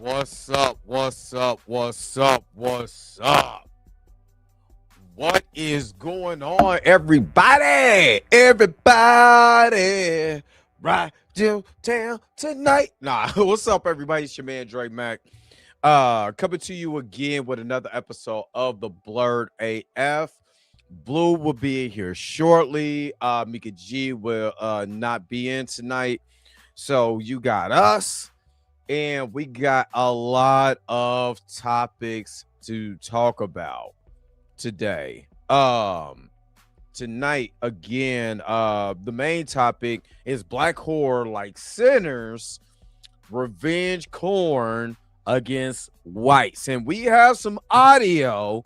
What's up? What's up? What's up? What's up? What is going on, everybody? Everybody, right to town tonight. Nah, what's up, everybody? It's your man Dre Mac. Coming to you again with another episode of the Blurred AF. Blue will be here shortly. Mika G will not be in tonight. So you got us. And we got a lot of topics to talk about today. Tonight again, the main topic is black horror like sinners, revenge corn against whites. And we have some audio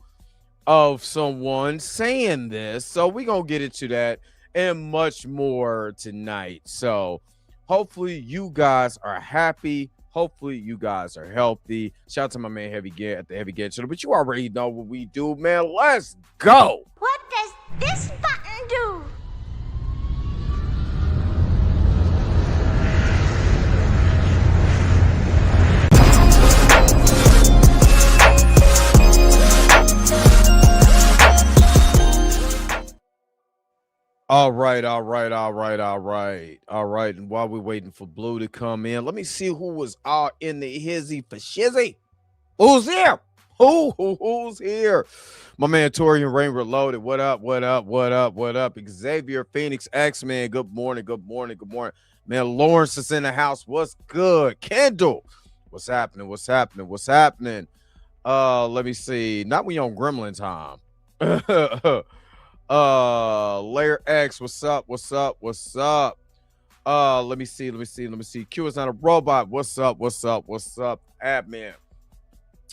of someone saying this. So we're gonna get into that and much more tonight. So hopefully you guys are happy. Hopefully you guys are healthy. Shout out to my man Heavy Get at the Heavy Get channel. But you already know what we do, man. Let's go. What does this button do? All right. And while we're waiting for Blue to come in, let me see who was all in the hizzy for shizzy. Who's here? Who's here? My man Torian Rain Reloaded. What up? Xavier Phoenix X-Man. Good morning. Man, Lawrence is in the house. What's good? Kendall. What's happening? Let me see. Not when you're on Gremlin time. Layer X, what's up? Let me see. Q is not a robot. What's up? Admin.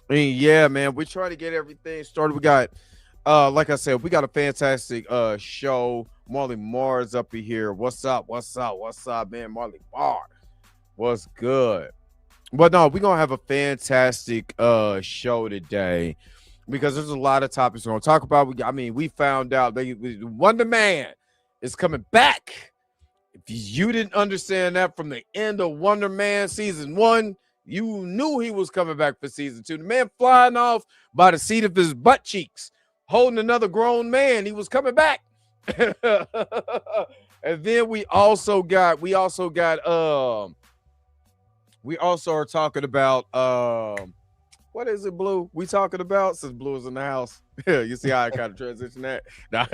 And yeah, man, we try to get everything started. We got like I said, we got a fantastic show. Marley Mars up in here. What's up, man? Marley Mars. What's good? But no, we're gonna have a fantastic show today, because there's a lot of topics we're gonna talk about. We found out that Wonderman is coming back. If you didn't understand that from the end of Wonderman season 1, you knew he was coming back for season 2. The man flying off by the seat of his butt cheeks, holding another grown man. He was coming back. And then we also are talking about what is it, Blue? We talking about, since Blue is in the house. You see how I kind of transition that? Nah.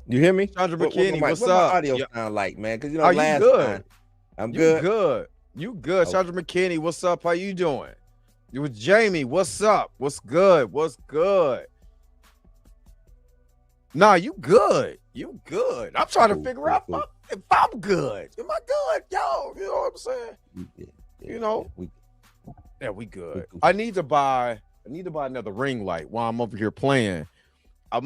You hear me? Chandra McKinney, what's what up? My audio sound like, man? Because Are you last good? time I'm good. You good? Oh. Chandra McKinney, what's up? How you doing? You with Jamie? What's up? What's good? Nah, you good. I'm trying to figure out if I'm good. Am I good? Yo, you know what I'm saying? You know, we good. I need to buy another ring light while I'm over here playing. I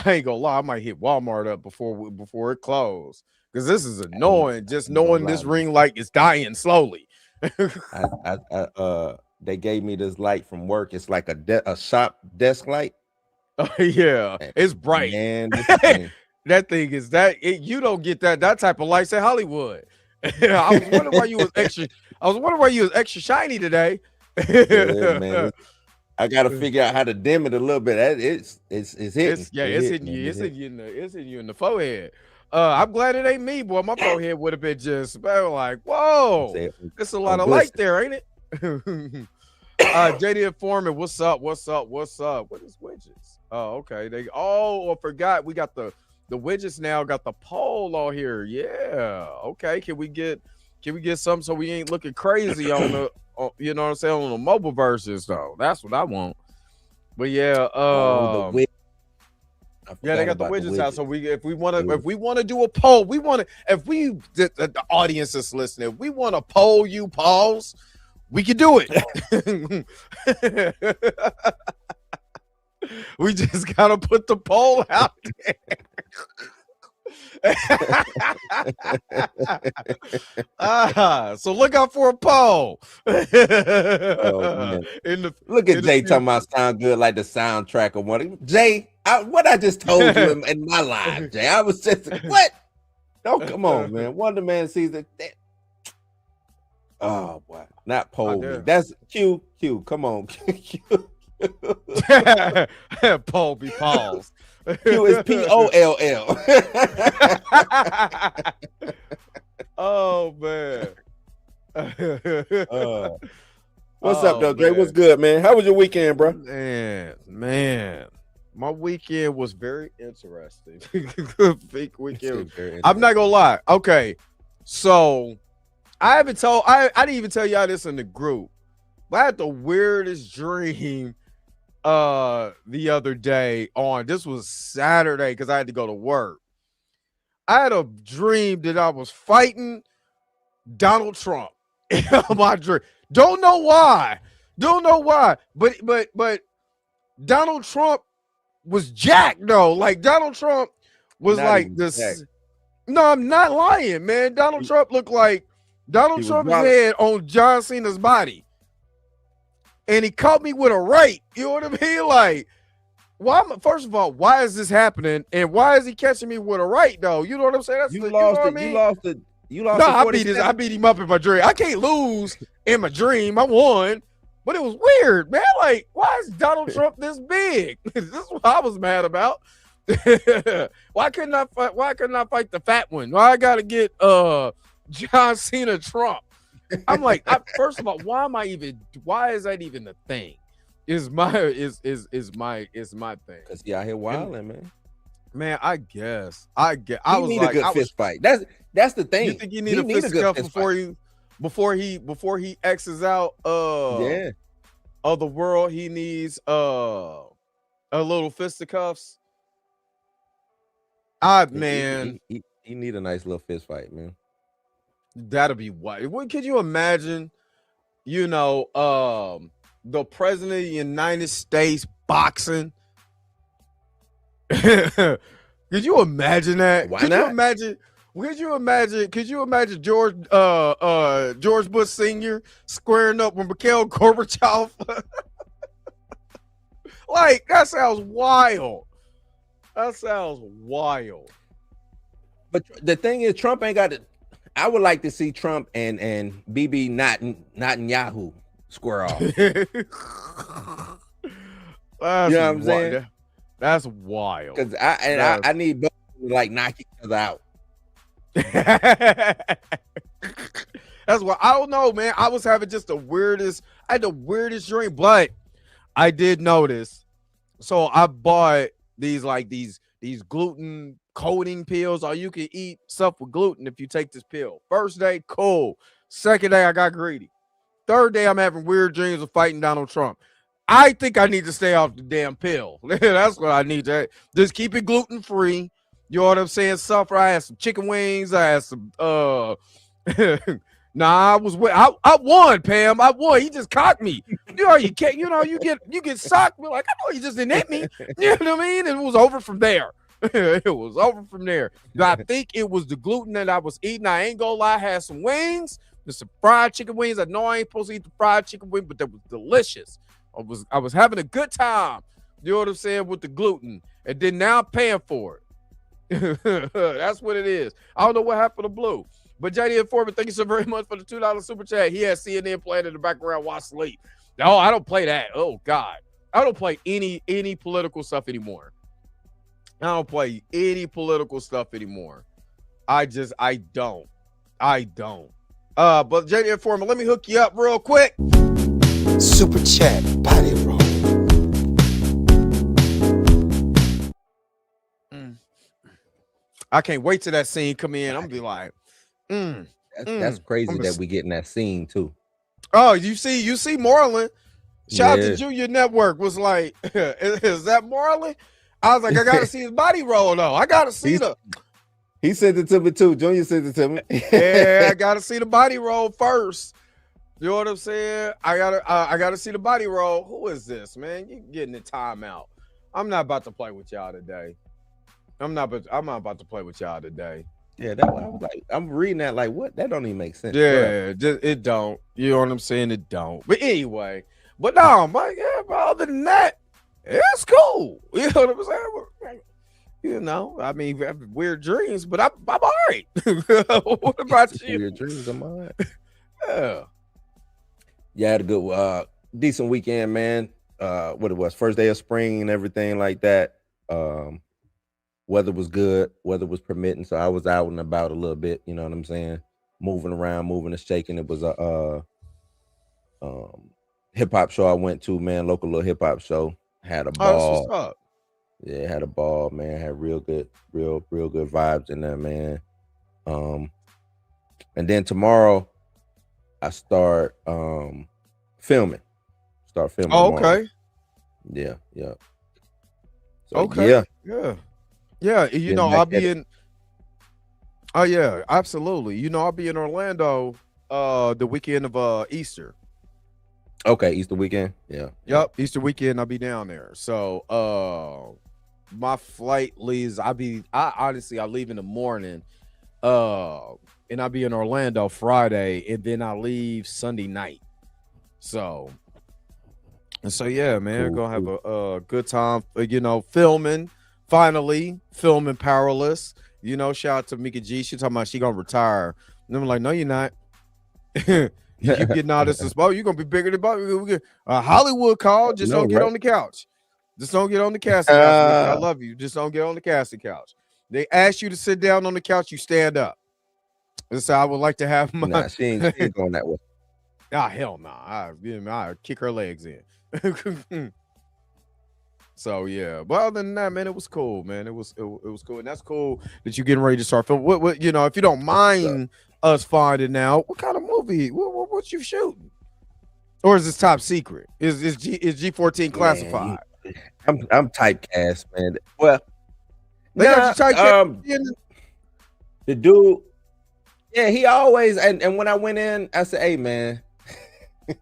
ain't gonna lie, I might hit Walmart up before it closed, because this is annoying. Just knowing this ring light is dying slowly. They gave me this light from work. It's like a shop desk light. Oh, yeah, it's bright. Man, that thing is you don't get that type of lights in Hollywood. I was wondering why you was extra shiny today. Yeah, man. I gotta figure out how to dim it a little bit. It's hitting. It's hitting you in the forehead. I'm glad it ain't me, boy. My forehead would have been just like, whoa, there's a lot of light there, ain't it? JD Foreman, what's up? What is widgets? Oh, okay. I forgot we got the widgets now. Got the poll on here. Yeah. Okay. Can we get something so we ain't looking crazy on the you know what I'm saying, on the mobile versions though? That's what I want. But yeah, they got the widgets out. So if we want to do a poll, the audience is listening, if we want to poll you, pause, we can do it. We just gotta put the poll out there. So look out for a poll. Oh, look at Jay talking about sound good like the soundtrack of one. Jay, what I just told you in my life, Jay. I was just what? No, come on, man. Wonderman season. Oh boy, not pole me. That's Q. Come on, Q. Pole be pause. Q is POLL. Oh man. What's up, though, Dre? What's good, man? How was your weekend, bro? Man. My weekend was very interesting. Big weekend. I'm not gonna lie. Okay, so I didn't even tell y'all this in the group, but I had the weirdest dream the other day this was Saturday because I had to go to work. I had a dream that I was fighting Donald Trump in my dream. Don't know why, but Donald Trump was jacked though. Like Donald Trump was not like this. Jacked. No, I'm not lying, man. Donald Trump looked like Donald Trump's head on John Cena's body. And he caught me with a right. You know what I mean? Like, first of all, why is this happening? And why is he catching me with a right though? You know what I'm saying? That's you lost it. No, I beat him up in my dream. I can't lose in my dream. I won. But it was weird, man. Like, why is Donald Trump this big? This is what I was mad about. Why couldn't I fight the fat one? Why I gotta get John Cena Trump? I'm like, first of all, why is that even a thing? Is my thing. Because he out here wilding, man. Man, I guess. I was need like, a good fist fight. That's the thing. You think you need a fist cuff before he X's out of the world? He needs a little fisticuffs. Man, he need a nice little fist fight, man. That'll be what could you imagine? You know, the president of the United States boxing. Could you imagine that? Why not? Could you imagine George Bush Sr. squaring up with Mikhail Gorbachev? Like, that sounds wild. But the thing is, Trump ain't got it. I would like to see Trump and Bibi Netanyahu square off. You know what I'm saying? That's wild. Because I need both to like knock each other out. That's what I don't know, man. I was having just I had the weirdest dream, but I did notice. So I bought these gluten coating pills, or you can eat stuff with gluten if you take this pill. First day, cool. Second day, I got greedy. Third day, I'm having weird dreams of fighting Donald Trump. I think I need to stay off the damn pill. That's what I need to just keep it gluten free. You know what I'm saying? Suffer. I had some chicken wings. I had some I won, Pam. I won. He just cocked me. You get socked. We're like, I know he just didn't hit me. You know what I mean? And it was over from there. It was over from there. I think it was the gluten that I was eating. I ain't gonna lie, I had some wings. There's some fried chicken wings. I know I ain't supposed to eat the fried chicken wing, but that was delicious. I was having a good time. You know what I'm saying, with the gluten. And then now I'm paying for it. That's what it is. I don't know what happened to Blue. But JD Informant, thank you so very much for the $2 super chat. He has CNN playing in the background while I sleep. No, I don't play that. Oh God. I don't play any political stuff anymore. I don't. But JD Informant, let me hook you up real quick. Super chat, body roll. I can't wait till that scene come in. I'm gonna be like, that's crazy that we getting that scene too. Oh, you see Marlon. Shout out to Junior Network was like, is that Marlon? I was like, I gotta see his body roll though. I gotta see He sent it to me too. Junior sent it to me. Yeah, I gotta see the body roll first. You know what I'm saying? I gotta see the body roll. Who is this, man? You getting the timeout? I'm not about to play with y'all today. I'm not about to play with y'all today. Yeah, that I was like, I'm reading that like, what? That don't even make sense. Yeah, it don't. You know what I'm saying? It don't. But anyway, but no, but other than that, it's cool. You know what I'm saying? You know, I mean, we have weird dreams, but I'm all right. What about you? Weird dreams, I'm all right. Yeah. Yeah, I had a good decent weekend, man. What it was, first day of spring and everything like that. Weather was good, weather was permitting, so I was out and about a little bit, you know what I'm saying? Moving around, moving and shaking. It was a hip hop show I went to, man, local little hip hop show. Had a Oh, that's what's ball. up. Yeah, had a ball, man. Had real good vibes in there, man. And then tomorrow I start filming. Start filming Oh, tomorrow. okay. Yeah. So, Okay. yeah. Yeah. You Getting know, back I'll at be it. in. Oh yeah, absolutely. You know, I'll be in Orlando the weekend of Easter. Okay, Easter weekend. Yeah. Yep, Easter weekend I'll be down there. So my flight leaves. I honestly I leave in the morning. And I'll be in Orlando Friday, and then I leave Sunday night. So yeah, man, Cool, gonna have a good time. You know, filming Powerless. You know, shout out to Mika G. She talking about she gonna retire. And I'm like, no, you're not. You keep getting all this exposure, you're gonna be bigger than Bobby. Hollywood call. Just No, don't get right? on the couch. Just don't get on the casting couch, Mika. I love you. Just don't get on the casting couch. They ask you to sit down on the couch, you stand up. That's how I would like to have my. Nah, she ain't going that way. Ah, hell no. I kick her legs in. So yeah, but other than that, man, it was cool, man. It was cool, and that's cool that you're getting ready to start filming. What you know, if you don't mind us finding out, what kind of movie? What you shooting? Or is this top secret? Is G14 classified? Man, I'm typecast, man. Well, They got you typecast. The dude, yeah, he always and when I went in, I said, "Hey, man," I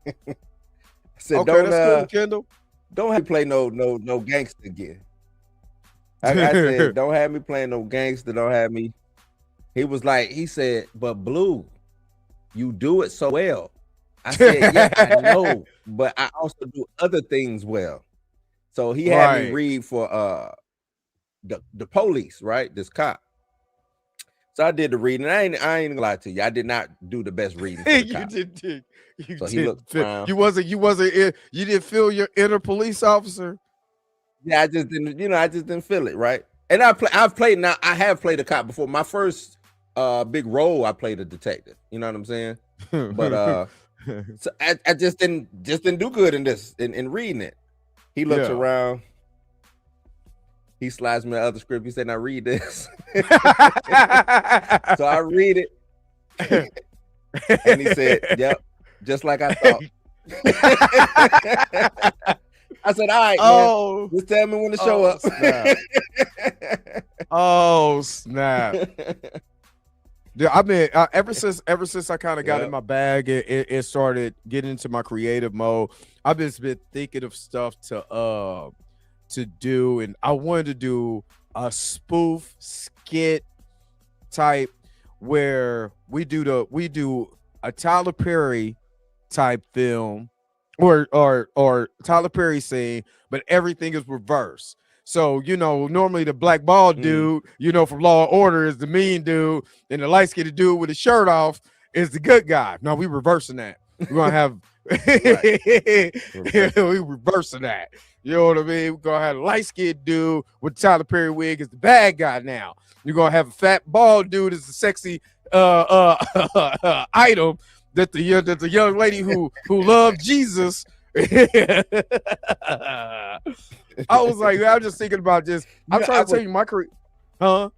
said, okay, that's cool, Kendall. Don't have me play no gangster again. I said, don't have me playing no gangster. Don't have me. He said, but Blue, you do it so well. I said, yeah, I know, but I also do other things well. So he had me read for the police, right? This cop. So I did the reading. I ain't gonna lie to you. I did not do the best reading. For the You cop. did. He looked around. You wasn't. You didn't feel your inner police officer. Yeah, I just didn't feel it, right? And I have played a cop before. My first big role, I played a detective. You know what I'm saying? But so I just didn't do good in this in reading it. He looks around. He slides me the other script. He said, "Now read this." So I read it, and he said, "Yep, just like I thought." I said, "All right, man. Just tell me when to show up." Snap. Oh snap! Yeah, I mean, ever since I kind of got in my bag, it started getting into my creative mode. I've just been thinking of stuff to do, and I wanted to do a spoof skit type where we do a Tyler Perry type film or Tyler Perry scene, but everything is reversed. So, you know, normally the black bald dude, you know, from Law and Order is the mean dude, and the light-skinned dude with his shirt off is the good guy. No, we reversing that. We're gonna have we reversing that. You know what I mean? We're gonna have a light-skinned dude with Tyler Perry wig is the bad guy now. You're gonna have a fat bald dude as the sexy item that the young lady who loved Jesus. I was like, I'm just thinking about this. I'm trying to tell you my career, huh?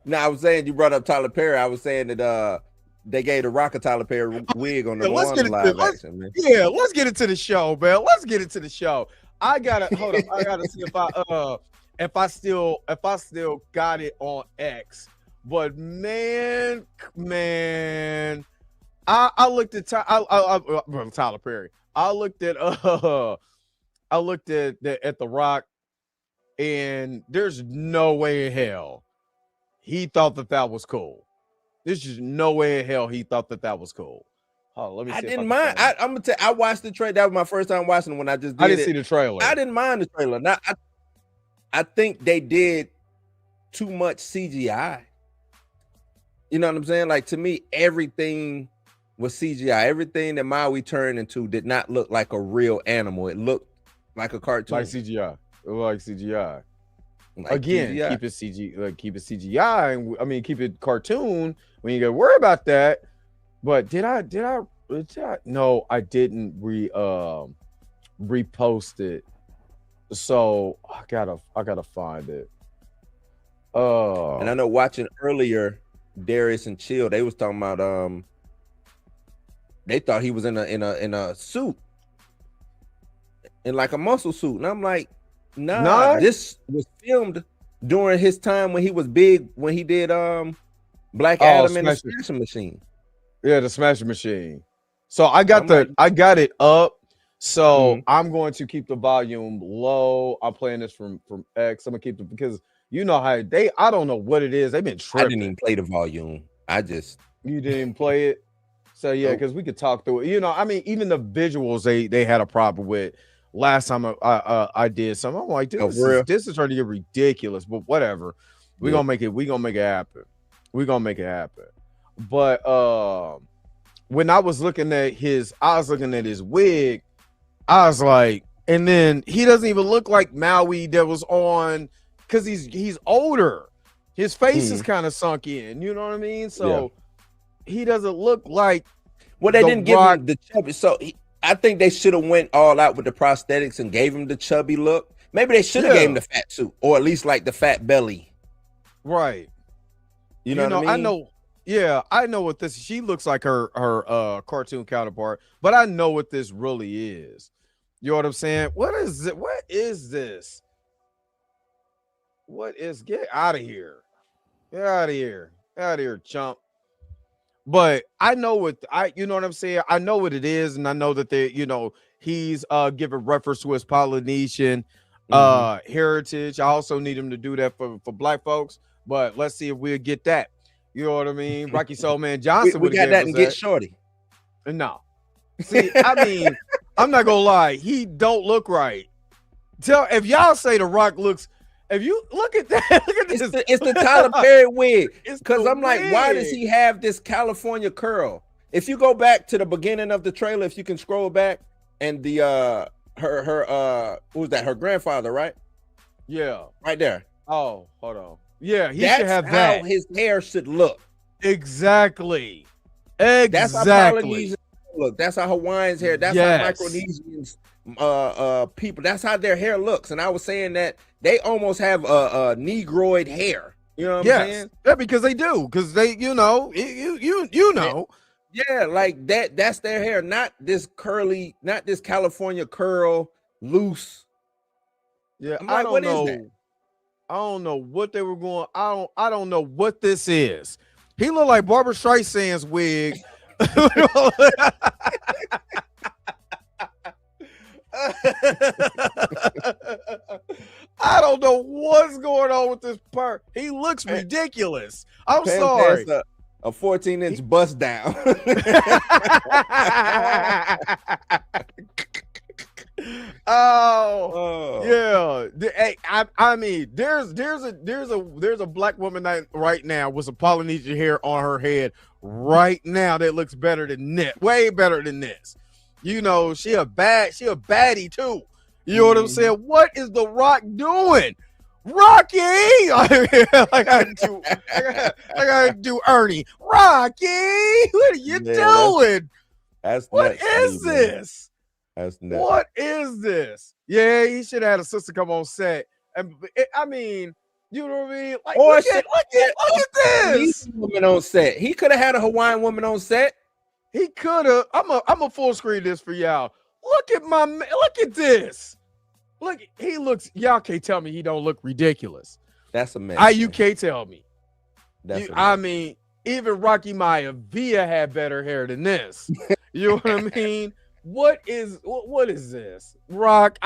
No, I was saying you brought up Tyler Perry. I was saying that they gave the Rock a Tyler Perry wig on the Moana live action, man. Yeah, let's get into the show, man. Let's get into the show. I gotta hold up. I gotta see if I still got it on X. But man, I looked at Tyler Perry. I looked at the Rock, and there's no way in hell he thought that was cool. There's just no way in hell he thought that was cool. Oh, let me see. I didn't mind. I'm gonna tell. I watched the trailer. That was my first time watching it when I just did I didn't see the trailer. I didn't mind the trailer. Now I think they did too much CGI. You know what I'm saying? Like, to me, everything was CGI. Everything that Maui turned into did not look like a real animal. It looked like a cartoon. Like CGI. Like CGI. Like Again, CGI. keep it CGI, and I mean keep it cartoon. When you gotta worry about that. But did I? No, I didn't repost it. So I gotta find it. And I know watching earlier, Darius and Chill, they was talking about they thought he was in a suit, in like a muscle suit, and I'm like, nah. This was filmed during his time when he was big, when he did Black Adam and the Smashing Machine. Yeah, the Smashing Machine. So I got it up. So I'm going to keep the volume low. I'm playing this from X. I'm gonna keep it because you know how I don't know what it is. They've been tripping. I didn't even play the volume. You didn't play it. So yeah, because we could talk through it. You know, I mean, even the visuals they had a problem with last time I did something. I'm like, this is starting to get ridiculous, but whatever. We're gonna make it happen. We're gonna make it happen. But when I was looking at his wig, I was like, and then he doesn't even look like Maui that was on, because he's older. His face is kind of sunk in, you know what I mean? So he doesn't look like. Well, they didn't give him the chubby. So I think they should have went all out with the prosthetics and gave him the chubby look. Maybe they should have gave him the fat suit, or at least like the fat belly. Right. You know what I mean? I know what this. She looks like her cartoon counterpart, but I know what this really is. You know what I'm saying? What is it? What is this? Get out of here. Get out of here. Out of here, chump. But I know you know what I'm saying? I know what it is, and I know that he's giving reference to his Polynesian heritage. I also need him to do that for black folks, but let's see if we'll get that. You know what I mean? Rocky Soulman Johnson we got that and Get Shorty. No. See, I mean, I'm not gonna lie, he don't look right. If y'all say The Rock looks, if you look at that, look at this. It's the Tyler Perry wig. Because I'm like, why does he have this California curl? If you go back to the beginning of the trailer, if you can scroll back, and the her who was that? Her grandfather, right? Yeah. Right there. Oh, hold on. Yeah, he should have that. How his hair should look. Exactly. That's how Polynesian look. That's how Hawaiians hair. That's how Micronesians people. That's how their hair looks. And I was saying that they almost have a negroid hair. You know what I'm saying? Yeah, because they do. Because they, you know. Yeah, like that. That's their hair. Not this curly. Not this California curl, loose. Yeah, I'm like, what is that? I don't know what they were going. I don't know what this is. He looked like Barbara Streisand's wig. I don't know what's going on with this part. He looks ridiculous. I'm sorry. A 14-inch bust down. Yeah. Hey, I mean, there's a black woman right now with some Polynesian hair on her head right now that looks better than this, way better than this. You know, she a baddie too. You know what I'm saying? What is The Rock doing? Rocky, I gotta do Ernie. Rocky, what are you doing? What is this? That's nuts. What is this? Yeah, he should have had a sister come on set. And I mean, you know what I mean? Like, look at this. Woman on set. He could have had a Hawaiian woman on set. He could have. I'm a full screen this for y'all. Look at this. Look, he looks. Y'all can't tell me he don't look ridiculous. That's a mess. You can't tell me. I mean, even Rocky Maivia had better hair than this. You know what I mean? What is this? Rock,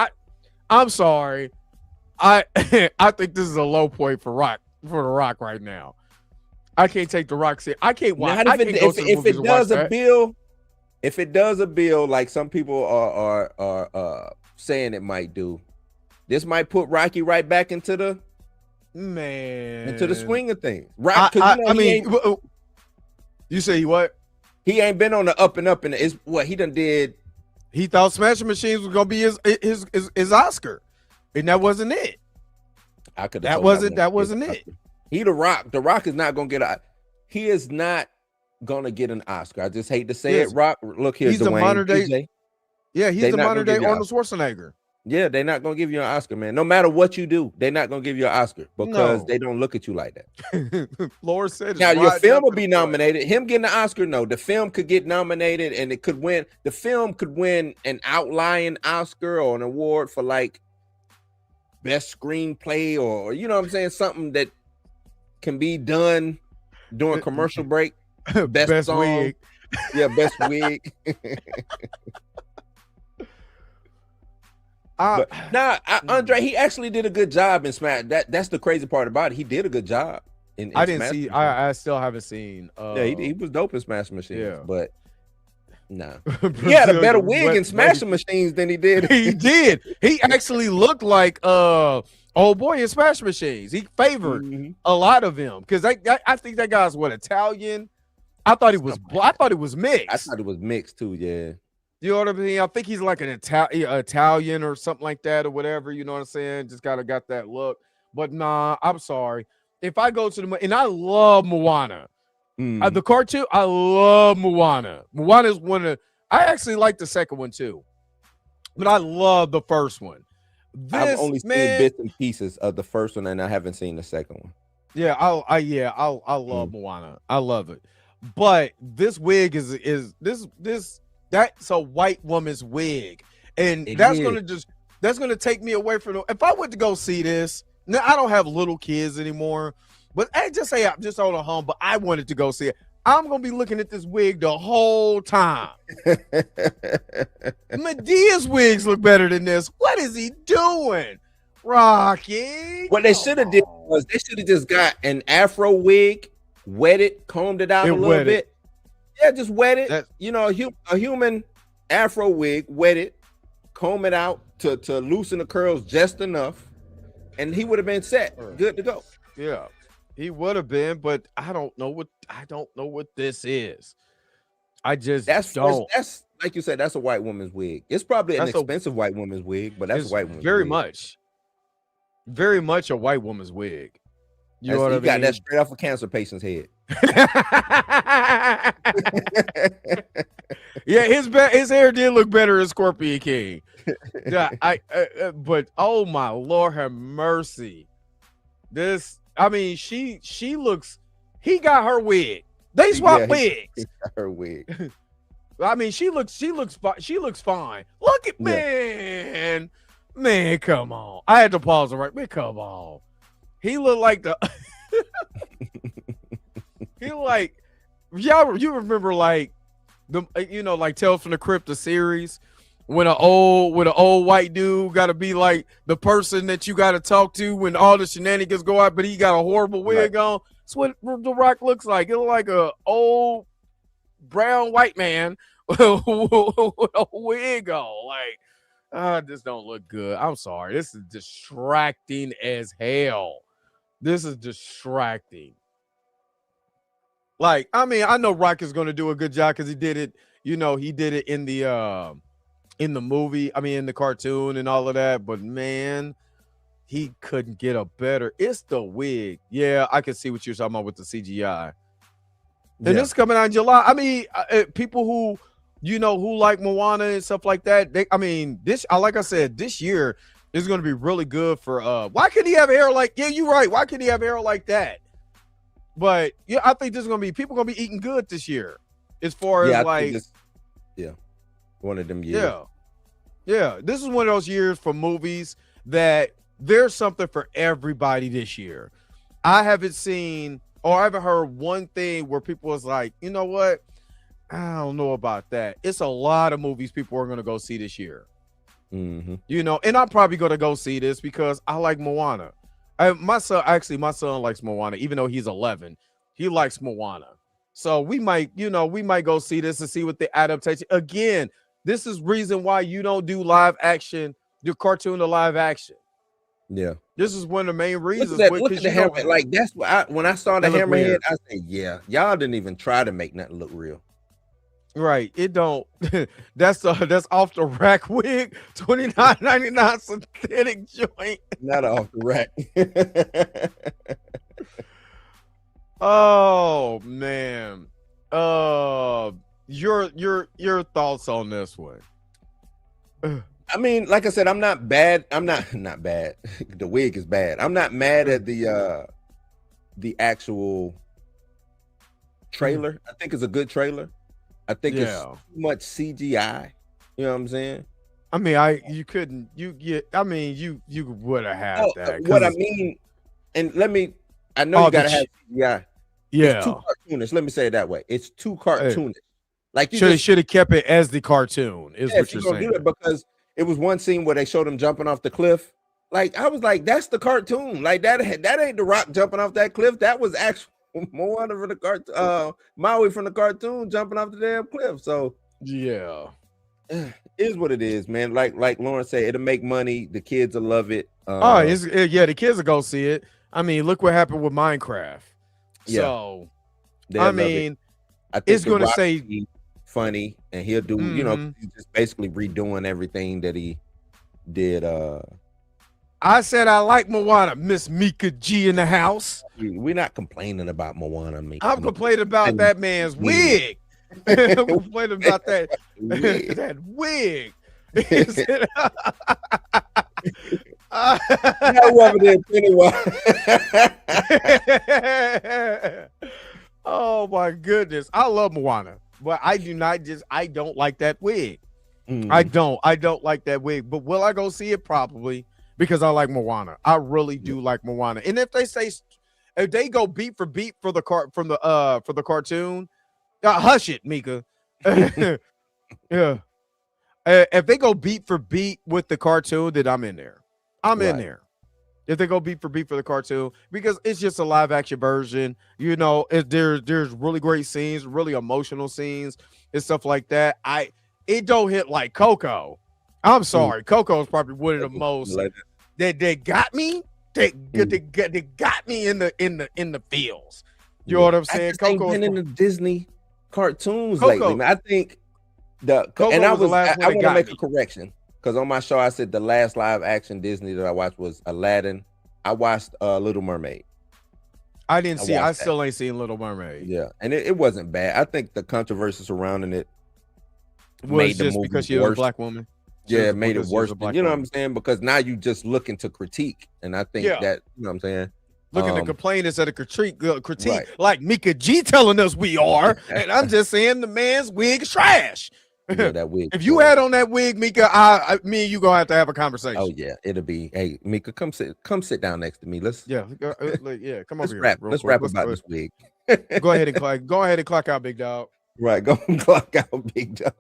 I'm sorry. I think this is a low point for The Rock right now. I can't take The Rock serious. I can't watch. If it does a bill like some people are saying it might do, this might put Rocky right back into the swing of things. Right? You say what? He ain't been on the up and up, and it's what he done did. He thought Smashing Machines was gonna be his Oscar, and that wasn't it. I could. That wasn't it. He The Rock. The Rock is not gonna get a. He is not gonna get an Oscar. I just hate to say it. Rock. Look here, he's the Dwayne, modern day. DJ. Yeah, he's the modern day Arnold Schwarzenegger. Yeah, they're not gonna give you an Oscar, man. No matter what you do, they're not gonna give you an Oscar because they don't look at you like that. Laura said now your film will be nominated. Him getting an Oscar, no. The film could get nominated and it could win. The film could win an outlying Oscar or an award for like best screenplay or you know what I'm saying, something that can be done during commercial break. Best song. Wig. Yeah, best wig. Andre, he actually did a good job in Smash. That's the crazy part about it. He did a good job. I didn't see. I still haven't seen. Yeah, he was dope in Smash Machines. Yeah. But nah, he had a better wig in Smash Machines than he did. He did. He actually looked like old boy in Smash Machines. He favored a lot of them because I think that guy's Italian. I thought he was. I thought it was mixed. I thought it was mixed too. Yeah. You know what I mean? I think he's like an Italian or something like that or whatever. You know what I'm saying? Just kind of got that look. But nah, I'm sorry. If I go to and I love Moana. The cartoon, I love Moana. Moana is one of I actually like the second one too. But I love the first one. I've only seen bits and pieces of the first one and I haven't seen the second one. Yeah, I love Moana. I love it. But this wig is that's a white woman's wig, and that's gonna take me away from if I went to go see this. Now I don't have little kids anymore, but I just say I'm just on a home. But I wanted to go see it. I'm gonna be looking at this wig the whole time. Medea's wigs look better than this. What is he doing, Rocky? What they should have did was they should have just got an Afro wig, wetted, combed it out a little bit. Yeah, just wet it. You know, a human Afro wig, wet it, comb it out to loosen the curls just enough, and he would have been set, good to go. Yeah, he would have been, but I don't know what this is. I just don't. That's like you said. That's a white woman's wig. It's probably an expensive white woman's wig, but that's a white woman's very wig. Very much a white woman's wig. You know what I mean? Got that straight off a cancer patient's head. Yeah, his hair did look better as Scorpion King. Yeah, but oh my Lord, have mercy. She looks. He got her wig. They swapped wigs. He got her wig. I mean, she looks fine. Look at man, come on. I had to pause it right. Man, come on. He looked like you remember like like Tales from the Crypt, the series when an old white dude got to be like the person that you got to talk to when all the shenanigans go out, but he got a horrible wig on. That's what The Rock looks like. It looks like a old brown white man with a wig on. Like, this don't look good. I'm sorry. This is distracting as hell. This is distracting. Like, I mean, I know Rock is going to do a good job because he did it. You know, he did it in the movie. I mean, in the cartoon and all of that. But man, he couldn't get a better. It's the wig. Yeah, I can see what you're talking about with the CGI. And this is coming out in July. I mean, people who like Moana and stuff like that. Like I said, this year is going to be really good for. Why couldn't he have hair like? Yeah, you're right. Why couldn't he have hair like that? But yeah, I think this is going to be people going to be eating good this year, as far as one of them years. Yeah. This is one of those years for movies that there's something for everybody this year. I haven't seen or I haven't heard one thing where people was like, you know what? I don't know about that. It's a lot of movies people are going to go see this year. Mm-hmm. And I'm probably going to go see this because I like Moana. My son likes Moana, even though he's 11. He likes Moana. So we might go see this and see what the adaptation. Again, this is reason why you don't do live action, your cartoon to live action. Yeah. This is one of the main reasons. Look at the hammerhead. Like, that's what when I saw the hammerhead, I said, yeah, y'all didn't even try to make nothing look real. Right. It don't. That's off the rack wig. $29.99 synthetic joint. Not off the rack. Oh man. Your thoughts on this one? I mean, like I said, I'm not bad. I'm not bad. The wig is bad. I'm not mad at the actual trailer. I think it's a good trailer. I think it's too much CGI. You know what I'm saying? I mean, you couldn't. You would have had that. What I mean, and I know you gotta have CGI. Yeah. It's too cartoonish. Let me say it that way. It's too cartoonish. Like should have kept it as the cartoon. Is what you're saying? Do it because it was one scene where they showed him jumping off the cliff. Like I was like, that's the cartoon. Like that ain't the Rock jumping off that cliff. That was actual Moana from the cartoon. Maui from the cartoon jumping off the damn cliff. So yeah, it is what it is, man. Like Lauren said, it'll make money. The kids will love it. The kids will go see it. I mean, look what happened with Minecraft. Yeah. So I think it's going to say funny, and he'll do. You know, he's just basically redoing everything that he did. I said I like Moana. Miss Mika G in the house. We're not complaining about Moana. I'm complaining about that man's wig. I'm complaining about that that wig. Oh my goodness. I love Moana, but I don't like that wig. I don't like that wig. But will I go see it? Probably, because I like Moana. I really do like Moana. And if they go beat for beat for the cartoon, hush it, Mika. Yeah. If they go beat for beat with the cartoon, then I'm in there. In there. If they go beat for the cartoon, because it's just a live action version, you know, there's really great scenes, really emotional scenes and stuff like that. It don't hit like Coco. I'm sorry, Coco is probably one of the most that got me. They got me in the feels. You know what I'm saying? Coco been in the Disney cartoons lately, man. I think I want to make a correction. Because on my show, I said the last live action Disney that I watched was Aladdin. I watched Little Mermaid. I still ain't seen Little Mermaid. Yeah, and it wasn't bad. I think the controversy surrounding it was just because she was a black woman. Yeah, it made it worse. You know what I'm saying? Because now you just looking to critique, and I think that, you know what I'm saying? Looking to complain instead of critique, right. Like Mika G telling us we are, and I'm just saying the man's wig is trash. Yeah, that wig. If you had on that wig, Mika, me and you gonna have to have a conversation. Oh yeah, it'll be. Hey, Mika, come sit down next to me. Let's come over here. Let's rap about this wig. Go ahead and clock out, big dog. Right, go and clock out, big dog.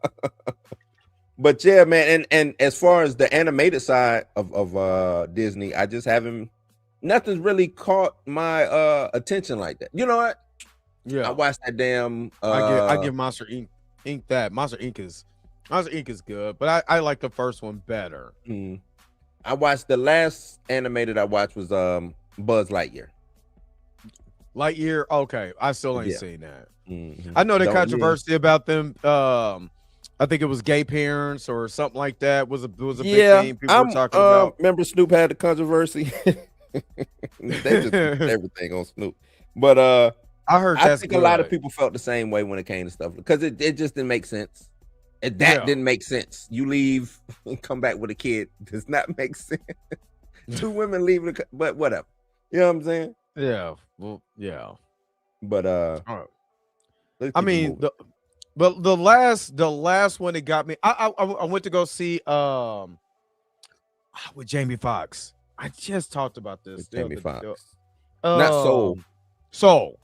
But yeah, man, and as far as the animated side of Disney, I just haven't. Nothing's really caught my attention like that. You know what? Yeah, I watched that damn. I give Monster Inc. that Monster Inc. is good, but I like the first one better. I watched the last animated I watched was Buzz Lightyear. Okay, I still ain't seen that. I know the controversy about them. I think it was gay parents or something like that was a big thing people were talking about. Remember Snoop had the controversy. They just everything on Snoop, but I heard I think a lot of people felt the same way when it came to stuff because it just didn't make sense. Didn't make sense. You leave and come back with a kid does not make sense. Two women leaving, but whatever. You know what I'm saying? Yeah. Well, yeah. But I mean, the last one that got me, I went to go see with Jamie Foxx. I just talked about this. Jamie Foxx. Not Soul. Soul.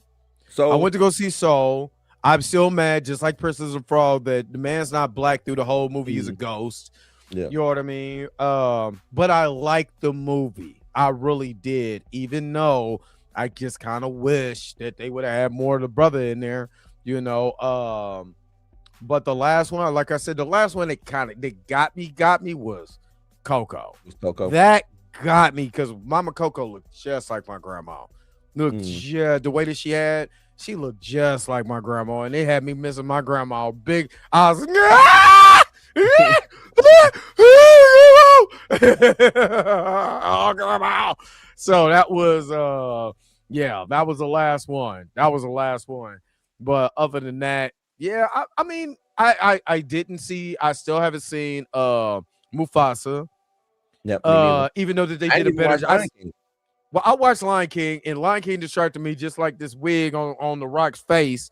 I went to go see Soul. I'm still mad, just like Princess and Frog, that the man's not black through the whole movie. He's a ghost. Yeah. You know what I mean? But I liked the movie. I really did, even though I just kind of wish that they would have had more of the brother in there, you know. But the last one, like I said, that got me was Coco. That got me because Mama Coco looked just like my grandma. Looked the way that she had She looked just like my grandma, and they had me missing my grandma big. I was "Ah! Oh, grandma. So that was that was the last one. That was the last one. But other than that, yeah, I mean, I didn't see, I still haven't seen Mufasa. Yep, me neither. Even though that they I did a didn't even better watch job. Lion King. Well, I watched Lion King, and Lion King distracted me just like this wig on the Rock's face,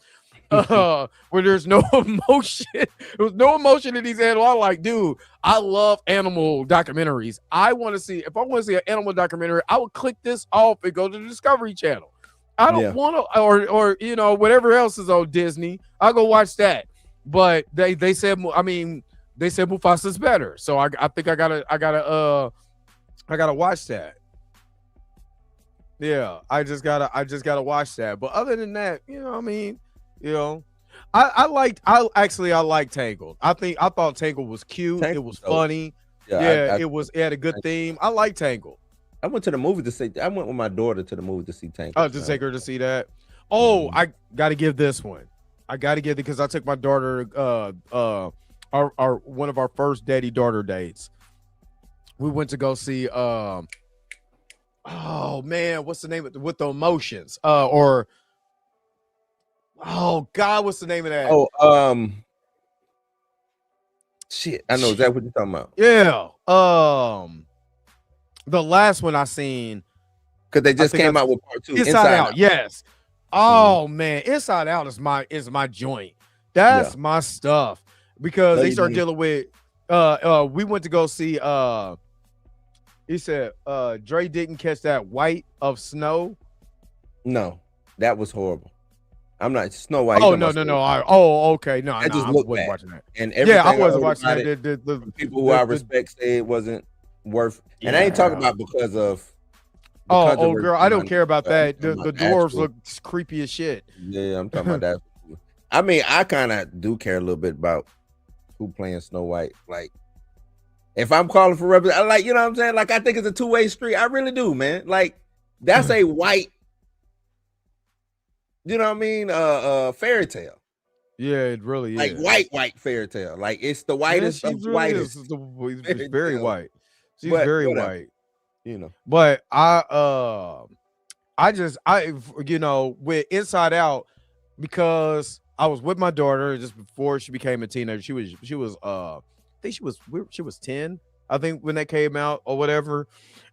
where there's no emotion. There was no emotion in these animals. I'm like, dude, I love animal documentaries. I want to see, if I want to see an animal documentary, I would click this off and go to the Discovery Channel. I don't want to, or you know, whatever else is on Disney. I'll go watch that. But they said, I mean, they said Mufasa's better, so I think I gotta watch that. Yeah, I just gotta watch that. But other than that, you know, I mean, you know, I liked Tangled. I thought Tangled was cute. It was funny. Yeah, it had a good theme. I like Tangled. I went to the movie to see. I went with my daughter to the movie to see Tangled. Oh, to take her to see that. Oh, I gotta give this one. I gotta give it because I took my daughter. Our one of our first daddy-daughter dates. We went to go see. Oh man, what's the name of with the emotions? Oh God, what's the name of that? Shit, I know exactly what you're talking about. Yeah. The last one I seen, because they just came out with part 2. Inside Out. Yes. Oh man, Inside Out is my joint. That's my stuff because they start dealing with. We went to go see. He said Dre didn't catch that white of snow. No, that was horrible. I'm not Snow White. Oh no. Okay. No, I wasn't watching that. And I wasn't watching that. The people who I respect say it wasn't worth. And I ain't talking about because of. Girl, I don't care about that. The dwarves look creepy as shit. Yeah, I'm talking about that. I mean, I kind of do care a little bit about who playing Snow White. Like, if I'm calling for representative, like, you know what I'm saying? Like, I think it's a two-way street. I really do, man. Like, that's a white, you know what I mean? Fairy tale. Yeah, it really is. Like white fairy tale. Like, it's the whitest of whitest. She's very white. She's very white. You know. But I you know, with Inside Out, because I was with my daughter just before she became a teenager. She was I think she was 10, I think, when that came out or whatever.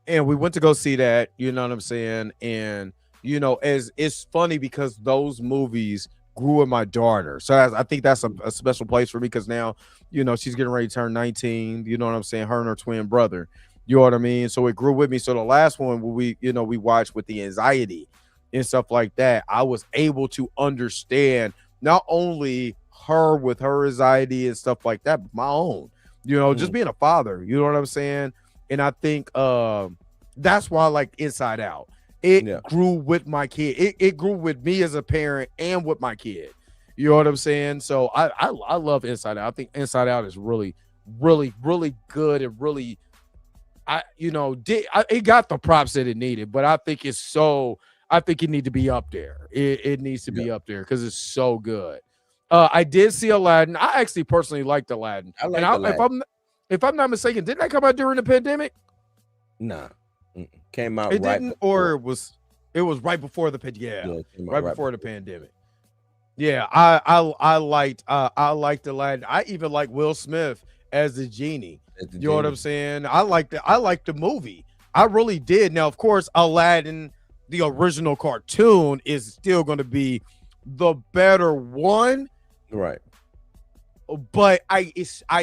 And we went to go see that, you know what I'm saying? And you know, as it's funny because those movies grew with my daughter. So I think that's a special place for me because now, you know, she's getting ready to turn 19, you know what I'm saying? Her and her twin brother. You know what I mean? So it grew with me. So the last one we watched with the anxiety and stuff like that, I was able to understand not only her with her anxiety and stuff like that, but my own, you know, just being a father, you know what I'm saying? And I think that's why I like Inside Out. It grew with my kid. It grew with me as a parent and with my kid. You know what I'm saying? So I love Inside Out. I think Inside Out is really, really, really good and really, it got the props that it needed, but I think it needs to be up there. It needs to be up there because it's so good. I did see Aladdin. I actually personally liked Aladdin. Aladdin. If I'm not mistaken, didn't that come out during the pandemic? Nah. Came out. It didn't, or it was right before the pandemic. Yeah, right before the pandemic. Yeah, I liked Aladdin. I even like Will Smith as the genie. You know what I'm saying? I liked the movie. I really did. Now, of course, Aladdin, the original cartoon, is still going to be the better one. Right. But I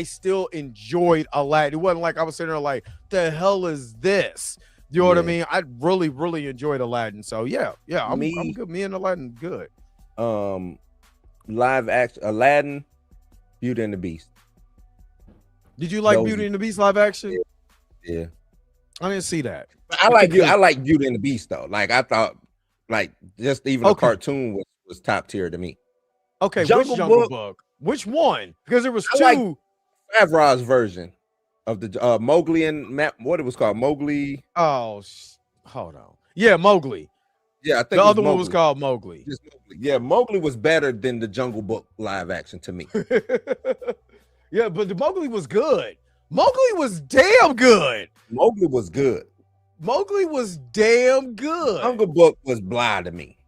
still enjoyed Aladdin. It wasn't like I was sitting there like, the hell is this? You know what I mean? I really, really enjoyed Aladdin. So yeah, I'm good. Me and Aladdin, good. Live action Aladdin, Beauty and the Beast. Did you like Beauty and the Beast live action? Yeah. I didn't see that. I like Beauty and the Beast though. Like I thought, like just even a cartoon was top tier to me. Okay, which Jungle Book? Which one? Because there was two. Like Favreau's version of the Mowgli and what it was called, Mowgli. Oh, hold on. Yeah, Mowgli. Yeah, I think the other one was called Mowgli. Just Mowgli. Yeah, Mowgli was better than the Jungle Book live action to me. Yeah, but the Mowgli was good. Mowgli was damn good. Mowgli was good. Mowgli was damn good. Jungle Book was blah to me.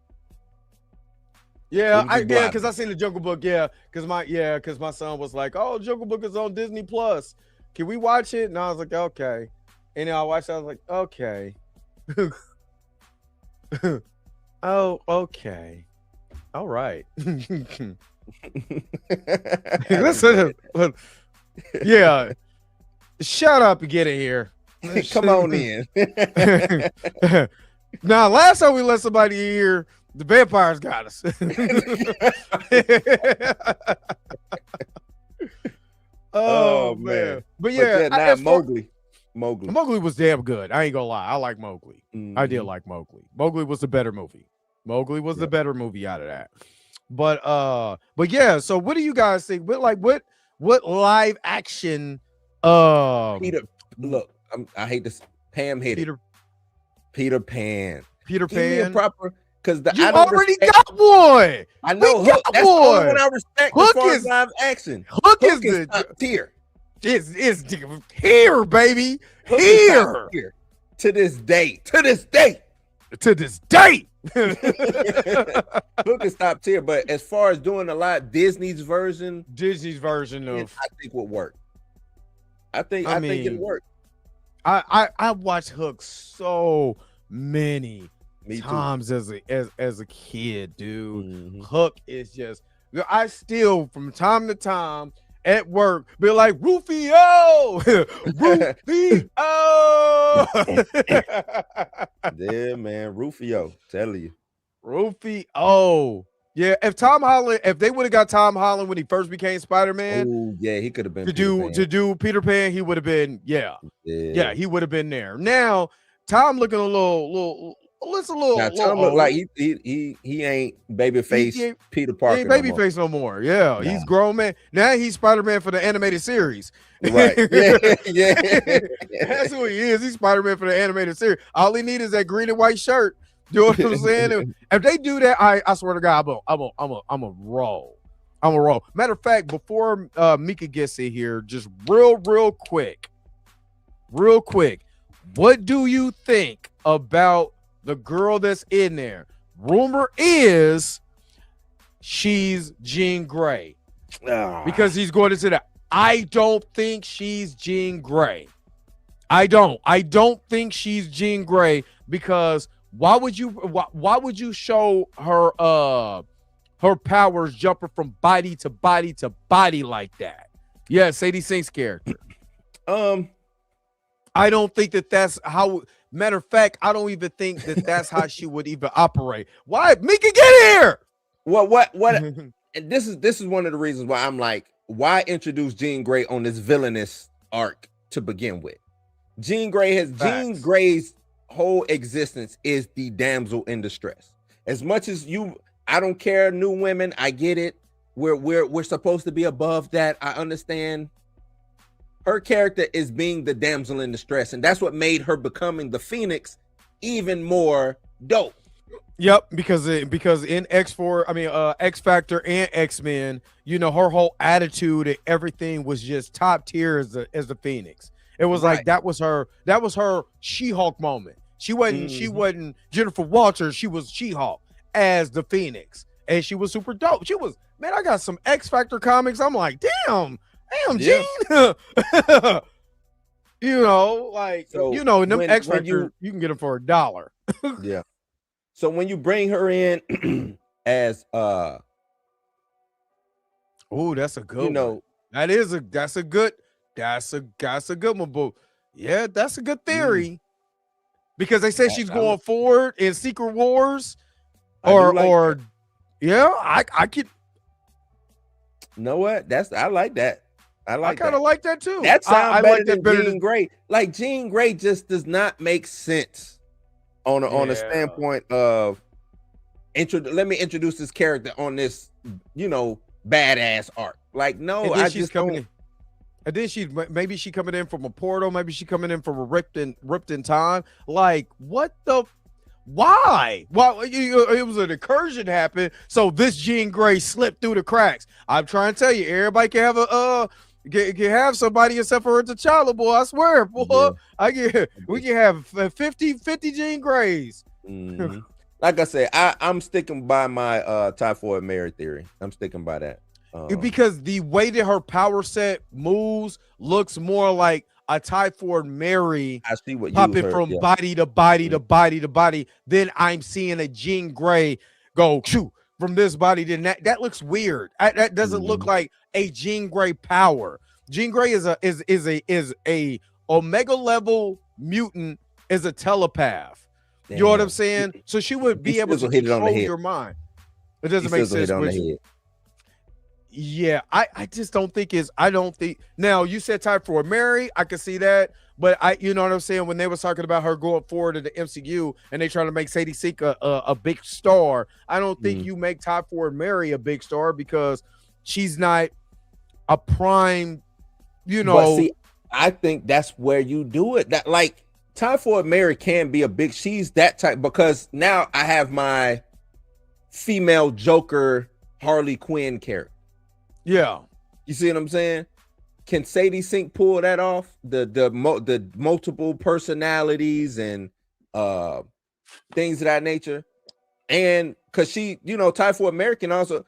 Yeah, because I seen the Jungle Book. Yeah, because my son was like, "Oh, Jungle Book is on Disney Plus. Can we watch it?" And I was like, "Okay." And then I watched it. I was like, "Okay." Oh, okay. All right. Listen, yeah. Shut up and get in here. Come on in. Now, last time we let somebody in here, the vampires got us. Oh man. But yeah, Mowgli was damn good. I ain't gonna lie. I like Mowgli. I did like Mowgli. Mowgli was the better movie. Mowgli was the better movie out of that. But yeah, so what do you guys think? What live action Peter, look, I hate this. Pam hit Peter Pan. Peter Give me a Pan. proper, because You already got one. I know We got Hook. That's the only one. one I respect Hook as far is- as live action. Hook is is top tier. it's here, baby. Hook is Here top tier. To this day. To this day. to this day. Hook is top tier. But as far as doing a lot, Disney's version of I think would work. I think it'd work. I watched Hook so many Me times as a kid, dude. Mhm. Hook is just, I still from time to time at work be like, Rufio, Rufio. Yeah, man. Rufio, telling you. Rufio. Yeah, if they would have got Tom Holland when he first became Spider-Man Oh, yeah, he could have been to do Peter Pan, he would have been, yeah, he would have been there. Now, Tom looking a little Now, Tom look like he ain't babyface Peter Parker. He ain't babyface no more. Yeah, Nah. he's grown man. Now he's Spider-Man for the animated series. Right. Yeah. That's who he is. He's Spider-Man for the animated series. All he needs is that green and white shirt. You know what I'm saying? If they do that, I swear to God, I'm a roll. I'm a roll. Matter of fact, before Mika gets in here, just real quick, what do you think about the girl that's in there? Rumor is she's Jean Grey because he's going into that. I don't think she's Jean Grey. I don't think she's Jean Grey because why would you show her powers jumping from body to body to body like that? Yeah, Sadie Sink's character. I don't think that's how. Matter of fact, I don't even think that's how she would even operate. Why, Mika, get here? Well, what? And this is one of the reasons why I'm like, why introduce Jean Grey on this villainous arc to begin with? Jean Grey's whole existence is the damsel in distress. As much as I don't care, new women, I get it. We're supposed to be above that. I understand. Her character is being the damsel in distress, and that's what made her becoming the Phoenix even more dope. Yep, because in X Factor and X-Men, her whole attitude and everything was just top tier as the Phoenix. It was like that was her She-Hulk moment. She wasn't Jennifer Walters, she was She-Hulk as the Phoenix, and she was super dope. She was, man, I got some X Factor comics. I'm like, damn, Jean. In them X Factor, you can get them for $1. Yeah. So when you bring her in as oh, that's a good one. That's a good one, but yeah, that's a good theory. Because they said she's going forward in Secret Wars. I could. You know what? I like that. I kind of like that too. That sounds better than better Jean Grey. Like Jean Grey just does not make sense on a standpoint of let me introduce this character on this, badass arc. Like, no, I just don't. And then maybe she coming in from a portal, maybe she coming in from a ripped in time. Like, what Why? Well, it was an incursion happened, so this Jean Grey slipped through the cracks. I'm trying to tell you, everybody can have a can have somebody except for T'Challa, boy. I swear, boy. Yeah. We can have 50 Jean Greys. Mhm. Like I said, I'm sticking by my Typhoid Mary theory. I'm sticking by that. Because the way that her power set moves looks more like a Typhoid Mary I see what you popping heard. from Yeah. body to body to body to body. Then I'm seeing a Jean Grey go shoo from this body. Then that looks weird. That doesn't look like a Jean Grey power. Jean Grey is a Omega level mutant, is a telepath. Damn. You know what I'm saying? So she would be able to hit it on the control head. your mind. It doesn't make sense. On the head. Yeah, I just don't think I don't think now you said Typhoid Mary, I can see that, but you know what I'm saying, when they was talking about her going forward to the MCU and they trying to make Sadie Sink a big star, I don't think you make Typhoid Mary a big star because she's not a prime, you know. But see, I think that's where you do it. That like Typhoid Mary can be a big, she's that type, because now I have my female Joker Harley Quinn character. Yeah. You see what I'm saying? Can Sadie Sink pull that off? The multiple personalities and things of that nature. And because she, you know, Typhoid Mary can also.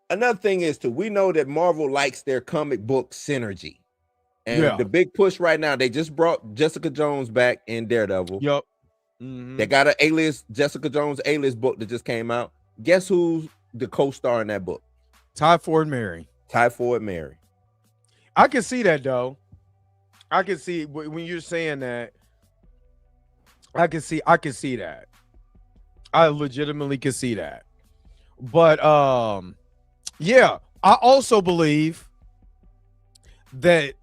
Another thing is too, we know that Marvel likes their comic book synergy. And the big push right now, they just brought Jessica Jones back in Daredevil. Yep. They got an A-list, Jessica Jones A-list book that just came out. Guess who's the co-star in that book? Typhoid Mary. Typhoid Mary. I can see that though. I can see when you're saying that. I can see that. I legitimately can see that. But yeah, I also believe that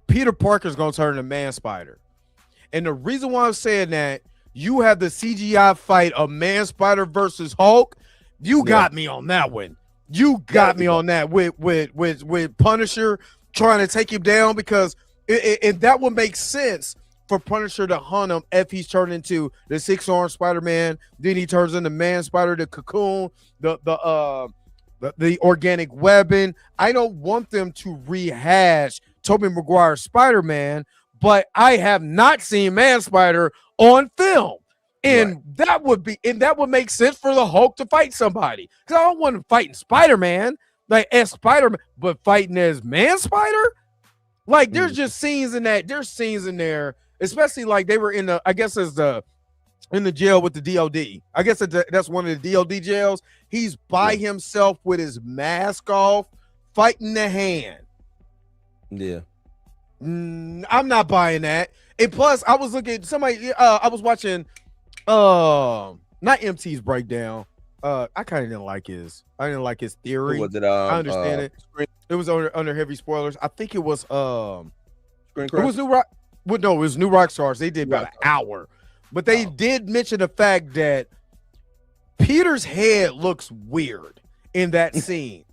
Peter Parker's gonna turn into Man Spider. And the reason why I'm saying that, you have the CGI fight of Man Spider versus Hulk. You got me on that one. You got me on that with Punisher trying to take him down, because that would make sense for Punisher to hunt him if he's turned into the 6-armed Spider-Man. Then he turns into Man Spider, the Cocoon, the organic weapon. I don't want them to rehash Tobey Maguire's Spider-Man, but I have not seen Man Spider on film. And that would make sense for the Hulk to fight somebody. Because I don't want him fighting Spider-Man, like as Spider-Man, but fighting as Man Spider. Like there's just scenes in that. There's scenes in there, especially like they were in the, I guess in the jail with the DOD. I guess that's one of the DOD jails. He's by himself with his mask off, fighting the Hand. Yeah. I'm not buying that. And plus, I was looking somebody. I was watching. Not MT's breakdown. I kind of didn't like his. I didn't like his theory. Was it, I understand it. It was under heavy spoilers. I think it was Screen it was New Rock. Well, no, it was New Rockstars. They did about an hour, but they did mention the fact that Peter's head looks weird in that scene,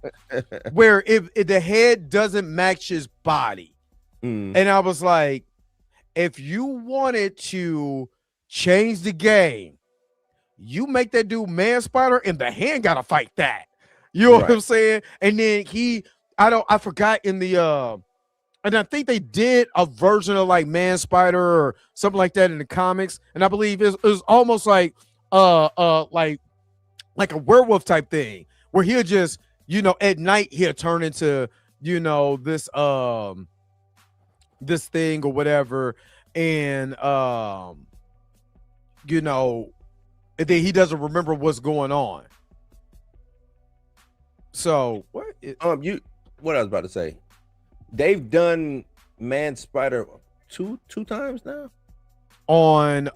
where if the head doesn't match his body, and I was like, if you wanted to change the game, you make that dude Man Spider, and the Hand gotta fight that. You know what I'm saying? And then I forgot in the and I think they did a version of like Man Spider or something like that in the comics, and I believe it was almost like like a werewolf type thing, where he'll just, you know, at night he'll turn into, you know, this thing or whatever, and you know, and then he doesn't remember what's going on. So what I was about to say, they've done Man Spider two times now on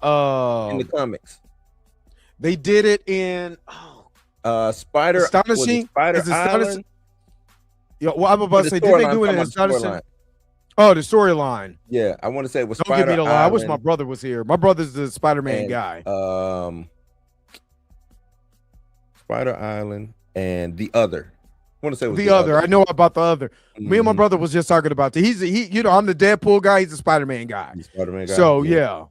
in the comics. They did it in Spider Astonishing. Spider Island. Yeah, well, I'm about to say, did they do it in Astonishing? Oh, the storyline. Yeah, I want to say it was Don't Spider give me the lie. Island. I wish my brother was here. My brother's the Spider-Man guy. Spider Island and the other. I want to say it was the other. I know about the other. Me and my brother was just talking about that. He, you know, I'm the Deadpool guy. He's the Spider-Man guy. Spider-Man guy. So yeah.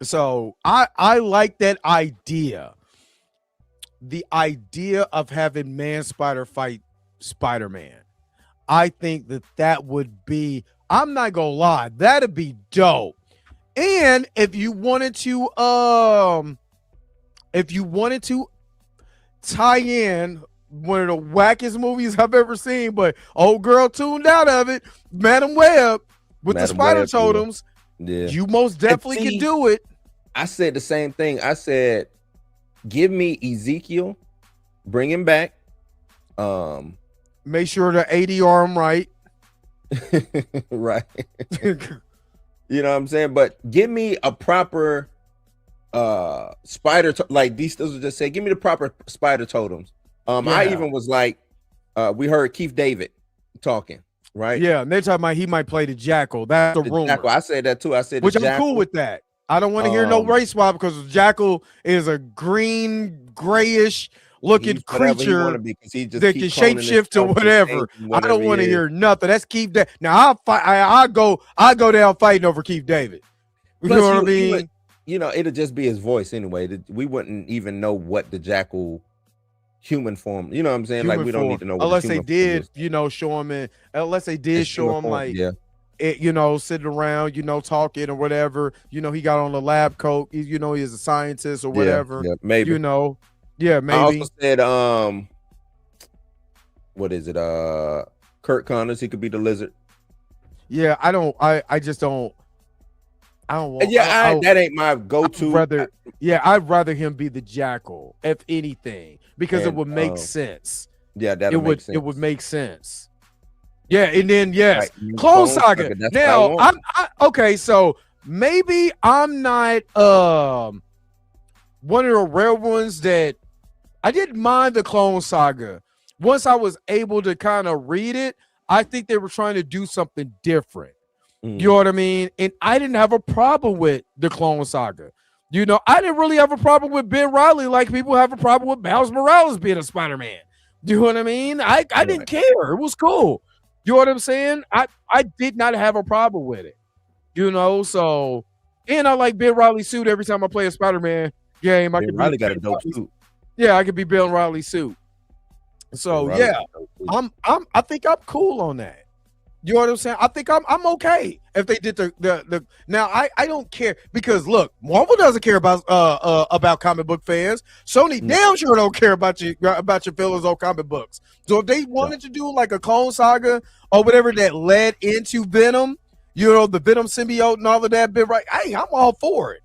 So I like that idea. The idea of having Man Spider fight Spider-Man. I think that would be, I'm not gonna lie, that'd be dope. And if you wanted to tie in one of the wackest movies I've ever seen, but old girl tuned out of it, Madam Web with the Madam spider Web, totems, Yeah. you most definitely see, can do it. I said the same thing. I said, give me Ezekiel, bring him back. Make sure the 80 arm right. Right. You know what I'm saying? But give me a proper spider like these still just say, give me the proper spider totems. I even was like, we heard Keith David talking, right? Yeah, and they're talking about he might play the Jackal. That's the rumor. Jackal. I said that too. I said, which I'm cool with that. I don't want to hear no race swap because Jackal is a green, grayish looking creature that can shapeshift to whatever. I don't want to hear nothing. That's Keith David. Now I'll fight. I go down fighting over Keith David. You know what I mean? It'll just be his voice anyway. We wouldn't even know what the Jackal human form. You know what I'm saying? Like we don't need to know what unless they did, show him in. Unless they did show him like. Yeah. Sitting around, talking or whatever. He got on the lab coat. He's a scientist or whatever. Yeah, maybe. Maybe. I also said, what is it? Kurt Connors. He could be the Lizard. Yeah, I just don't. I don't want. Yeah, that ain't my go-to. I'd rather him be the Jackal, if anything, because it would make sense. Yeah, that would. It would make sense. Yeah, and then yes, right. Clone Saga. Now, okay, so maybe I'm not one of the rare ones that I didn't mind the Clone Saga. Once I was able to kind of read it, I think they were trying to do something different. You know what I mean? And I didn't have a problem with the Clone Saga. I didn't really have a problem with Ben Reilly like people have a problem with Miles Morales being a Spider-Man. Do you know what I mean? I didn't care. It was cool. You know what I'm saying? I did not have a problem with it. So, and I like Ben Reilly's suit every time I play a Spider-Man game. Ben Reilly got a dope suit. Yeah, I could be Ben Reilly's suit. So yeah, I think I'm cool on that. You know what I'm saying? I think I'm okay if they did the now I don't care because look, Marvel doesn't care about comic book fans. Sony damn sure don't care about your feelings on comic books. So if they wanted to do like a Clone Saga or whatever that led into Venom, the Venom symbiote and all of that bit, right? Hey, I'm all for it.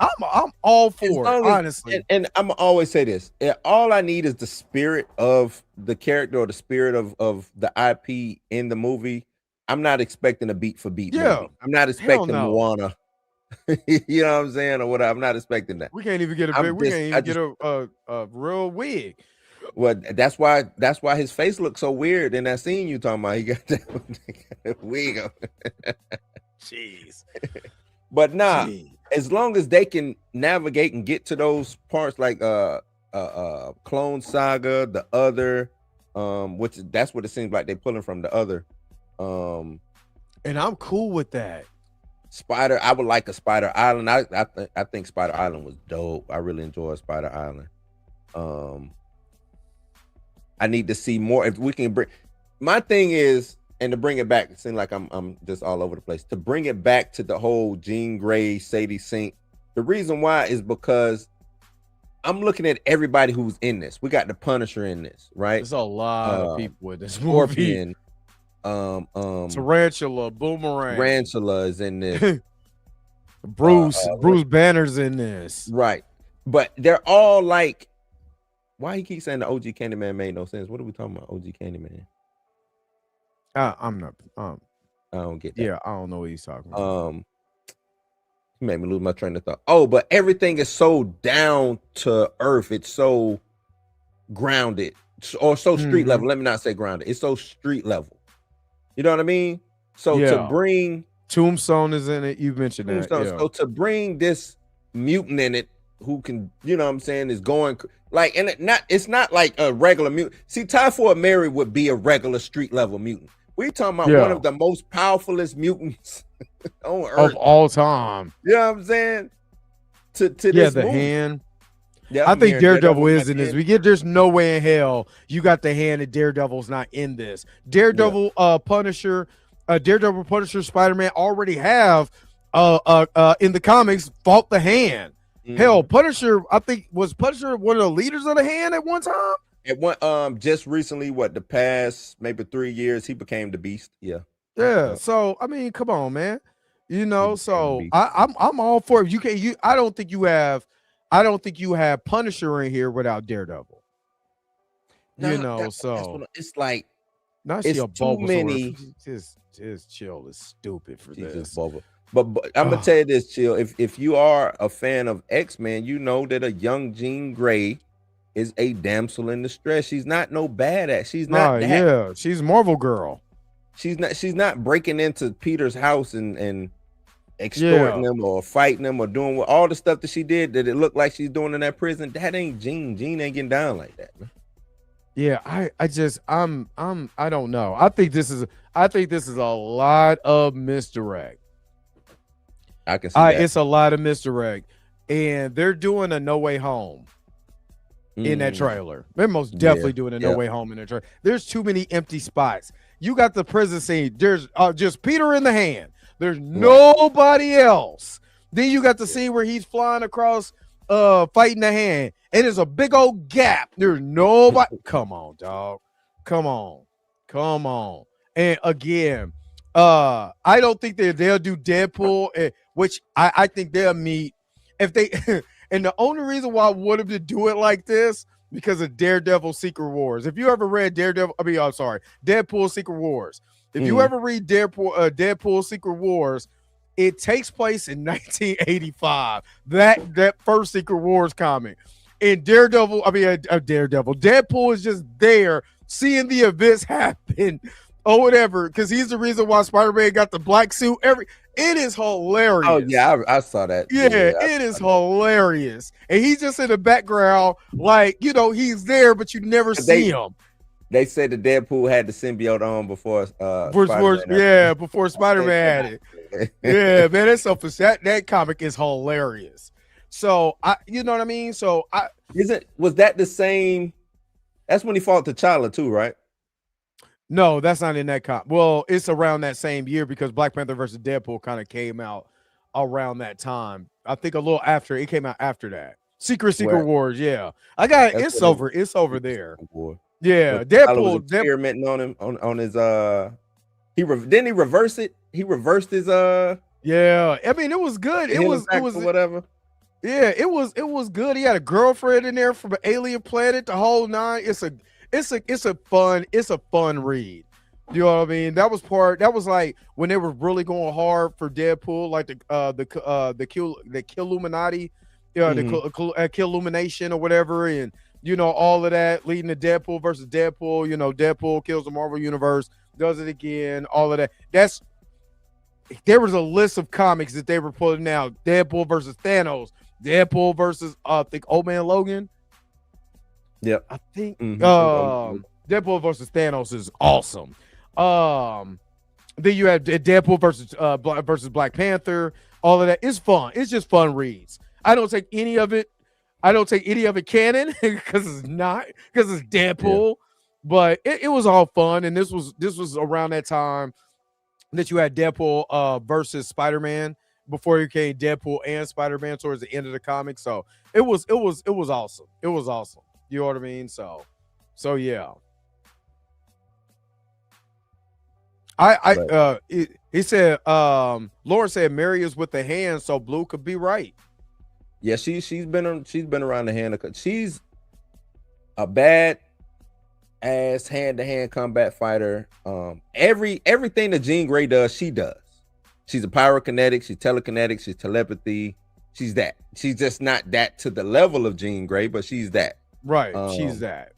I'm all for it, honestly. And I'm gonna always say this: all I need is the spirit of the character or the spirit of the IP in the movie. I'm not expecting a beat for beat. Yeah, movie. I'm not expecting Moana. You know what I'm saying, or what? I'm not expecting that. We can't even get a real wig. Well, that's why his face looks so weird in that scene you talking about. He got that wig on. Jeez. But as long as they can navigate and get to those parts like Clone Saga, the other, which that's what it seems like they're pulling from the other. And I'm cool with that. Spider, I would like a Spider Island. I think Spider Island was dope. I really enjoyed Spider Island. I need to see more. If we can bring, my thing is, and to bring it back, it seems like I'm just all over the place. To bring it back to the whole Jean Grey, Sadie Sink. The reason why is because I'm looking at everybody who's in this. We got the Punisher in this, right? There's a lot of people in this movie. Tarantula, Boomerang. Tarantula is in this. Bruce Banner's in this. Right. But they're all like, why he keep saying the OG Candyman made no sense? What are we talking about, OG Candyman? I'm not. I don't get that. Yeah, I don't know what he's talking about. He made me lose my train of thought. Oh, but everything is so down to earth. It's so grounded, or so street level. Let me not say grounded. It's so street level. You know what I mean? So to bring Tombstone is in it. You mentioned that. Yeah. So to bring this mutant in it, who can, you know what I'm saying, is going like, and it's not like a regular mutant. See, Typhoid Mary would be a regular street level mutant. We're talking about one of the most powerfulest mutants on Earth of all time. You know what I'm saying? to Yeah, this the movie. hand. Yeah, I I'm think hearing Daredevil got is in the this. hand. There's no way in hell you got the hand and Daredevil's not in this. Yeah. Daredevil, Punisher, Daredevil, Punisher, Spider-Man already have in the comics fought the hand. Hell, Mhm. Punisher, I think was Punisher one of the leaders of the hand at one time. It went just recently, what, the past maybe 3 years, he became the Beast. Yeah. Yeah. Yeah. So I mean, come on, man. You He know, became the so Beast. I'm all for it. You can you. I don't think you have Punisher in here without Daredevil. You No, know, that's so what it's like. not see It's a too Bulbasaur. many. Just chill. Is stupid for Jesus, this. Boba. But I'm gonna tell you this, chill. If you are a fan of X-Men, you know that a young Jean Grey is a damsel in distress. She's not no badass. She's Nah, not that. yeah, she's Marvel girl. She's not breaking into Peter's house and extorting Yeah, them or fighting them or doing all the stuff that she did that it looked like she's doing in that prison. That ain't Jean. Jean ain't getting down like that, man. yeah. I don't know. I think this is a lot of misdirect. I can see that. It's a lot of misdirect, and they're doing a No Way Home in that trailer. They're most definitely doing a No Way Home in that trailer. There's too many empty spots. You got the prison scene. There's just Peter in the hand. There's nobody else. Then you got the scene where he's flying across, fighting the hand, and there's a big old gap. There's nobody. Come on, dog. Come on. And again, I don't think they'll do Deadpool, which I think they'll meet if they. And the only reason why I wanted to do it like this because of Daredevil Secret Wars. If you ever read Deadpool Secret Wars. If you ever read Deadpool Secret Wars, it takes place in 1985. That first Secret Wars comic. And Deadpool is just there seeing the events happen or whatever, because he's the reason why Spider-Man got the black suit. It is hilarious. Oh yeah, I saw that. Yeah, it is hilarious. And he's just in the background, like, he's there, but you never see him. They said the Deadpool had the symbiote on before before Spider-Man had it. Yeah, man, that's so that comic is hilarious. So you know what I mean? So was that the same? That's when he fought T'Challa too, right? No, that's not in that comic. Well, it's around that same year because Black Panther versus Deadpool kind of came out around that time. I think a little after it came out after that. Secret Wars, yeah. I got it. It's over there. Yeah, Deadpool was experimenting on him on his didn't he reverse it? He reversed his yeah. I mean, it was good. It was whatever. Yeah, it was good. He had a girlfriend in there from an alien planet, the whole nine. It's a fun read. You know what I mean? That was like when they were really going hard for Deadpool, like the Killuminati, the Killumination or whatever, and all of that leading to Deadpool versus Deadpool. Deadpool kills the Marvel Universe, does it again, all of that. There was a list of comics that they were putting out. Deadpool versus Thanos, Deadpool versus I think Old Man Logan. Yep. I think Deadpool versus Thanos is awesome. Then you have Deadpool versus Black Panther. All of that is fun. It's just fun reads. I don't take any of it canon because it's Deadpool. Yeah. But it was all fun, and this was around that time that you had Deadpool versus Spider-Man before you came Deadpool and Spider-Man towards the end of the comic. So it was awesome. It was awesome. You know what I mean? So yeah. He said Lauren said Mary is with the hand, so Blue could be right. Yeah, she's been around the hand. She's a bad ass hand-to-hand combat fighter. Everything that Jean Grey does, she does. She's a pyrokinetic, she's telekinetic, she's telepathy. She's that. She's just not that to the level of Jean Grey, but she's that. Right, she's that.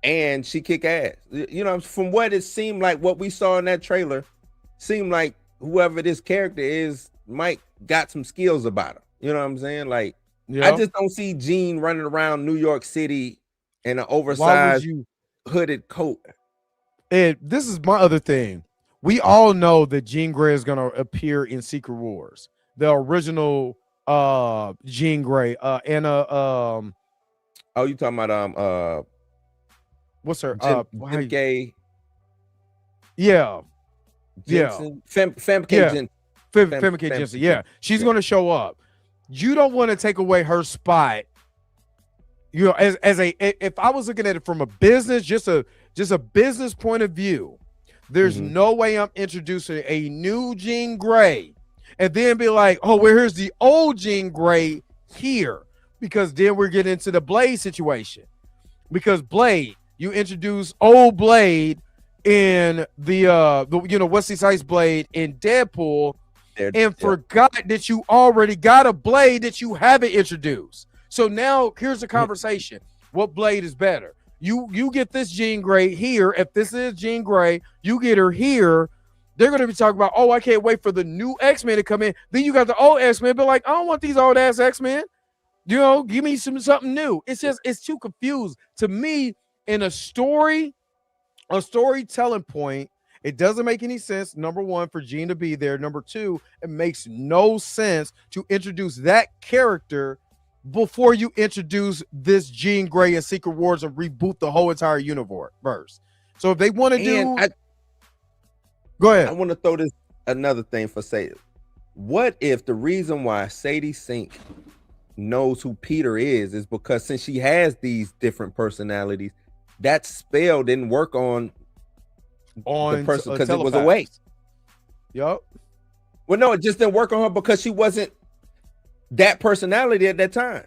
And she kick ass. From what it seemed like, what we saw in that trailer, seemed like whoever this character is might got some skills about her. You know what I'm saying? Like, I just don't see Jean running around New York City in an oversized hooded coat. And this is my other thing. We all know that Jean Grey is going to appear in Secret Wars. the original Jean Grey, Anna Oh, you talking about what's her Jim Gay yeah. Jensen? Femke Yeah. Jensen. Femke Jensen. Yeah. She's gonna show up. You don't want to take away her spot. You know, as a if I was looking at it from a business, just a business point of view, there's no way I'm introducing a new Jean Grey and then be like, oh, well, here's the old Jean Grey here, because then we're getting into the Blade situation. Because Blade, you introduce old Blade in the Wesley Snipes Blade in Deadpool, and forgot that you already got a Blade that you haven't introduced. So now here's the conversation. What Blade is better? You get this Jean Grey here. If this is Jean Grey, you get her here. They're going to be talking about, oh, I can't wait for the new X-Men to come in. Then you got the old X-Men, but like, I don't want these old ass X-Men. You know, give me something new. It's just, it's too confused. To me, in a storytelling point, it doesn't make any sense, number one, for Jean to be there. Number two, it makes no sense to introduce that character before you introduce this Jean Grey and Secret Wars and reboot the whole entire universe. So if they want to do... Go ahead. I want to throw this another thing for Sadie. What if the reason why Sadie Sink knows who Peter is because since she has these different personalities, that spell didn't work on the person because it was a waste. Yep. Well, no, it just didn't work on her because she wasn't that personality at that time.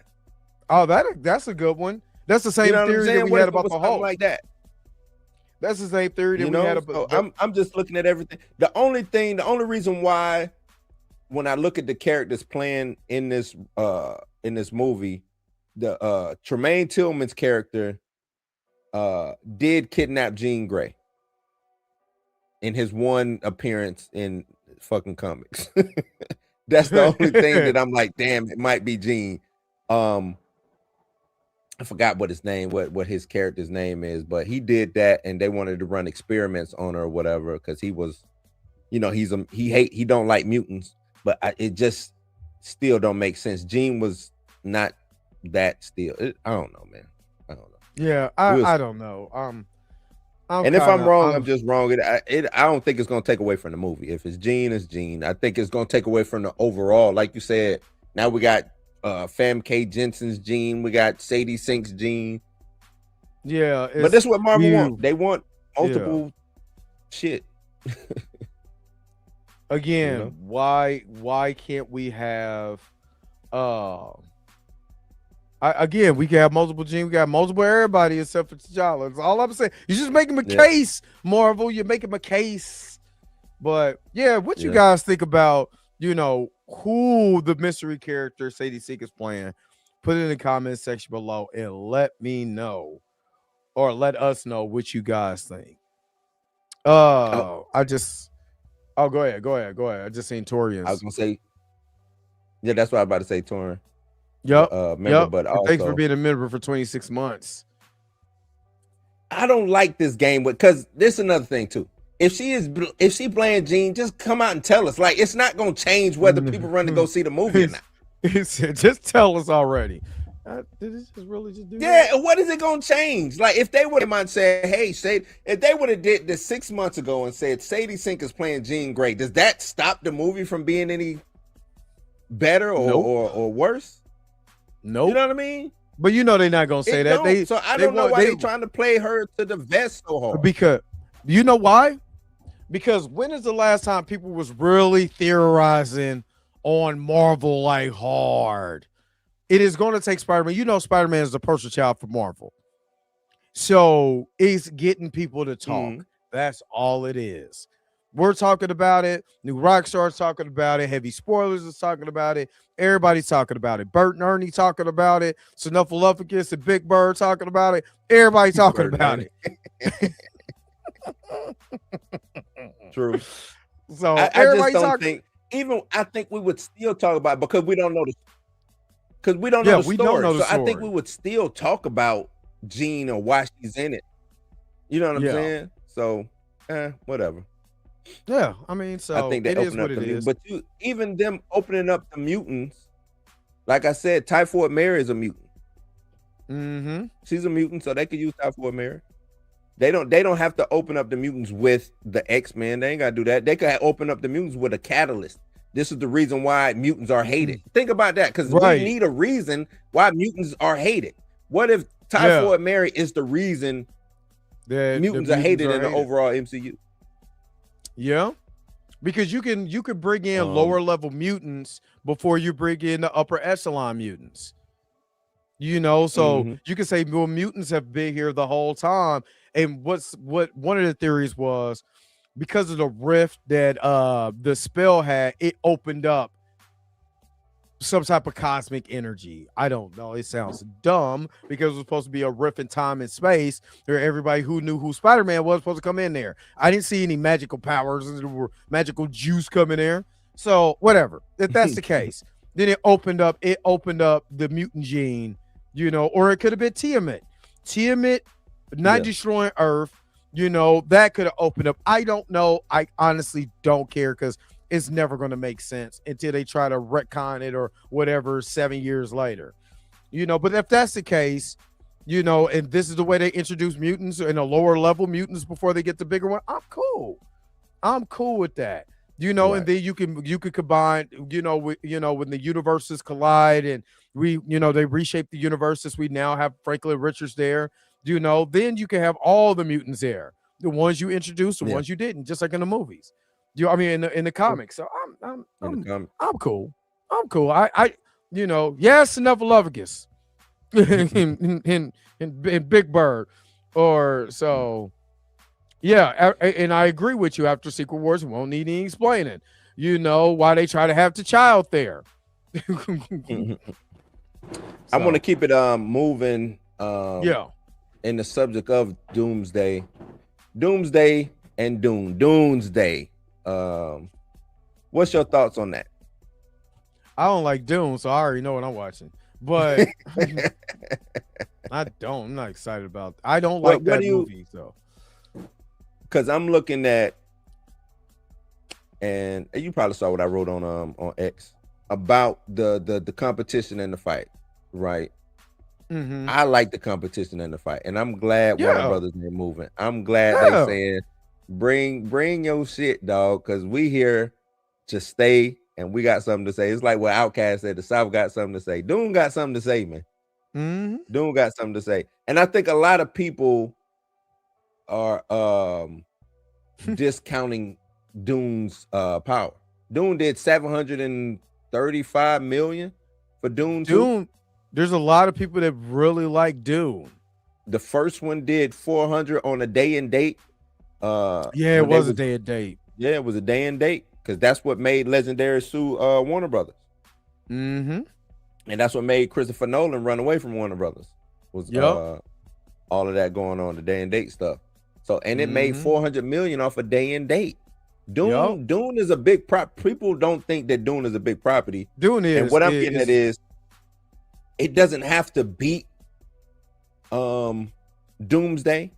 Oh, that's a good one. That's the same theory that we had about the Hulk. Like that. That's the same theory that we had about. So I'm just looking at everything. The only reason why, when I look at the characters playing in this movie, the Tremaine Tillman's character did kidnap Jean Grey in his one appearance in fucking comics. That's the only thing that I'm like, damn, it might be Jean. I forgot what his name, what his character's name is, but he did that, and they wanted to run experiments on her or whatever because he was, he don't like mutants, but it just still don't make sense. Jean was not that still. I don't know, man. I don't know. Yeah, I don't know. If I'm wrong, I'm just wrong. I don't think it's gonna take away from the movie. If it's Jean, it's Jean. I think it's gonna take away from the overall. Like you said, now we got Famke Jensen's Jean, we got Sadie Sink's Jean. Yeah, but this is what Marvel want. They want multiple shit. Again, why can't we have again, we can have multiple Jean, we got multiple everybody except for T'Challa. That's all I'm saying. You're just making a case, Marvel. You're making a case. But yeah, what you guys think about, who the mystery character Sadie Sink is playing? Put it in the comment section below and let me know, or let us know what you guys think. Go ahead. I just seen Torians. I was gonna say, yeah, that's what I was about to say, Torian. Yep. But also, thanks for being a member for 26 months. I don't like this game because this is another thing too. If she playing Jean, just come out and tell us. Like, it's not gonna change whether people run to go see the movie or not. He said, just tell us already. Did this just really just do that? Yeah, what is it gonna change? Like, if they would have said, hey, if they would have did this 6 months ago and said Sadie Sink is playing Jean Grey, does that stop the movie from being any better or worse? Nope. You know what I mean? But they're not gonna say that. So I don't know why they're trying to play her to the vest so hard. Because you know why? Because when is the last time people was really theorizing on Marvel like hard? It is going to take Spider-Man. Spider-Man is the poster child for Marvel. So it's getting people to talk. That's all it is. We're talking about it. New Rockstar's talking about it. Heavy Spoilers is talking about it. Everybody's talking about it. Bert and Ernie talking about it. Snuffleupagus and Big Bird talking about it. Everybody talking about it. True. So I just don't think. I think we would still talk about it because we don't know the. Because we don't know the story. Don't know the story. I think we would still talk about Jean or why she's in it. You know what I'm saying? So, whatever. Yeah, I mean, I so think they it is open what up it the mutants, is. but you even them opening up the mutants, like I said, Typhoid Mary is a mutant. Mm-hmm. She's a mutant, so they could use Typhoid Mary. They don't have to open up the mutants with the X-Men. They ain't gotta do that. They could open up the mutants with a catalyst. This is the reason why mutants are hated. Think about that, because we Right. need a reason why mutants are hated. What if Yeah. Typhoid Mary is the reason That the mutants are hated in the hated. overall MCU? Yeah. Because you can bring in Um, lower level mutants before you bring in the upper echelon mutants. You know, so mhm. you can say, well, mutants have been here the whole time. And what one of the theories was, because of the rift that the spell had, it opened up some type of cosmic energy. I don't know. It sounds dumb because it was supposed to be a rift in time and space where everybody who knew who Spider-Man was supposed to come in there. I didn't see any magical powers or magical juice coming there. So whatever. If that's the case, then it opened up the mutant gene, you know, or it could have been Tiamat. Tiamat not Yeah. destroying Earth, you know, that could have opened up. I don't know. I honestly don't care because it's never going to make sense until they try to retcon it or whatever 7 years later, you know. But if that's the case, you know, and this is the way they introduce mutants and a lower level mutants before they get the bigger one, I'm cool with that, you know. And Right. then you could combine, you know, when the universes collide and they reshape the universes, we now have Franklin Richards there, you know. Then you can have all the mutants there, the ones you introduced, the Yeah. ones you didn't, just like in the movies. I mean, in the comics. So In the comic. I'm cool. I'm cool. Yes, Snuffleupagus in Big Bird, or so. Yeah, and I agree with you. After Secret Wars, we won't need any explaining. You know why they try to have the child there. I'm So, gonna keep it moving yeah. in the subject of Doomsday and Dune. Doomsday. What's your thoughts on that? I don't like Dune, so I already know what I'm watching. But I'm not excited about. I don't like that movie. So Because I'm looking at, and you probably saw what I wrote on X about the competition and the fight, right? mhm. I like the competition and the fight, and I'm glad Warner Yeah. Brothers ain't moving. I'm glad Yeah. they saying bring your shit, dog, because we here to stay, and we got something to say. It's like what Outkast said: the South got something to say. Dune got something to say, man. Mhm. Dune got something to say, and I think a lot of people are discounting Dune's power. Dune did 735 million for Dune 2. Dune. There's a lot of people that really like Dune. The first one did 400 on a day and date. Yeah, when it they was a day and date. Yeah, it was a day and date because that's what made Legendary sue Warner Brothers, Mm-hmm. and that's what made Christopher Nolan run away from Warner Brothers. Was Yep. all of that going on, the day and date stuff. So, and it made Mhm. 400 million off a day and date. Yup. Dune is a big prop. People don't think that Dune is a big property. Dune is. And what I'm getting at is it doesn't have to beat Doomsday.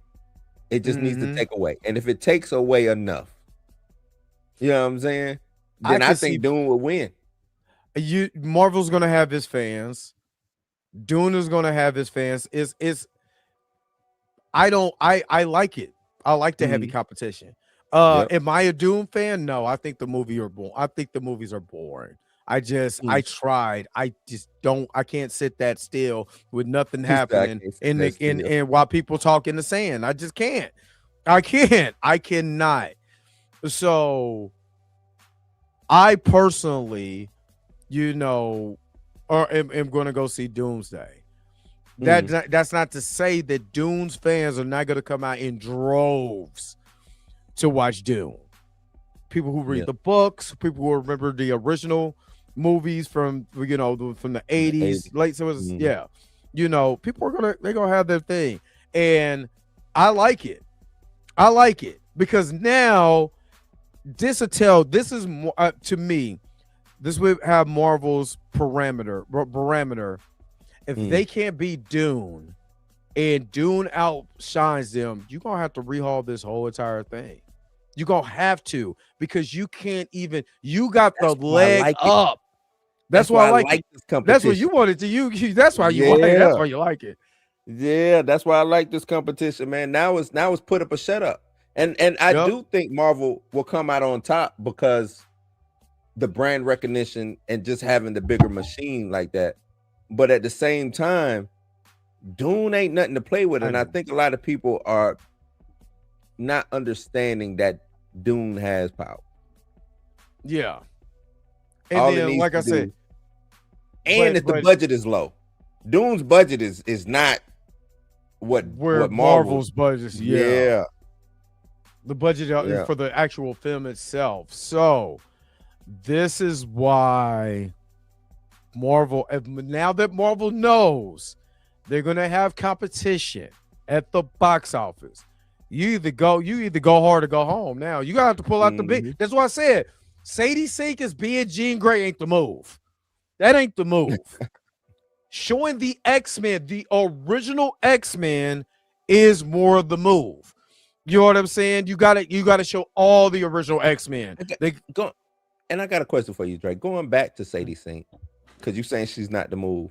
It just needs to Mhm. take away. And if it takes away enough, you know what I'm saying? Then I could see think Dune will win. Marvel's gonna have his fans. Dune is gonna have his fans. I like it. I like the heavy competition. Yep. Am I a Dune fan? No, I think the movies are boring. I tried. I just don't. I can't sit that still with nothing He said, "I happening can't sit in that the still." and while people talk in the sand. I just can't. I cannot. So I personally, am going to go see Doomsday. That's not to say that Dune's fans are not going to come out in droves to watch Dune. People who read the books, people who remember the original movies from from the 80s, late 70s. Yeah. People they're gonna have their thing. And I like it. Because now this is more to me, this would have Marvel's parameter. If they can't beat Dune and Dune outshines them, you're gonna have to rehaul this whole entire thing. You're gonna have to, because you can't even. You got the That's why I leg like it. up. That's why I like it. this competition. That's what you wanted to. That's why you like it. That's why you like it. Yeah, that's why I like this competition, man. Now it's put up or shut up. And I Yep. do think Marvel will come out on top because the brand recognition and just having the bigger machine like that. But at the same time, Dune ain't nothing to play with. And I think a lot of people are not understanding that Dune has power. Yeah. And All it then, needs like to I said, do- and if the budget is low, Dune's budget is not what Marvel's budget, yeah. The budget is for the actual film itself. So this is why Marvel, now that Marvel knows they're gonna have competition at the box office, you either go hard or go home. Now you gotta have to pull out the big. That's why I said Sadie Sink as being Jean Grey ain't the move. That ain't the move. Showing the X-Men, the original X-Men, is more of the move. You know what I'm saying? You gotta show all the original X-Men. And I got a question for you, Drake. Going back to Sadie Sink, because you're saying she's not the move.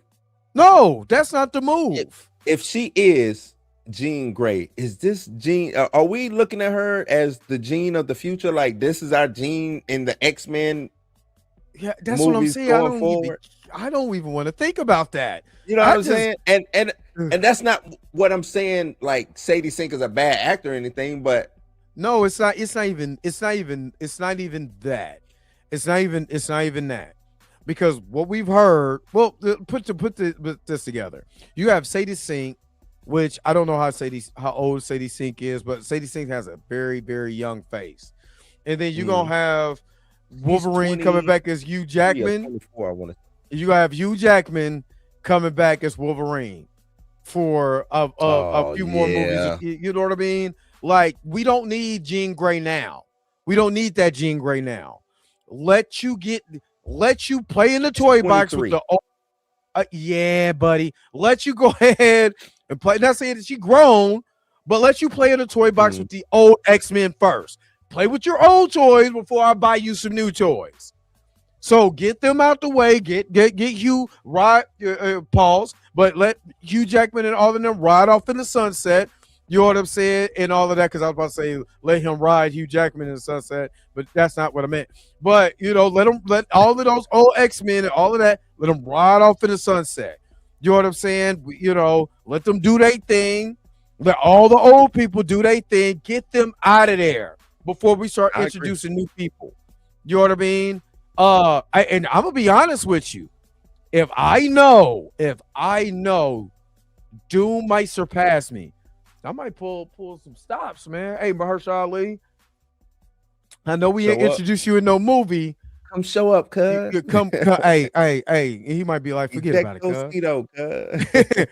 No, that's not the move. If she is Jean Grey, is this Jean? Are we looking at her as the Jean of the future? Like this is our Jean in the X-Men? Yeah, that's what I'm saying. I don't even want to think about that. You know what I'm saying? And that's not what I'm saying. Like Sadie Sink is a bad actor or anything, but no, it's not even that. It's not even that. Because what we've heard, well, put this together. You have Sadie Sink, which I don't know how old Sadie Sink is, but Sadie Sink has a very, very young face. And then you're gonna have Wolverine coming back as Hugh Jackman. 24, I want to. You have Hugh Jackman coming back as Wolverine for a few more movies. You know what I mean? Like, we don't need Jean Grey now. We don't need that Jean Grey now. Let you play in the toy box with the yeah, buddy. Let you go ahead and play. Not saying that she grown, but let you play in the toy box with the old X-Men first. Play with your old toys before I buy you some new toys. So get them out the way. Get Hugh pause, but let Hugh Jackman and all of them ride off in the sunset. You know what I'm saying? And all of that, because I was about to say let him ride Hugh Jackman in the sunset, but that's not what I meant. But let all of those old X-Men and all of that, let them ride off in the sunset. You know what I'm saying? Let them do their thing. Let all the old people do their thing. Get them out of there before we start introducing new people. You know what I mean? And I'm gonna be honest with you. If I know Doom might surpass me, I might pull some stops, man. Hey, Mahershala Ali, I know we ain't introduced you in no movie. Come show up, cuz. Come, hey. He might be like, forget about it, cuz.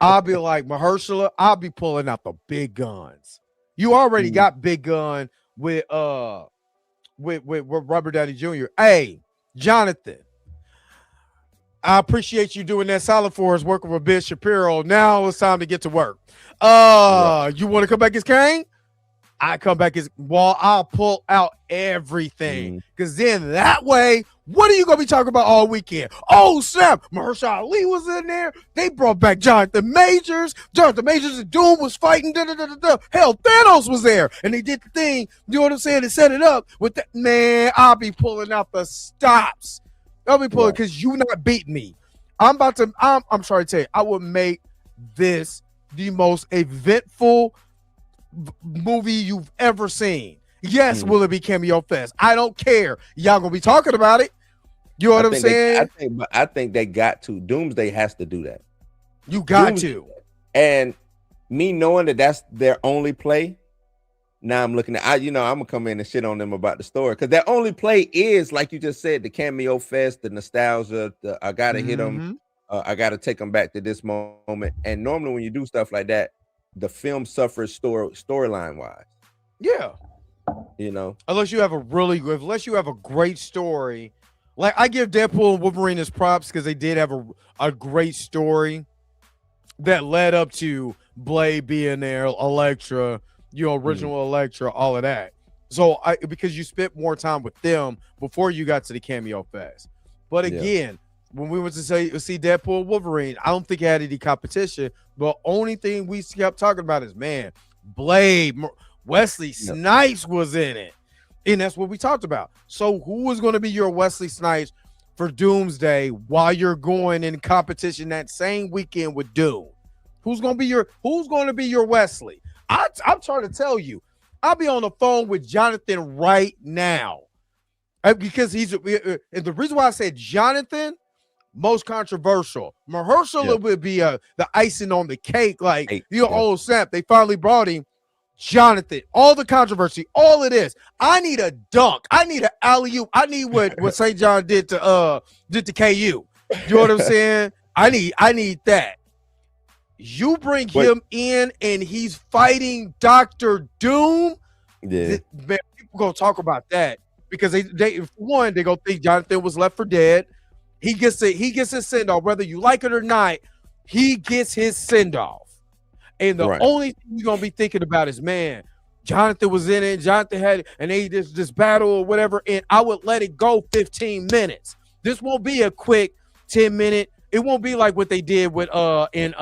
I'll be like, Mahershala, I'll be pulling out the big guns. You already got big gun with Robert Downey Jr. Hey, Jonathan, I appreciate you doing that solid for us, working with Ben Shapiro. Now it's time to get to work. You want to come back as Kang? I come back as I'll pull out everything. Because then that way, what are you going to be talking about all weekend? Oh, snap. Mahershala Ali was in there. They brought back Jonathan Majors. Jonathan Majors and Doom was fighting. Hell, Thanos was there. And they did the thing. You know what I'm saying? They set it up with that. Man, I'll be pulling out the stops. I'll be pulling because you not beating me. I'm sorry to tell you, I would make this the most eventful movie you've ever seen. Yes, will it be Cameo Fest? I don't care. Y'all gonna be talking about it. You know what I'm saying? I think they got to. Doomsday has to do that. You got to. And me knowing that that's their only play, now I'm looking at, I'm gonna come in and shit on them about the story, because their only play is, like you just said, the Cameo Fest, the nostalgia, I gotta hit them, I gotta take them back to this moment. And normally when you do stuff like that, the film suffers storyline wise. Yeah. Unless you have a great story. Like, I give Deadpool and Wolverine his props because they did have a great story that led up to Blade being there, Elektra, original Elektra, all of that. So because you spent more time with them before you got to the cameo fest. But again, when we went to see Deadpool Wolverine, I don't think it had any competition. But only thing we kept talking about is, man, Blade, Wesley Snipes was in it. And that's what we talked about. So who is going to be your Wesley Snipes for Doomsday while you're going in competition that same weekend with Dune? Who's going to be your Wesley? I'm trying to tell you. I'll be on the phone with Jonathan right now. Because and the reason why I said Jonathan, most controversial. Mahershala would be the icing on the cake. Like, oh snap, they finally brought him. Jonathan, all the controversy, all of this. I need a dunk. I need an alley-oop. I need what St. John did to KU. You know what I'm saying? I need that. You bring him in and he's fighting Dr. Doom. Yeah, man, people gonna talk about that because they gonna think Jonathan was left for dead. He gets his send off, whether you like it or not. He gets his send off. And the only thing you're gonna be thinking about is, man, Jonathan was in it. Jonathan had it, and they this battle or whatever. And I would let it go 15 minutes. This won't be a quick 10-minute. It won't be like what they did with in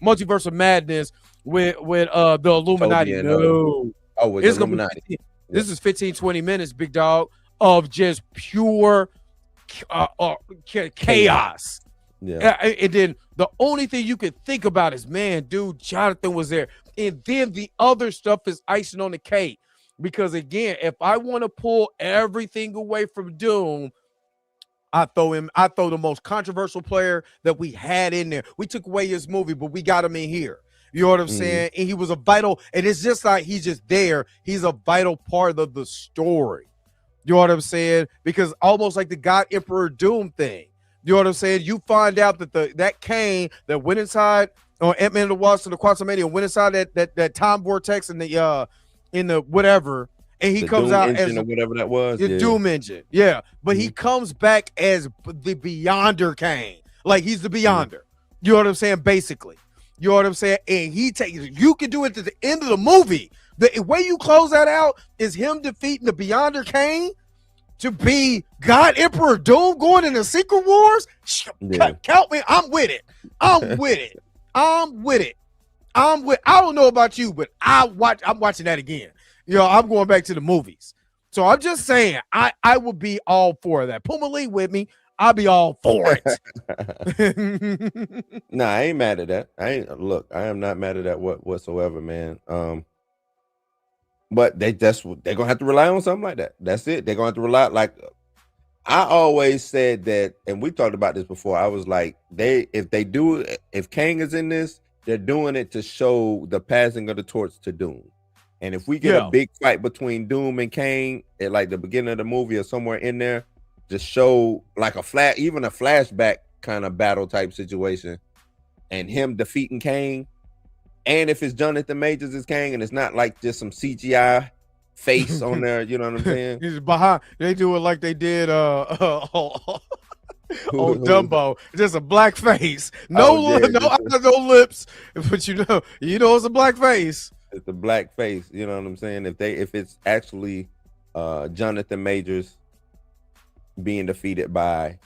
Multiverse of Madness with the Illuminati. It's gonna be this is 15-20 minutes, big dog, of just pure chaos. Yeah, and then the only thing you could think about is, man, dude, Jonathan was there, and then the other stuff is icing on the cake. Because again, if I want to pull everything away from Doom, I throw the most controversial player that we had in there. We took away his movie, but we got him in here. You know what I'm saying? And he was a vital, and it's just like he's just there. He's a vital part of the story. You know what I'm saying? Because almost like the God Emperor Doom thing. You know what I'm saying? You find out that that Kane that went inside on Ant-Man and the Wasp and the Quantumania went inside that time vortex in the whatever, and he comes Doom out engine as or whatever that was. The Doom engine. Yeah. But he comes back as the Beyonder Kane. Like he's the Beyonder. You know what I'm saying? Basically. You know what I'm saying? And you can do it to the end of the movie. The way you close that out is him defeating the Beyonder Kane to be God Emperor Doom going into Secret Wars. Count me. I'm with it. I'm with it. I don't know about you, but I'm watching that again. You know, I'm going back to the movies. So I'm just saying, I would be all for that. Puma Lee with me. I'll be all for it. Nah, I ain't mad at that. I am not mad at that whatsoever, man. But they're gonna have to rely on something like that. That's it. They're gonna have to rely. Like I always said that, and we talked about this before. I was like, if Kang is in this, they're doing it to show the passing of the torch to Doom. And if we get a big fight between Doom and Kang at like the beginning of the movie or somewhere in there, just show like even a flashback kind of battle type situation, and him defeating Kang. And if it's Jonathan Majors as Kang, and it's not like just some CGI face on there, you know what I'm saying? He's behind. They do it like they did on Dumbo. Just a black face, no lips, but you know it's a black face. It's a black face. You know what I'm saying? If it's actually Jonathan Majors being defeated by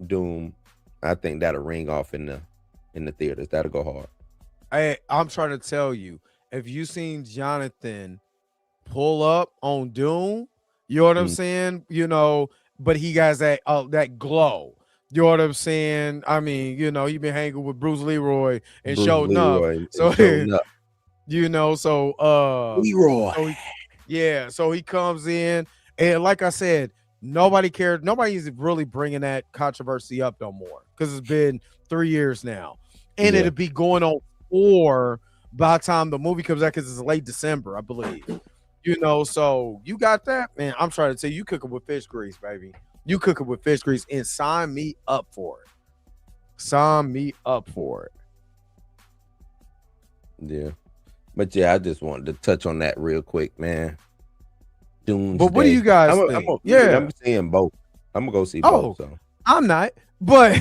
Doom, I think that'll ring off in the theaters. That'll go hard. I'm trying to tell you, if you seen Jonathan pull up on Doom, you know what I'm saying? You know, but he got that glow. You know what I'm saying? I mean, you know, he been hanging with Bruce Leroy and showed enough. So you know, so Leroy. So he comes in, and like I said, nobody cared. Nobody's really bringing that controversy up no more because it's been 3 years now, and it'll be going on 4 by the time the movie comes out because it's late December, I believe. You know, so you got that, man. I'm trying to tell you, you cooking with fish grease, baby. You cooking with fish grease, and sign me up for it. Sign me up for it. Yeah, but I just wanted to touch on that real quick, man. Doomsday. But what do you guys think? I'm seeing both. I'm gonna go see both. So. I'm not, but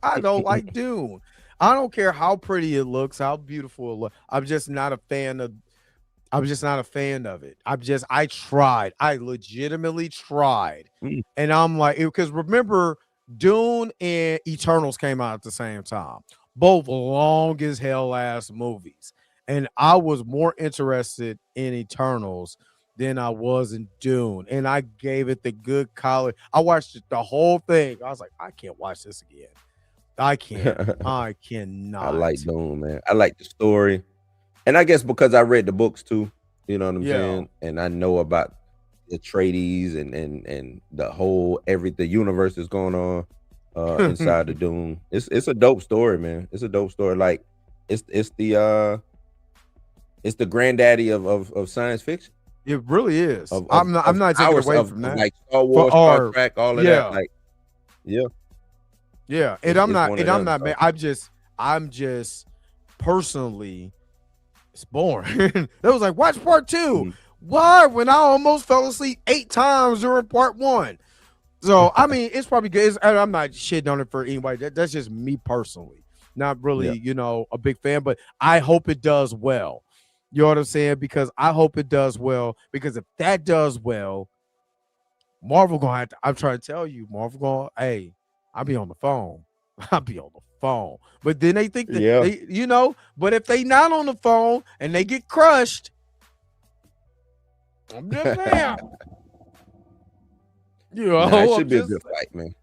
I don't like Dune. I don't care how pretty it looks, how beautiful it looks. I'm just not a fan of I'm just not a fan of it. I tried. I legitimately tried. Mm. And I'm like, because remember, Dune and Eternals came out at the same time, both long as hell ass movies. And I was more interested in Eternals than I was in Dune. And I gave it the good college. I watched the whole thing. I was like, I can't watch this again. I can't. I I cannot. like Dune, man. I like the story. And I guess because I read the books too, you know what I'm Yeah. saying? And I know about the Atreides and the whole the universe that's going on inside the Dune. It's a dope story, man. It's a dope story. Like it's the granddaddy of science fiction. It really is. Of I'm not taking hours away of from that. like Star Wars, Star Trek, all of yeah, that. Like, yeah. yeah. And It's I'm one of not, them, man. I'm just personally, it's boring. That was like, watch part 2. Mhm. Why? When I almost fell asleep 8 times during part 1. So I mean, it's probably good. I'm not shitting on it for anybody. That's just me personally. Not really, a big fan, but I hope it does well. You know what I'm saying? Because I hope it does well. Because if that does well, Marvel gonna have to. I'm trying to tell you, Marvel gonna. Hey, I'll be on the phone. I'll be on the phone. But then they think that Yeah. they. But if they not on the phone and they get crushed, I'm just saying. Nah, it should be a good fight, man.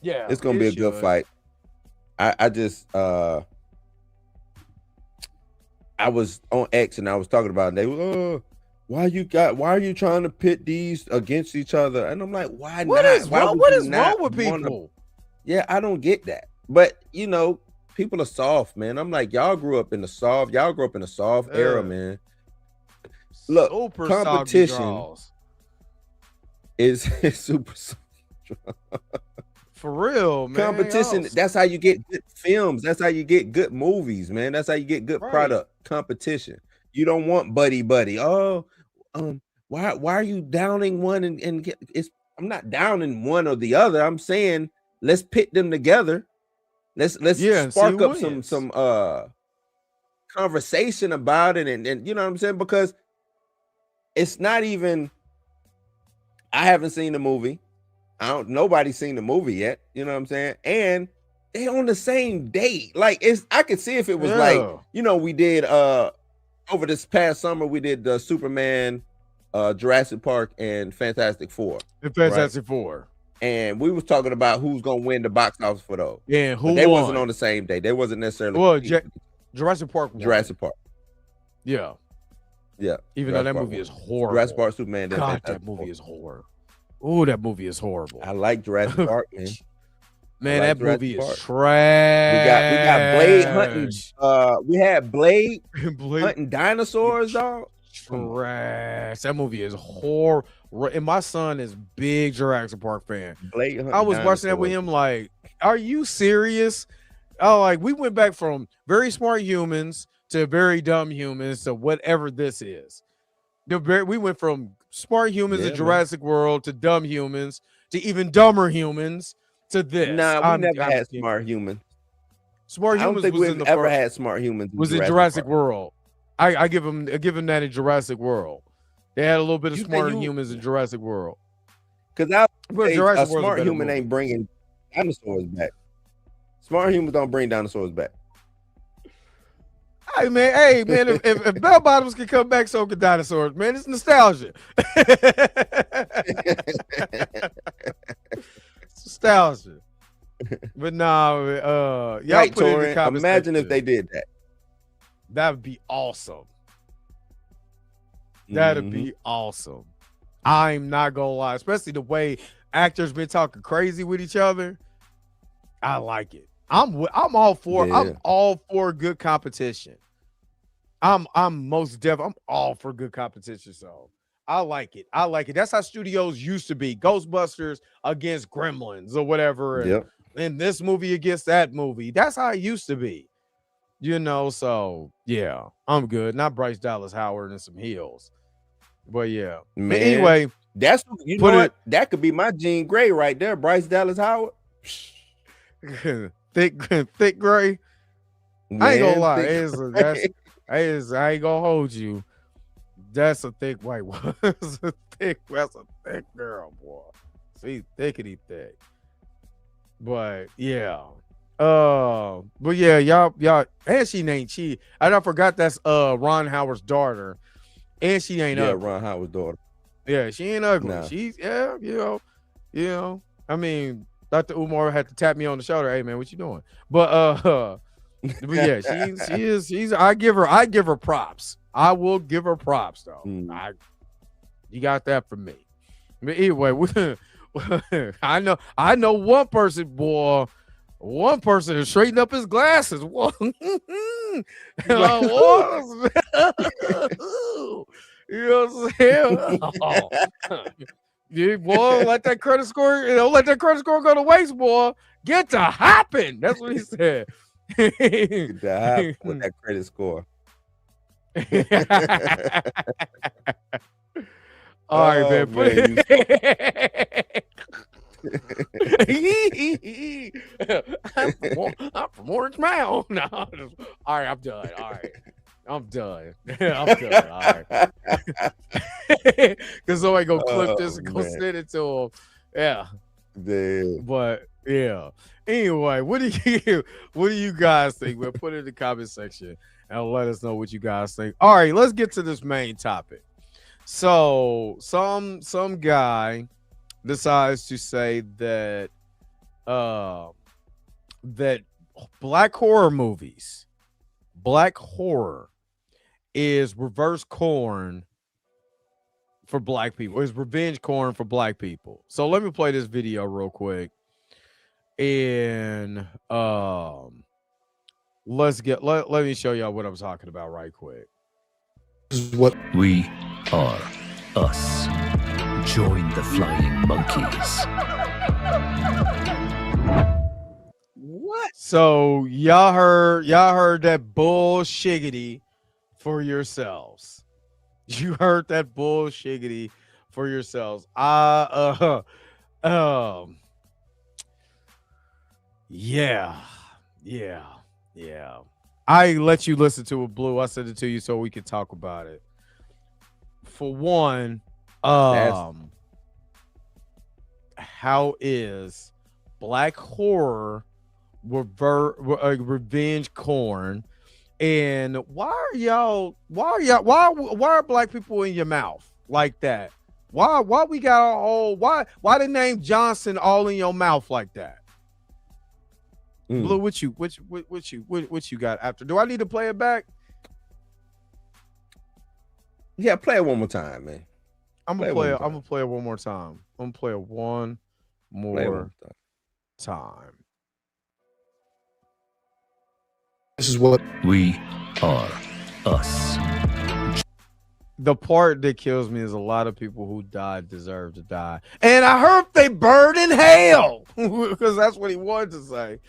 Yeah, It's gonna be a good fight. I just I was on X and I was talking about it. They were, why are you trying to pit these against each other? And I'm like, why What not? is Why wrong? would What you is not wrong with wanna- people? Yeah, I don't get that. But people are soft, man. I'm like, y'all grew up in the soft era, man. Look, Super competition soggy draws. is super soft. For real, man. Competition, that's how you get good films. That's how you get good movies, man. That's how you get good Right. product. Competition. You don't want buddy. Oh, why are you downing one and get it's I'm not downing one or the other. I'm saying let's pit them together. Let's and see spark who up wins. some conversation about it and you know what I'm saying? Because it's not even I haven't seen the movie. Nobody's seen the movie yet, you know what I'm saying? And they on the same date. Like I could see if it was like, we did over this past summer, we did the Superman, Jurassic Park, and Fantastic Four. And Fantastic Four. And we was talking about who's gonna win the box office for those. Yeah, who but they won? wasn't on the same day. They wasn't necessarily Jurassic Park won. Jurassic Park. Yeah. Yeah. Even though that movie is horrible. Jurassic Park, Superman. God, that movie is horrible. Oh, that movie is horrible. I like Jurassic Park, man. Man, like that movie Jurassic is Park. trash. We got Blade hunting. We had Blade hunting dinosaurs, dog. Trash. That movie is horrible. And my son is big Jurassic Park fan. Blade hunting I was watching that with him like, are you serious? Oh, like we went back from very smart humans to very dumb humans to whatever this is. We went from smart humans in Jurassic World to dumb humans to even dumber humans to this. Nah, we never had smart humans. Smart humans. I don't think we've ever had smart humans. In Jurassic World. I give them that in Jurassic World. They had a little bit of smart humans in Jurassic World. Because a smart human ain't bringing dinosaurs back. Smart humans don't bring dinosaurs back. Hey man, if bell bottoms can come back, so can dinosaurs, man. It's nostalgia. It's nostalgia. But y'all right, put it in the Tori, comments. imagine if they did that. That would be awesome. That'd be awesome. I'm not gonna lie, especially the way actors been talking crazy with each other. I like it. I'm all for I'm all for good competition. I'm all for good competition. So I like it. That's how studios used to be. Ghostbusters against Gremlins or whatever. And this movie against that movie. That's how it used to be. So yeah, I'm good. Not Bryce Dallas Howard and some heels. But yeah. Man, but anyway, that's what? That could be my Jean Grey right there. Bryce Dallas Howard. thick gray. Man, I ain't gonna lie. I ain't gonna hold you. That's a thick white one. That's a thick girl, boy. She's thickety thick. But yeah. But yeah, y'all, and she ain't she. I forgot that's Ron Howard's daughter. And she ain't ugly. Ron Howard's daughter. Yeah, she ain't ugly. Nah. She's you know. I mean, Dr. Umar had to tap me on the shoulder. Hey man, what you doing? But yeah, she's I give her props. I will give her props though. You got that from me. But anyway, I know one person, boy. One person to straighten up his glasses. You know what I'm saying? You boy, let that credit score, let that credit score go to waste, boy. Get to hopping. That's what he said. Get to hopping with that credit score. All right, man. I'm from Orange Mound. No, all right, I'm done. All right. I'm done. All right. Because somebody go clip this and go send it to him. Yeah. Damn. But yeah. Anyway, what do you guys think? We'll put it in the comment section and let us know what you guys think. All right, let's get to this main topic. So some guy decides to say that that black horror is reverse corn for black people. It's revenge corn for black people. So let me play this video real quick. And let me show y'all what I'm talking about right quick. This is what We are us. Join the flying monkeys. What? So y'all heard that bullshiggity for yourselves. You heard that bullshiggity for yourselves. Yeah. I let you listen to it, Blue. I sent it to you so we could talk about it. For one, how is black horror revenge corn? And why are black people in your mouth like that? Why we got a whole why the name Johnson all in your mouth like that? Blue, what you got after? Do I need to play it back? Yeah, play it one more time, man. I'm gonna play it one more time. I'm gonna play it one more time. this is what We are us. The part that kills me is a lot of people who died deserve to die. And I hope they burn in hell. Because that's what he wanted to say.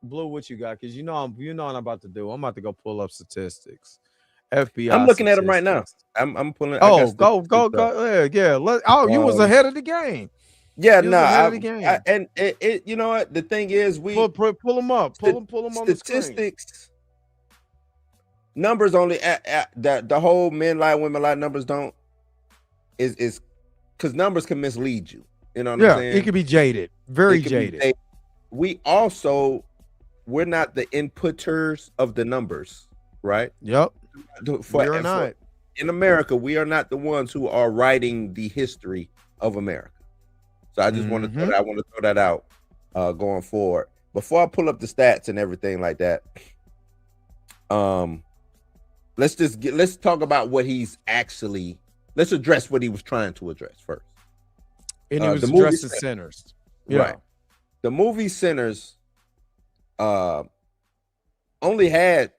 Blue, what you got? Because you know what I'm about to do. I'm about to go pull up statistics. FBI. I'm looking at them right now. I'm pulling. Oh, go. Yeah. You was ahead of the game. Yeah, You was no, ahead of the game. and it, you know what? The thing is, we pull them up. Pull them on the screen. statistics. Numbers only the whole men lie, women lie. Numbers don't is because numbers can mislead you. You know what I'm saying? It could be jaded, very jaded. We're not the inputters of the numbers, right? Yep. We're not. In America, we are not the ones who are writing the history of America. So I just want to throw that out going forward. Before I pull up the stats and everything like that, let's talk about what he's actually. Let's address what he was trying to address first. And he was addressing sinners. Yeah. Right. The movie Sinners only had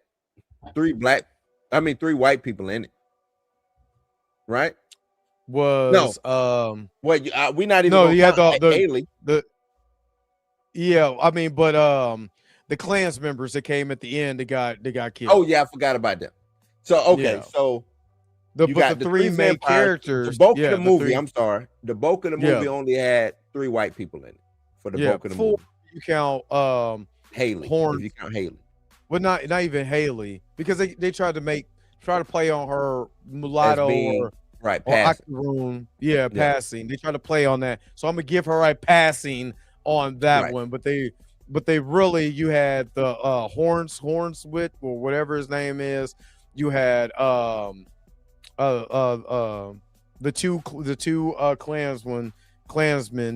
three white people in it. Right? Was we not even he had Haley. The Klans members that came at the end, they got killed. Oh yeah, I forgot about them. So okay, so the three main characters. The bulk of the movie. I'm sorry. The bulk of the movie only had 3 white people in it. For the bulk of the movie. You count Haley. Horn. If you count Haley. Well, not even Haley, because they tried to try to play on her as mulatto being right or passing. octoroon, yeah, Yeah, passing. They try to play on that, so I'm gonna give her a passing on that right. one. But they really, you had the horns with, or whatever his name is. You had the two clansmen,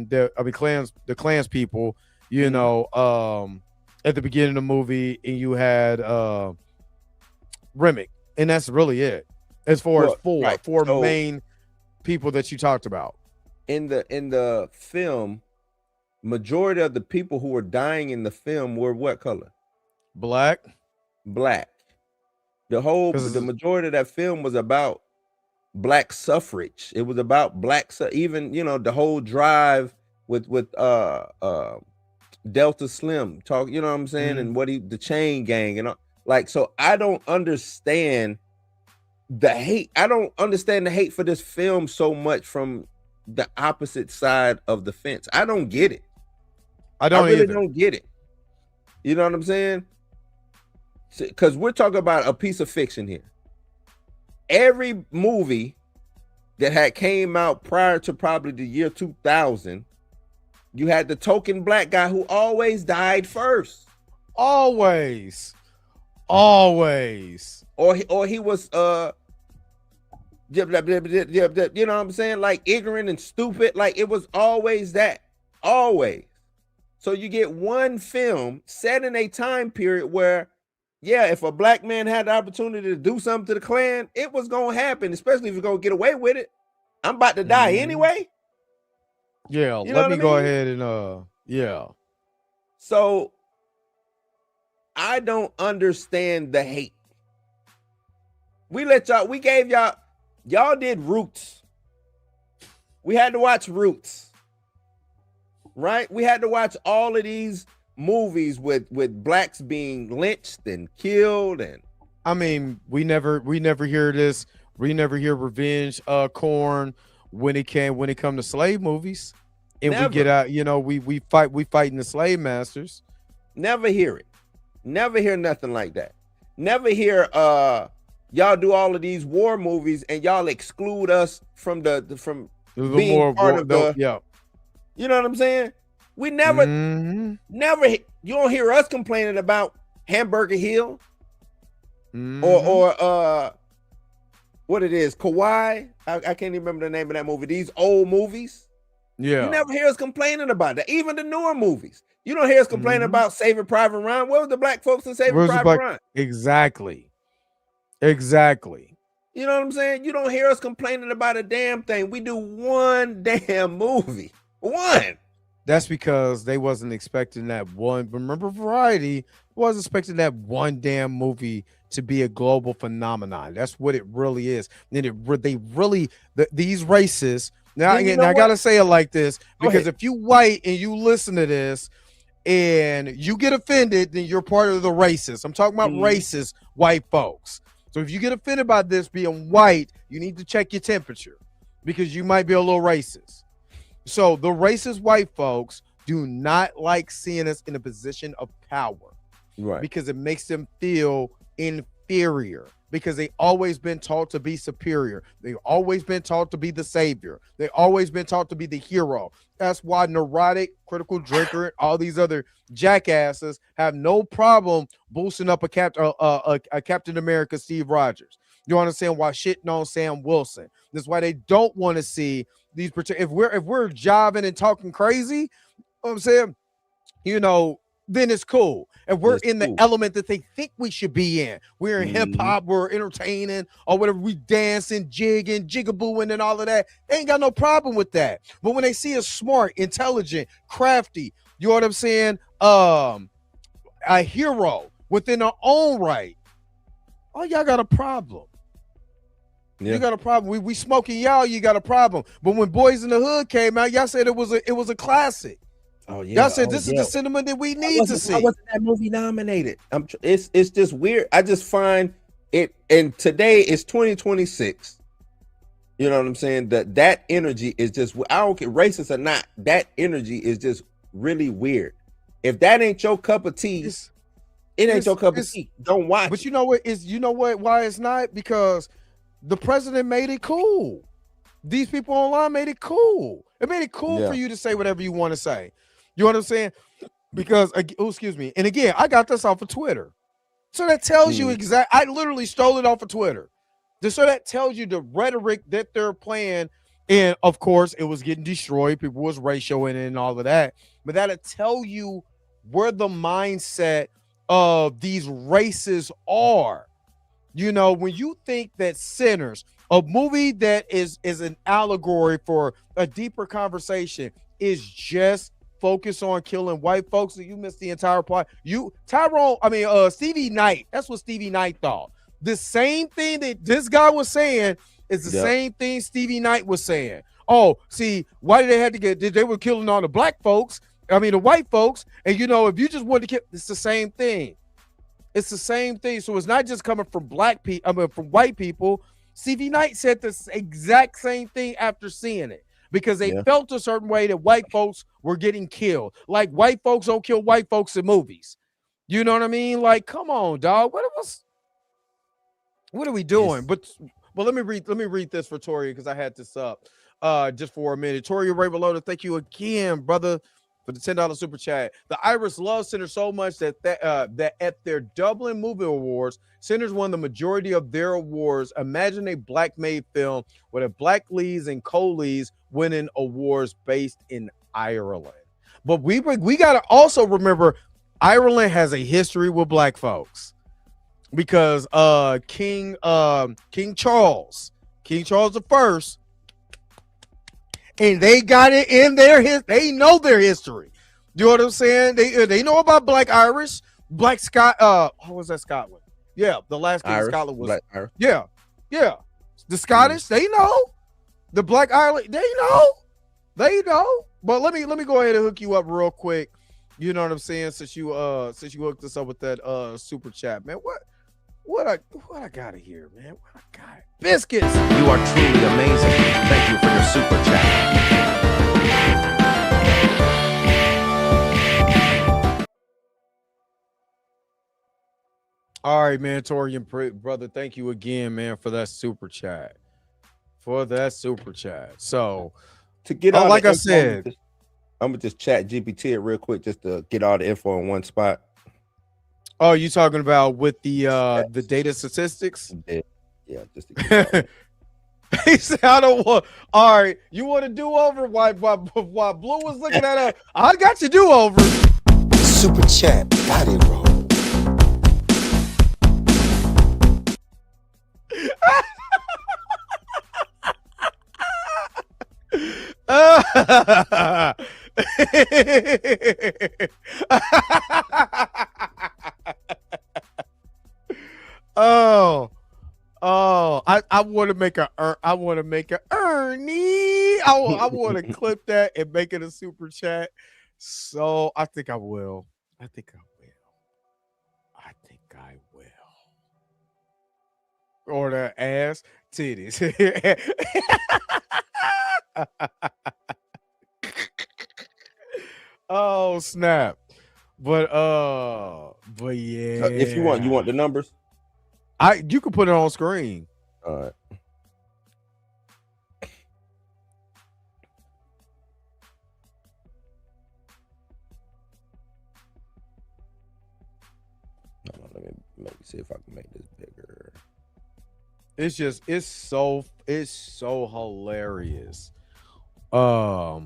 the clans people, you Mhm. know, at the beginning of the movie, and you had Remick, and that's really it as far as Well, right. four So main people that you talked about. in the film, majority of the people who were dying in the film were what color? Black, Black. The because majority of that film was about black suffrage. It was about even the whole drive with Delta Slim talk, you know what I'm saying, and the chain gang and all, like, so I don't understand the hate. I don't understand the hate for this film so much from the opposite side of the fence. I don't get it. I I don't really either. don't get it. You know what I'm saying? Because we're talking about a piece of fiction here. Every movie that had came out prior to probably the year 2000, you had the token black guy who always died first, Always, or he was you know what I'm saying, like ignorant and stupid. Like, it was always that, always. So you get one film set in a time period where, yeah, if a black man had the opportunity to do something to the Klan, it was gonna happen, especially if you're gonna get away with it. I'm about to die anyway. Yeah, You know let what I me go mean? ahead and yeah. So I don't understand the hate. We gave y'all did Roots. We had to watch Roots, right? We had to watch all of these movies with blacks being lynched and killed, and I mean, we never hear this. We never hear revenge corn when it come to slave movies. And we get never, out, we fighting the slave masters. never hear it. Never hear nothing like that. Never hear y'all do all of these war movies and y'all exclude us from being part of the, yeah. you know what I'm saying? We never, you don't hear us complaining about Hamburger Hill or what it is, Kauai. I can't even remember the name of that movie. These old movies. Yeah. You never hear us complaining about that. Even the newer movies. You don't hear us complaining about Saving Private Ryan. Where was the black folks in Saving Private Ryan? Exactly. You know what I'm saying? You don't hear us complaining about a damn thing. We do one damn movie. One. That's because they wasn't expecting that one. Remember, Variety wasn't expecting that one damn movie to be a global phenomenon. That's what it really is. And these races. Now, Then you again, know I what? gotta say it like this, Go because ahead. if you white and you listen to this and you get offended, then you're part of the racist. I'm talking about racist white folks. So if you get offended by this being white, you need to check your temperature, because you might be a little racist. So the racist white folks do not like seeing us in a position of power, Right. because it makes them feel inferior, because they always been taught to be superior. They've always been taught to be the savior. They've always been taught to be the hero. That's why neurotic, critical drinker, and all these other jackasses have no problem boosting up a Captain America Steve Rogers. You understand why shitting on Sam Wilson? That's why they don't want to see these. If we're jiving and talking crazy, you know what I'm saying, then it's cool. If we're in the element that they think we should be in, we're in hip hop, we're entertaining, or whatever, we dancing, jigging, jigabooing, and all of that, they ain't got no problem with that. But when they see us smart, intelligent, crafty, you know what I'm saying, a hero within our own right, oh, y'all got a problem. Yeah. You got a problem. We smoking y'all, you got a problem. But when Boys in the Hood came out, y'all said it was a classic. Oh yeah. Y'all said this is the cinema that we need to see. Why wasn't that movie nominated? It's just weird. I just find it, and today is 2026. You know what I'm saying? That energy is just, I don't care, racist or not, that energy is just really weird. If that ain't your cup of tea, It ain't your cup of It's, tea. Don't watch. but you know what is, you know what, why it's not? Because the president made it cool. These people online made it cool. It made it cool for you to say whatever you want to say. You know what I'm saying? Because, oh, excuse me. And again, I got this off of Twitter. So that tells you I literally stole it off of Twitter. So that tells you the rhetoric that they're playing. And of course, it was getting destroyed. People was ratioing it and all of that. But that'll tell you where the mindset of these races are. You know, when you think that Sinners, a movie that is an allegory for a deeper conversation, is just focused on killing white folks, and you missed the entire plot. Stevie Knight, that's what Stevie Knight thought. The same thing that this guy was saying is the same thing Stevie Knight was saying. Oh, see, why did they have to they were killing all the black folks, the white folks, and you know, if you just wanted to kill, it's the same thing. It's the same thing. So it's not just coming from black people, from white people. Stevie Knight said the exact same thing after seeing it, because they felt a certain way that white folks were getting killed. Like, white folks don't kill white folks in movies. You know what I mean? Like, come on, dog. What are we doing? But let me read this for Tori, because I had this up just for a minute. Tori Ray Below, thank you again, brother, for the $10 super chat. The Irish love Sinners so much that at their Dublin Movie Awards, Sinners won the majority of their awards. Imagine a black made film with a black leads and co-leads winning awards based in Ireland. But we got to also remember, Ireland has a history with black folks, because King Charles the First, and they got it in they know their history. You know what I'm saying? They know about Black Irish, Black Scott. What was that, Scotland? Yeah, the last king of Scotland was Black Irish. Yeah. The Scottish, they know. The Black Ireland, they know. But let me go ahead and hook you up real quick. You know what I'm saying? Since you hooked us up with that super chat, man. What I got here, man? What I got? Biscuits. You are truly amazing. Thank you for your super chat. All right, man, Torian brother, thank you again, man, for that super chat. So to get all, like I said, I'm gonna just chat GPT it real quick just to get all the info in one spot. Oh, you talking about with the data statistics? Yeah, just to get he said, I don't want. All right, you want to do over? While Blue was looking at her, I got you do over. Super chat body roll. I want to make a Ernie. I want to clip that and make it a super chat. So I think I will. Or the ass titties. Oh snap. But yeah. So if you want the numbers? You can put it on screen. All right. Let me see if I can make this bigger. It's so hilarious. That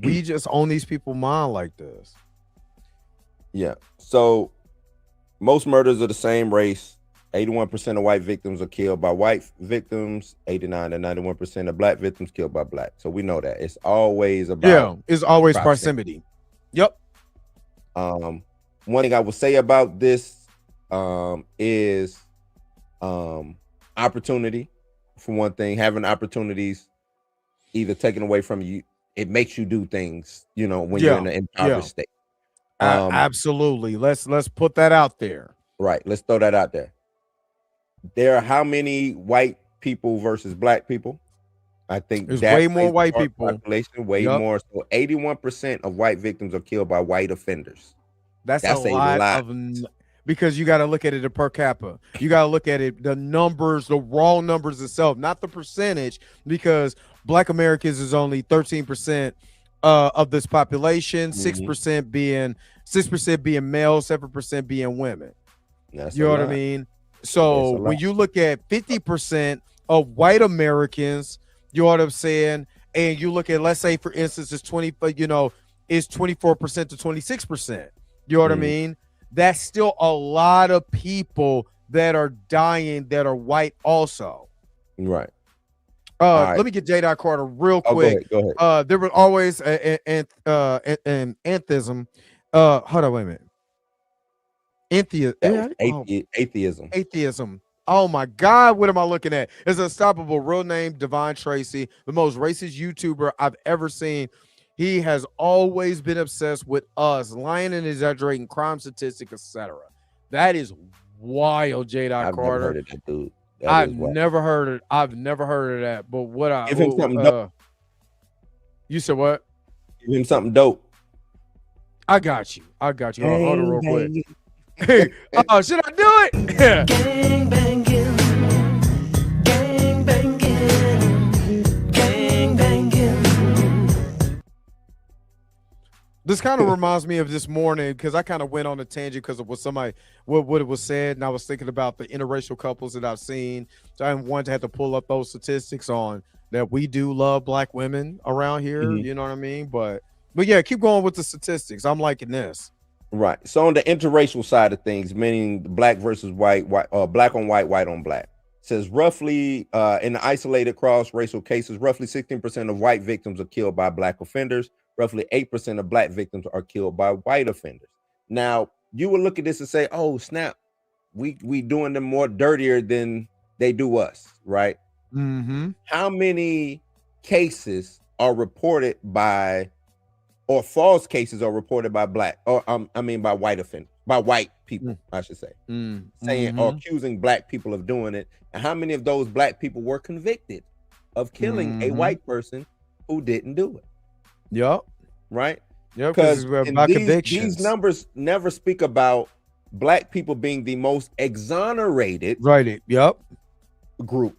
we just own these people's mind like this. Yeah. So most murders are the same race. 81% of white victims are killed by white victims. 89 to 91% of black victims killed by black. So we know that it's always about it's always proximity. Yep. One thing I would say about this is opportunity. For one thing, having opportunities either taken away from you, it makes you do things, you know, when you're in an impoverished state. Absolutely. Let's put that out there. Right. Let's throw that out there. There are how many white people versus black people? I think there's way more white people. Population, way more. So 81% of white victims are killed by white offenders. That's a That's a lot lot. of because you got to look at it per capita. You got to look at it, the numbers, the raw numbers itself, not the percentage, because Black Americans is only 13% of this population, 6% being 6% being male, 7% being women. That's You a know what I lot. mean? It's So a when lot. you look at 50% of white Americans, you know what I'm saying, and you look at, let's say for instance, it's 20, it's 24% to 26%. You know what I mean? That's still a lot of people that are dying that are white also. Right. All right. Let me get J. Carter real Oh, quick. go ahead. There was always an antheism. Hold on, wait a minute. That was Oh, atheism. atheism. Oh my God, what am I looking at? It's Unstoppable. Real name Devon Tracy, the most racist YouTuber I've ever seen. He has always been obsessed with us, lying and exaggerating crime statistics, etc. That is wild, J. I've never Carter. heard of that dude. That I've is wild. never heard it. I've never heard of that. But what I Give him something dope. You said what? Give him something dope. I got you. Hold on real quick. Bang. Should I do it? Gang banging, gang banging, gang banging. This kind of reminds me of this morning because I kind of went on a tangent because of what it was said, and I was thinking about the interracial couples that I've seen. So I wanted to have to pull up those statistics on that. We do love Black women around here, you know what I mean? But yeah, keep going with the statistics. I'm liking this. Right. So on the interracial side of things, meaning black versus white, black on white, white on black, says roughly in the isolated cross-racial cases, roughly 16% of white victims are killed by Black offenders. Roughly 8% of Black victims are killed by white offenders. Now, you would look at this and say, oh, snap, we doing them more dirtier than they do us, right? How many cases are reported by, or false cases are reported by Black, or by white offenders, by white people, I should say, saying or accusing Black people of doing it? And how many of those Black people were convicted of killing a white person who didn't do it? Yep. Right? Yep, because these numbers never speak about Black people being the most exonerated group.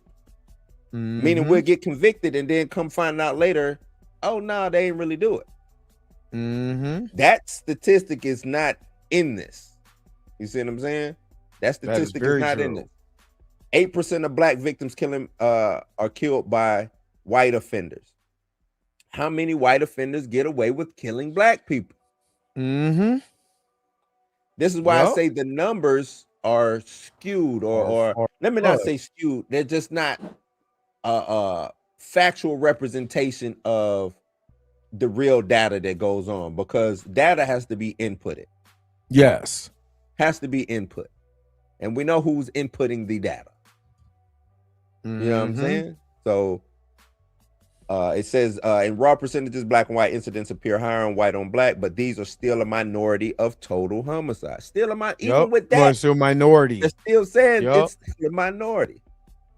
Meaning we'll get convicted and then come find out later, oh no, they ain't really do it. That statistic is not in this. You see what I'm saying? That statistic is not in this. 8% of Black victims are killed by white offenders. How many white offenders get away with killing Black people? This is why I say the numbers are skewed, or let me not say skewed. They're just not a factual representation of the real data that goes on, because data has to be inputted. Yes. Has to be input. And we know who's inputting the data. You know what I'm saying? So it says in raw percentages, Black and white incidents appear higher on white on Black, but these are still a minority of total homicide. Still a minority. Even with that, still minority. They're still saying it's still a minority.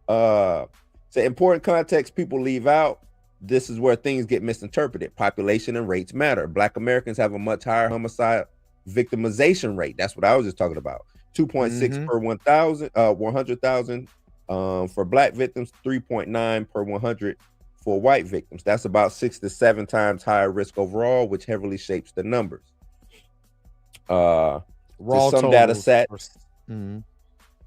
So important context people leave out. This is where things get misinterpreted. Population and rates matter. Black Americans have a much higher homicide victimization rate. That's what I was just talking about. 2.6 per 100,000 for Black victims, 3.9 per 100 for white victims. That's about 6 to 7 times higher risk overall, which heavily shapes the numbers. Raw some data sets.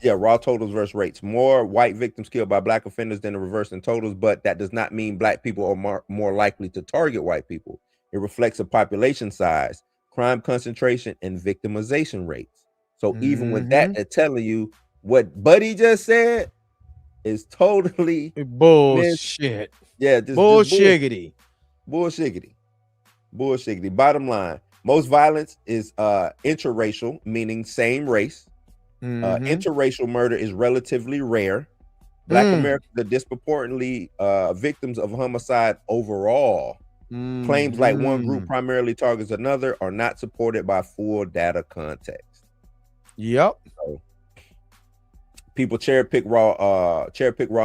Raw totals versus rates. More white victims killed by Black offenders than the reverse in totals, but that does not mean Black people are more likely to target white people. It reflects a population size, crime concentration, and victimization rates. So even with that, they're telling you what Buddy just said is totally bullshit. Just bullshiggity. Bullshiggity. Bottom line, most violence is interracial, meaning same race. Interracial murder is relatively rare. Black Americans are disproportionately victims of homicide overall. Claims like one group primarily targets another are not supported by full data context. Yep. So, people cherry pick raw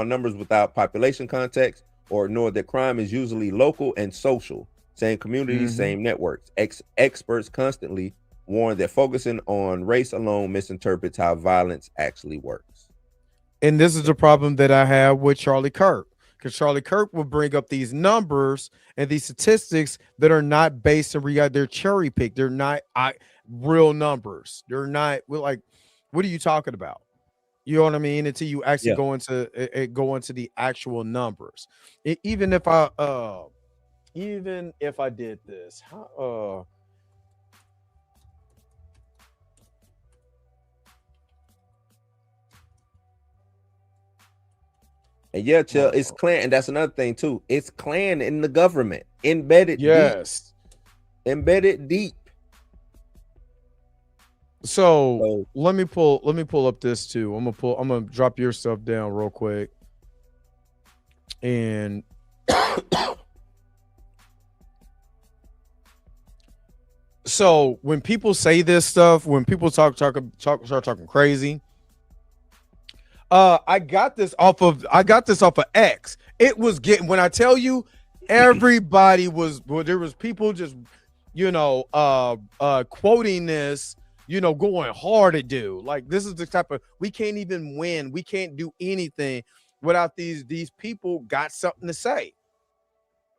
numbers without population context, or ignore that crime is usually local and social. Same communities, same networks. Experts constantly warned that focusing on race alone misinterprets how violence actually works. And this is the problem that I have with Charlie Kirk, because Charlie Kirk will bring up these numbers and these statistics that are not based in reality. They're cherry picked. They're not real numbers. They're not. We're like, what are you talking about? You know what I mean? Until you actually Yeah. go into the actual numbers. Even if I did this, And yeah, chill, it's Klan, and that's another thing too. It's Klan in the government, embedded yes. deep, embedded deep. So let me pull up this too. I'm gonna drop your stuff down real quick. And so when people say this stuff, when people start talking crazy, I got this off of X. It was getting, when I tell you, everybody there was people just, quoting this, going hard at dude. Like, this is the type of, we can't even win. We can't do anything without these people got something to say.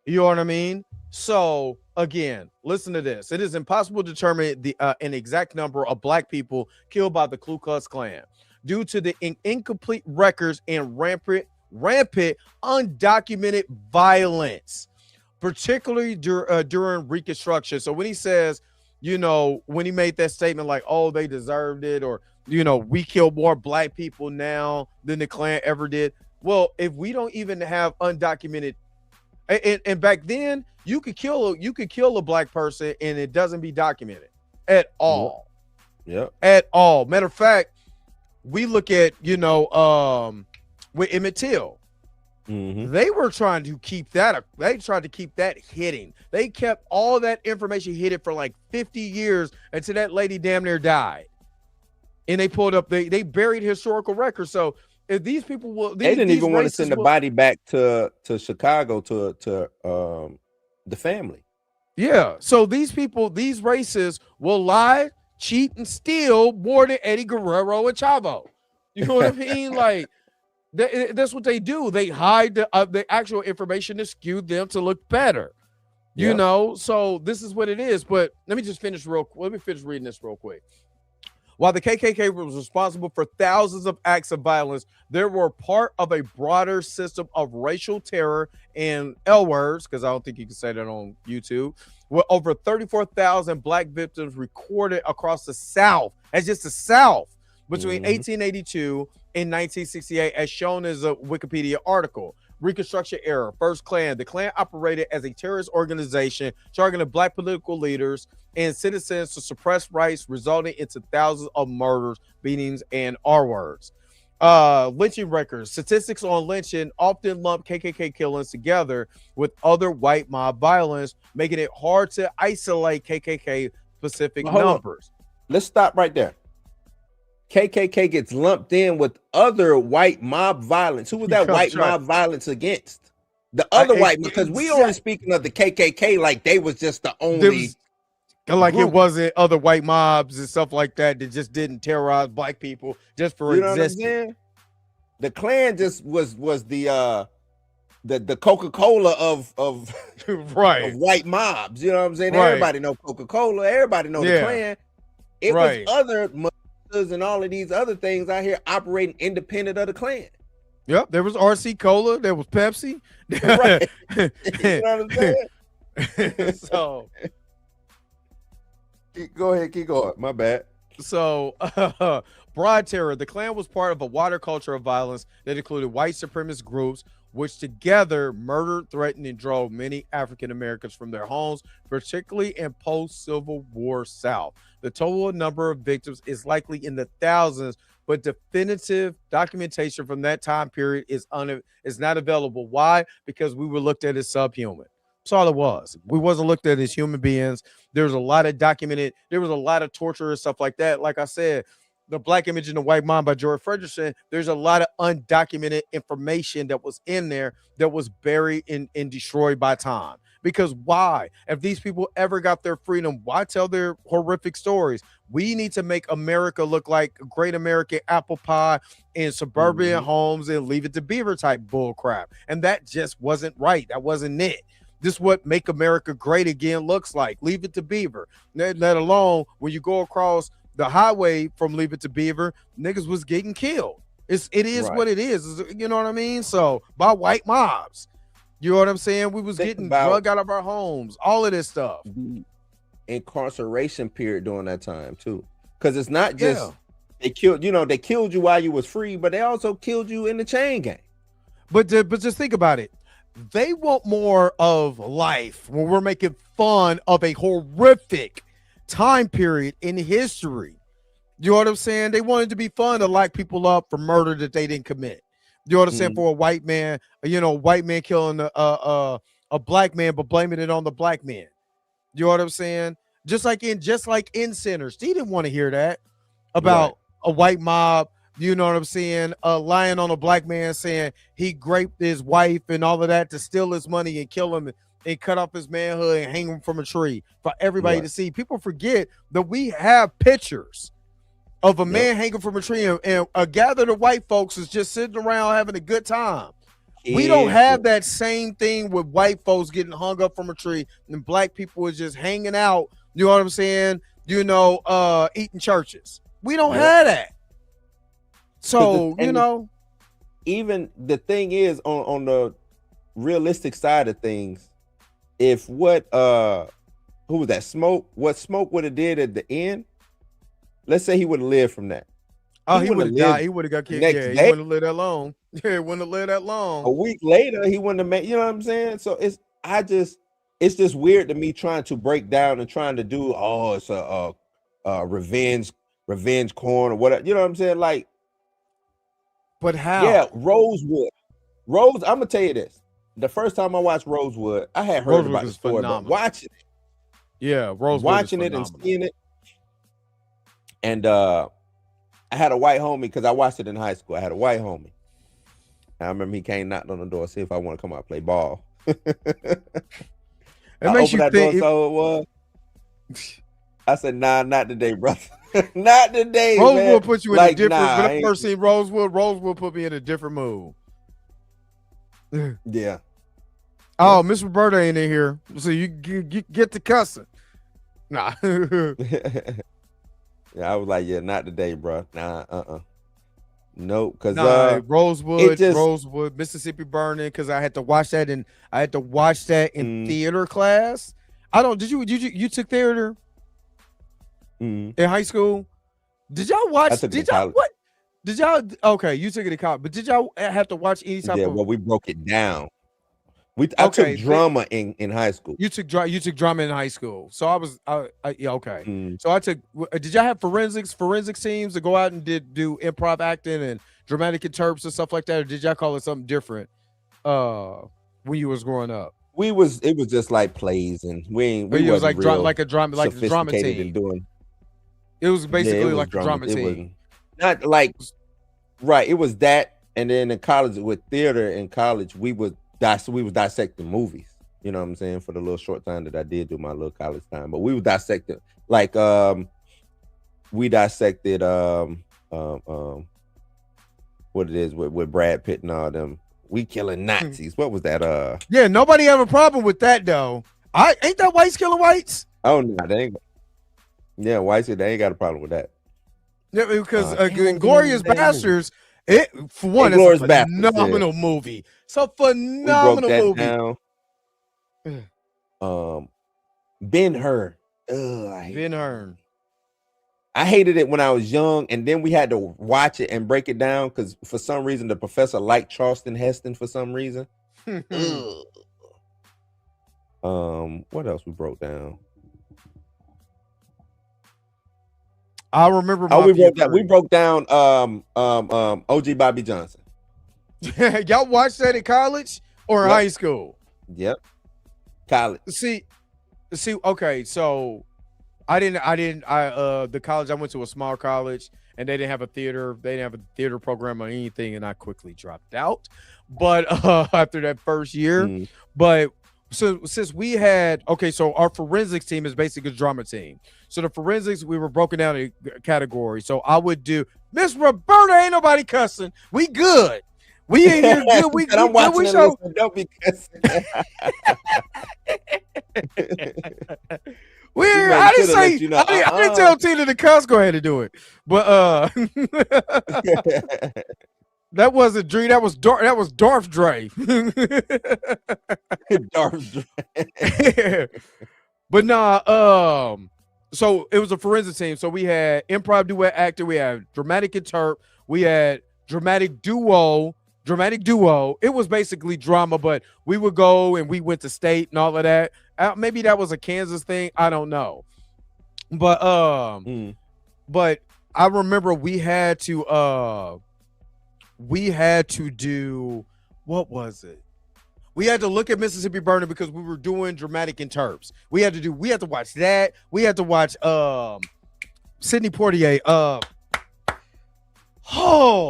You know what I mean? So again, listen to this. It is impossible to determine an exact number of black people killed by the Ku Klux Klan due to the incomplete records and rampant undocumented violence, particularly during Reconstruction. So when he says, when he made that statement like, oh, they deserved it, or, we kill more black people now than the Klan ever did. Well, if we don't even have undocumented, and back then you could kill a black person and it doesn't be documented at all. Yep. At all. Matter of fact, we look at, with Emmett Till. Mm-hmm. They were trying to keep that. They tried to keep that hidden. They kept all that information hidden for like 50 years until that lady damn near died. And they pulled up. They buried historical records. So if these people will, they didn't even want to send the body back to Chicago to the family. Yeah. So these people, these races will lie, cheat, and steal more than Eddie Guerrero and Chavo. You know what I mean? Like, that's what they do. They hide the actual information to skew them to look better. You know, so this is what it is. But let me finish reading this real quick. While the KKK was responsible for thousands of acts of violence, they were part of a broader system of racial terror and L words, because I don't think you can say that on YouTube, with over 34,000 black victims recorded across the South. That's just the South between 1882 and 1968, as shown as a Wikipedia article. Reconstruction era, First Klan. The Klan operated as a terrorist organization targeting black political leaders and citizens to suppress rights, resulting into thousands of murders, beatings, and R words. Lynching records. Statistics on lynching often lump KKK killings together with other white mob violence, making it hard to isolate KKK specific numbers. Let's stop right there. KKK gets lumped in with other white mob violence. Who was that white mob violence against? The other white, because we only speaking of the KKK like they was just the only. Like group. It wasn't other white mobs and stuff like that that just didn't terrorize black people just for existing. The Klan just was the Coca-Cola of right of white mobs. You know what I'm saying? Right. Everybody know Coca-Cola. Everybody know the Klan. It was other and all of these other things out here operating independent of the Klan. Yep, there was RC Cola, there was Pepsi. Right. You know what I'm saying? So go ahead, keep going. My bad. So broad terror. The Klan was part of a wider culture of violence that included white supremacist groups, which together murdered, threatened, and drove many African Americans from their homes, particularly in post-Civil War South. The total number of victims is likely in the thousands, but definitive documentation from that time period is not available. Why? Because we were looked at as subhuman. That's all it was. We wasn't looked at as human beings. There was a lot of torture and stuff like that. Like I said, The Black Image and the White Mind by George Fredrickson, there's a lot of undocumented information that was in there that was buried and destroyed by time. Because why? If these people ever got their freedom, why tell their horrific stories? We need to make America look like a great American apple pie in suburban homes and Leave It to Beaver type bull crap. And that just wasn't right. That wasn't it. This is what Make America Great Again looks like. Leave It to Beaver. Let alone when you go across the highway from Leave It to Beaver, niggas was getting killed. It is Right. what it is. You know what I mean? So by white mobs. You know what I'm saying? We was Think getting about- drug out of our homes. All of this stuff. The incarceration period during that time too, because it's not just Yeah. they killed you while you was free, but they also killed you in the chain gang. But just think about it. They want more of life when we're making fun of a horrific time period in history. You know what I'm saying? They wanted to be fun to lock people up for murder that they didn't commit. You know what I'm saying? For a white man, white man killing a black man, but blaming it on the black man. You know what I'm saying? Just like in Sinners, he didn't want to hear that about a white mob. You know what I'm saying? Lying on a black man, saying he raped his wife and all of that to steal his money and kill him and cut off his manhood and hang him from a tree for everybody to see. People forget that we have pictures of a man hanging from a tree, and a gathered of white folks is just sitting around having a good time. We don't have that same thing with white folks getting hung up from a tree and black people is just hanging out. You know what I'm saying? Eating churches. We don't have that. So, even the thing is on the realistic side of things, if who was that Smoke would have did at the end, let's say he would have lived from that. Oh, he would have died. He would have got killed. Yeah, he day. wouldn't have lived that long. Yeah, he wouldn't have lived that long. A week later, he wouldn't have made, you know what I'm saying? So it's just weird to me trying to break down and trying to do, it's a revenge corn or whatever. You know what I'm saying? Like, but how? Yeah, Rosewood. I'm gonna tell you this. The first time I watched Rosewood, I had heard about the story, but watching it. Yeah, Rosewood. Watching it and seeing it. And I had a white homie because I watched it in high school. I had a white homie. I remember he came knocked on the door, see if I want to come out and play ball. It makes you think. So it was. I said, nah, not today, brother. Not today. Rosewood man. put you in a different. When I first seen Rosewood put me in a different mood. Yeah. Oh, Miss Roberta ain't in here, so you get to cussing. Nah. Yeah, I was like, yeah, not today, bro. Nah, nope. Because Rosewood, Mississippi Burning. Because I had to watch that in theater class. Did you took theater in high school? Did y'all watch? Did y'all what? Did y'all? Okay, you took it in college, but did y'all have to watch any type of? Yeah, well, we broke it down. I took drama in high school. You took drama in high school. So I was okay. So I took. Did y'all have forensics teams to go out and do improv acting and dramatic interps and stuff like that, or did y'all call it something different? When you was growing up, it was just like plays, and we was like a drama team. It was basically like a drama team. Not like right. It was that, and then in college with theater in college, we was dissecting movies. You know what I'm saying? For the little short time that I did do my little college time, but we was dissecting like we dissected what it is with Brad Pitt and all them. We killing Nazis. What was that? Yeah, nobody have a problem with that though. Ain't that whites killing whites? Oh no, they ain't. Yeah, whites they ain't got a problem with that. Yeah, because Inglourious Basterds, for one, it's a phenomenal movie. It's a phenomenal movie. Down. Ben-Hur. Ben-Hur. I hated it when I was young, and then we had to watch it and break it down because for some reason the professor liked Charleston Heston for some reason. What else we broke down? I remember. We broke down OG Bobby Johnson. Y'all watched that in college or high school? Yep. College. See, okay, so the college I went to a small college and they didn't have a theater program or anything, and I quickly dropped out. But after that first year, but so since we had so our forensics team is basically a drama team. So the forensics we were broken down in category. So I would do Miss Roberta. Ain't nobody cussing. We good. We ain't here good. We And I'm good. watching We it. show. Listen, don't be cussing. We. You I might didn't coulda say. let you know, I didn't tell Tina to cuss. Go ahead and do it. But that wasn't Dre. That was Darth. That was Darth Dre. Darth. But nah, so it was a forensic team. So we had improv duet actor, we had dramatic interp, we had dramatic duo. It was basically drama, but we would go and we went to state and all of that. Maybe that was a Kansas thing. I don't know. But but I remember we had to do, what was it? We had to look at Mississippi Burning because we were doing dramatic interps. We had to watch that. We had to watch Sidney Poitier.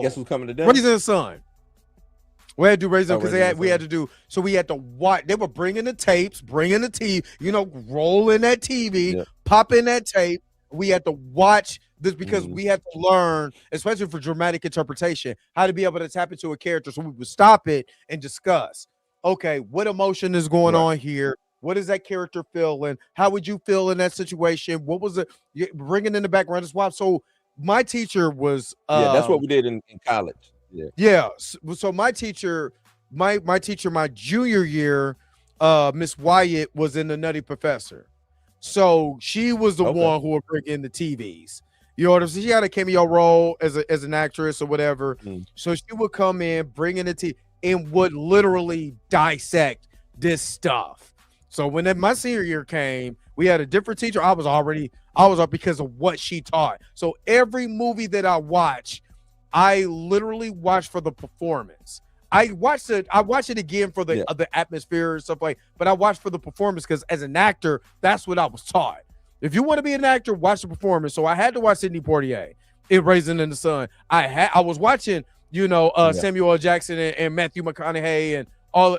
Guess who's coming to dinner? Raising the Sun. We had to do Raising because Raising the we had to do, so we had to watch. They were bringing the tapes, bringing the TV, rolling that TV, popping that tape. We had to watch this because we had to learn, especially for dramatic interpretation, how to be able to tap into a character. So we would stop it and discuss. Okay, what emotion is going on here? What is that character feeling? How would you feel in that situation? What was it? Bringing in the background as well. So my teacher was that's what we did in college. Yeah. So my teacher, my junior year, Miss Wyatt was in the Nutty Professor. So she was the one who would bring in the TVs. You know what I'm saying? She had a cameo role as an actress or whatever. So she would come in, bring in the TV, and would literally dissect this stuff. So when my senior year came, we had a different teacher. I was up because of what she taught. So every movie that I watch, I literally watch for the performance. I watch it again for the atmosphere and stuff but I watch for the performance because as an actor, that's what I was taught. If you want to be an actor, watch the performance. So I had to watch Sidney Poitier in Raising in the Sun. I was watching, Samuel L. Jackson and Matthew McConaughey and all.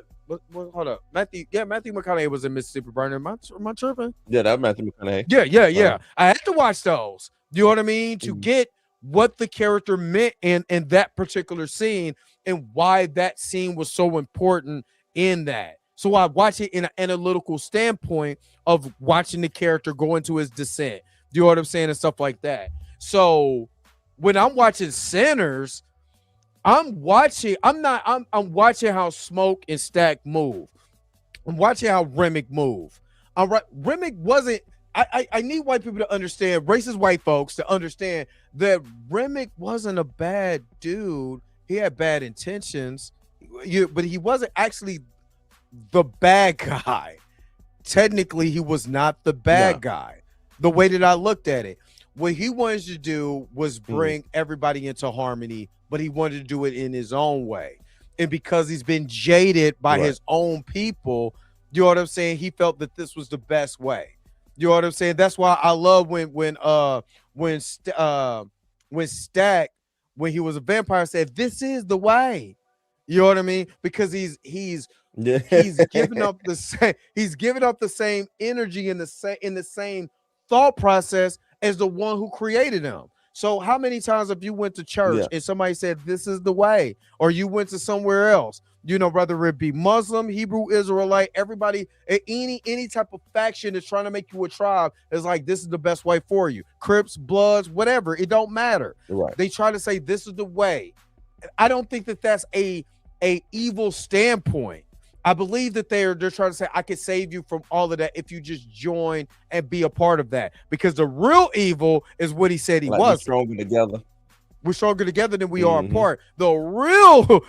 Hold up, Matthew McConaughey was in Mississippi Burning. Am I tripping? Yeah, that was Matthew McConaughey. Yeah. I had to watch those. You know what I mean? To get what the character meant in that particular scene and why that scene was so important in that. So I watch it in an analytical standpoint of watching the character go into his descent. Do you know what I'm saying? And stuff like that. So when I'm watching Sinners, I'm watching how Smoke and Stack move. I'm watching how Remick move. Remick wasn't. I need white people to understand, racist white folks to understand that Remick wasn't a bad dude. He had bad intentions, but he wasn't actually the bad guy. Technically, he was not the bad guy. The way that I looked at it, what he wanted to do was bring everybody into harmony, but he wanted to do it in his own way. And because he's been jaded by his own people, you know what I'm saying? He felt that this was the best way. You know what I'm saying? That's why I love when Stack, when he was a vampire, said, "This is the way." You know what I mean? Because he's giving up the same energy in the same thought process as the one who created him. So how many times have you went to church and somebody said this is the way, or you went to somewhere else, whether it be Muslim, Hebrew, Israelite, everybody, any type of faction that's trying to make you a tribe is like, this is the best way for you. Crips, Bloods, whatever, it don't matter. Right. They try to say this is the way. I don't think that that's a evil standpoint. I believe that they're trying to say, I can save you from all of that if you just join and be a part of that. Because the real evil is what he said he was. We're stronger together. We're stronger together than we are apart. The real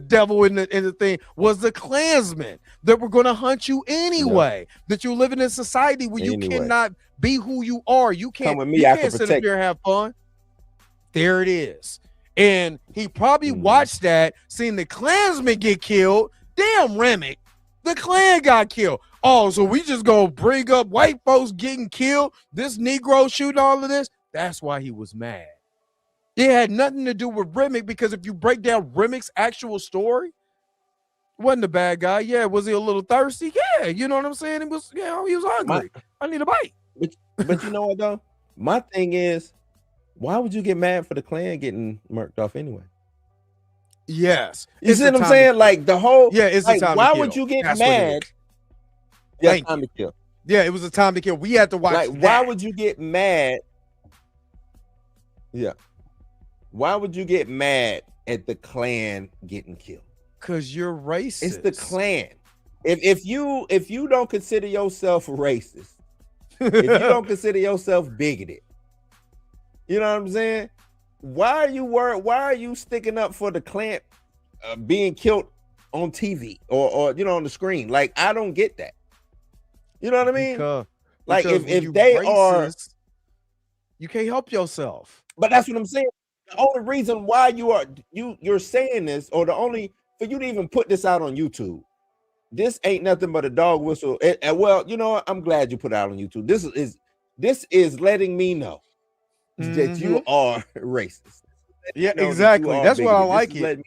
devil in the thing was the Klansmen that were going to hunt you anyway. That you're living in a society where you cannot be who you are. You can't, Come with me, you I can't can sit up protect here and have fun. There it is. And he probably watched that, seen the Klansmen get killed. Damn, Remick, the Klan got killed. Oh, so we just gonna bring up white folks getting killed, this Negro shooting all of this? That's why he was mad. It had nothing to do with Remick, because if you break down Remick's actual story, Wasn't a bad guy. Yeah, was he a little thirsty? Yeah, you know what I'm saying. He was, he was My, hungry. I need a bite. but you know what though? My thing is, why would you get mad for the Klan getting murked off anyway? Yes, You it's see the what I'm time saying? to Like the whole, yeah, it's the like, time why to kill. would you get That's what it mad? is. Yeah, Thank time you. to kill. Yeah, it was a time to kill. We had to watch. Like, why would you get mad? Yeah. Why would you get mad at the Klan getting killed? Because you're racist. It's the Klan. If you don't consider yourself racist, if you don't consider yourself bigoted, you know what I'm saying? Why are you worried? Why are you sticking up for the Klan being killed on TV or on the screen? Like, I don't get that. You know what I mean? Like, because if you they racist, you can't help yourself. but that's what I'm saying. The only reason why you're saying this, or the only for you to even put this out on YouTube, this ain't nothing but a dog whistle. Well, you know what? I'm glad you put it out on YouTube. This is letting me know that you are racist. Yeah, Know that exactly. you are That's why I bigoted. like This is it. letting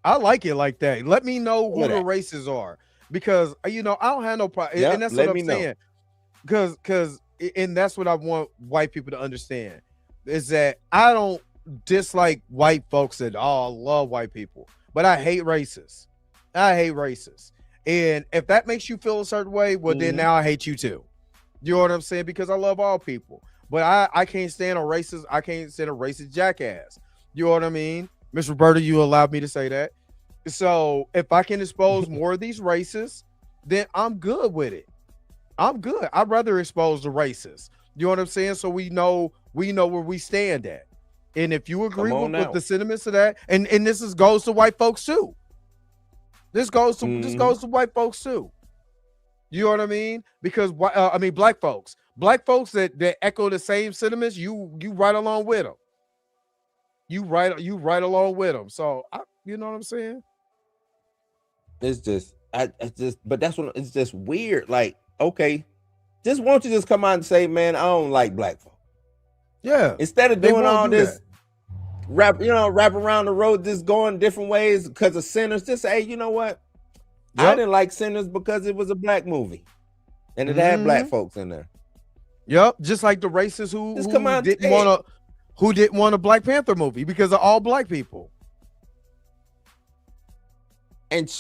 I like it like that. Let me know who Look the at races are, because I don't have no problem. Yep, And that's let what me I'm know. saying. Because and that's what I want white people to understand, is that I don't dislike white folks at all. I love white people, but I hate racists. I hate racists. And if that makes you feel a certain way, well, then Mhm. now I hate you too. You know what I'm saying? Because I love all people. But I can't stand a racist. I can't stand a racist jackass. You know what I mean? Miss Roberta, you allowed me to say that. So if I can expose more of these racists, then I'm good with it. I'm good. I'd rather expose the racists. You know what I'm saying? So we know where we stand at. And if you agree Come on with now. the sentiments of that, and goes to white folks too. This goes to Mhm. white folks too. You know what I mean? Because black folks that echo the same sentiments, you right along with them. You right along with them. So you know what I'm saying? It's just but that's what it's just weird. Like, okay, just won't you just come out and say, man, I don't like black folk. Yeah. Instead of They doing won't all do this that. wrap around the road, just going different ways because of Sinners, just say, hey, you know what? I Yep. didn't like Sinners because it was a black movie and it had black Mhm. folks in there. Yep. Just like the racists Just come out and didn't say it. want a Black Panther movie because of all black people. And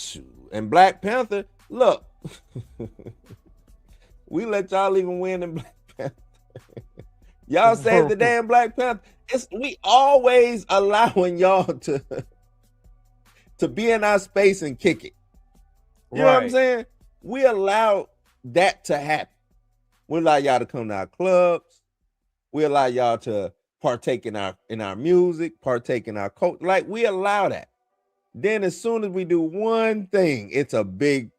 Black Panther, look, we let y'all even win in Black Panther. Y'all saved the damn Black Panther. We always allowing y'all to be in our space and kick it. You know what I'm Right. saying? We allow that to happen. We allow y'all to come to our clubs. We allow y'all to partake in our music, partake in our culture. Like, we allow that. Then as soon as we do one thing, it's a big,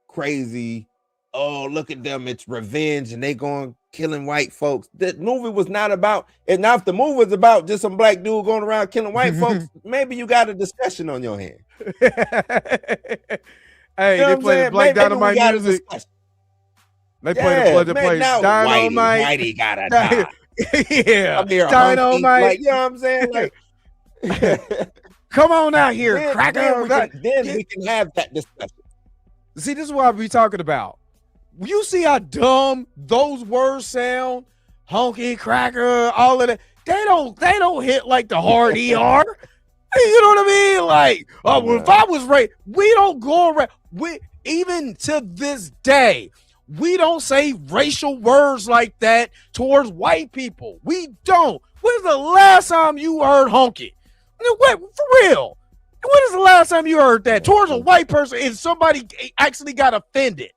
crazy, oh, look at them, it's revenge, and they going killing white folks. That movie was not about, and now if the movie was about just some black dude going around killing white folks, maybe you got a discussion on your hand. Hey, You know they what I'm play the saying? Black Maybe we Dynamite got a music. discussion. They Yeah, play man, now Dynamite. Whitey gotta die. Yeah, Come here, hunky. Dynamite. Like, you know what I'm saying? Like, Come on out here, cracker. then we can have that discussion. See, this is what I be talking about. You see how dumb those words sound? Honky, cracker, all of that. They don't hit like the hard ER. You know what I mean? Like, well, if I was raised, we don't go around. Even to this day, we don't say racial words like that towards white people. We don't. When's the last time you heard honky? What, for real? When is the last time you heard that towards a white person and somebody actually got offended?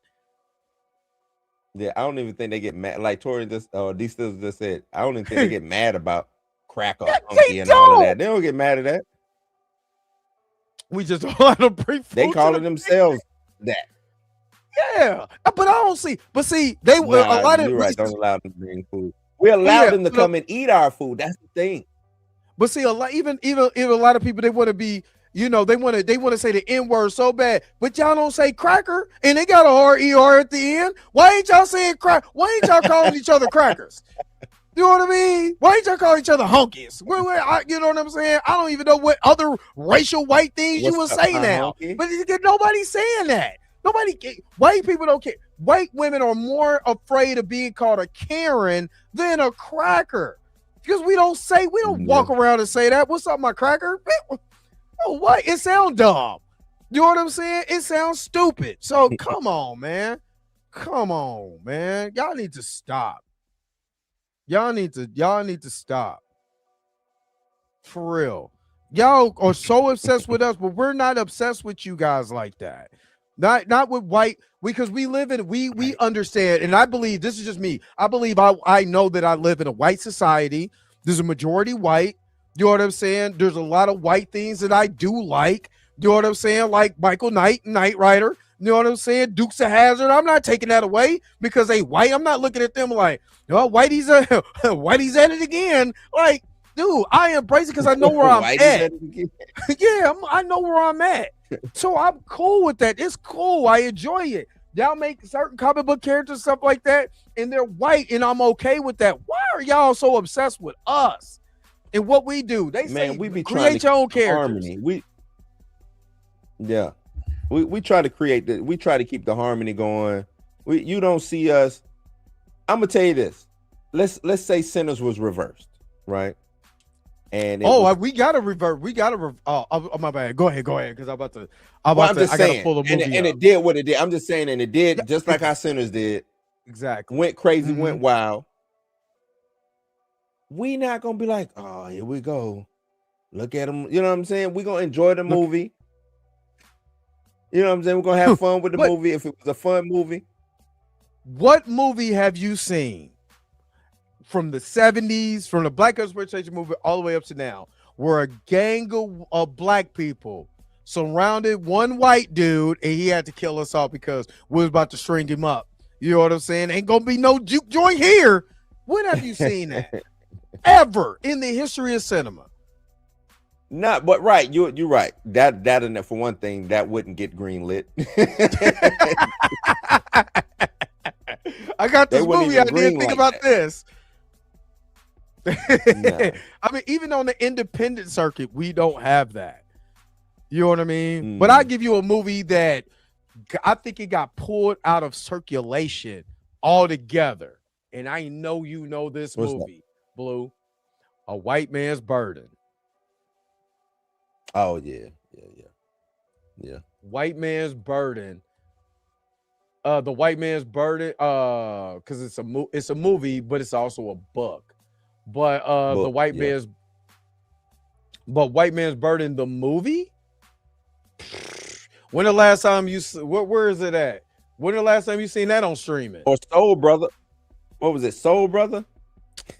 Yeah, I don't even think they get mad. Like Tori D Stills just said, I don't even think they get mad about crack or hunky and all of that. They don't get mad at that. We just don't let them bring food They to call the it themselves that. Yeah, but I don't see. But see, they a lot of you're right. Don't allow them to bring food. We allow them to come and eat our food. That's the thing. But see, a lot, even a lot of people, they want to be, they want to say the N word so bad, but y'all don't say cracker, and they got a hard ER at the end. Why ain't y'all saying crack? Why ain't y'all calling each other crackers? You know what I mean? Why y'all call each other honkies? You know what I'm saying? I don't even know what other racial white things you would What's up, say huh, now. honky? But nobody's saying that. White people don't care. White women are more afraid of being called a Karen than a cracker. Because we don't walk around and say that. What's up, my cracker? Oh, what? It sounds dumb. You know what I'm saying? It sounds stupid. So come on, man. Come on, man. Y'all need to stop. Y'all need to stop. For real. Y'all are so obsessed with us, but we're not obsessed with you guys like that. Not with white, because we understand, and I believe, this is just me. I believe I know that I live in a white society. There's a majority white. You know what I'm saying? There's a lot of white things that I do like. You know what I'm saying? Like Michael Knight, Knight Rider. You know what I'm saying? Dukes of Hazzard. I'm not taking that away because they white. I'm not looking at them like, oh, Whitey's at it again. Like, dude, I embrace it because I know where I'm at. Yeah, I know where I'm at. So I'm cool with that. It's cool. I enjoy it. Y'all make certain comic book characters, stuff like that, and they're white, and I'm okay with that. Why are y'all so obsessed with us and what we do? They say we be create your own characters. Harmony. We try to create we try to keep the harmony going. You don't see us. I'm gonna tell you this. Let's say Sinners was reversed, right? And we gotta revert. Oh, my bad. Go ahead, because I gotta pull the movie. And it did what it did. I'm just saying, and it did just like how Sinners did. Exactly. Went crazy, went wild. We not gonna be like, oh, here we go. Look at them. You know what I'm saying? We're gonna enjoy the movie. You know what I'm saying? We're gonna have fun with the movie if it was a fun movie. What movie have you seen from the 70s, from the Black exploitation movie all the way up to now, where a gang of black people surrounded one white dude and he had to kill us all because we was about to string him up? You know what I'm saying? Ain't gonna be no juke joint here. When have you seen that? Ever in the history of cinema? Not, but right, you're right. That and for one thing, that wouldn't get green lit. I got this movie. I didn't think about this. No. I mean, even on the independent circuit, we don't have that. You know what I mean? But I give you a movie that I think it got pulled out of circulation altogether. And I know you know this movie, Blue. A White Man's Burden. Oh yeah. White Man's Burden. The White Man's Burden, because it's a movie, but it's also a book. But the White Man's Burden, the movie. When the last time where is it at? When the last time you seen that on streaming? Or Soul Brother? What was it? Soul Brother?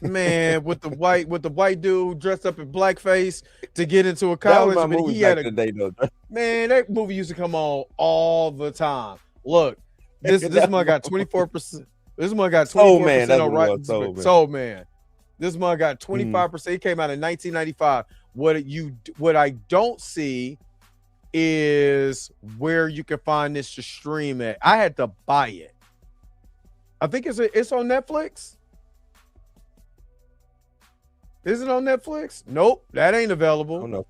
Man, with the white dude dressed up in blackface to get into a college. That was my movie back in the day, though. Man, that movie used to come on all the time. Look, this one got 24%. This one got 24% on right. Soul Man. This one got 25%. It came out in 1995. What I don't see is where you can find this to stream at. I had to buy it. I think it's on Netflix. Is it on Netflix? Nope, that ain't available. Oh, no.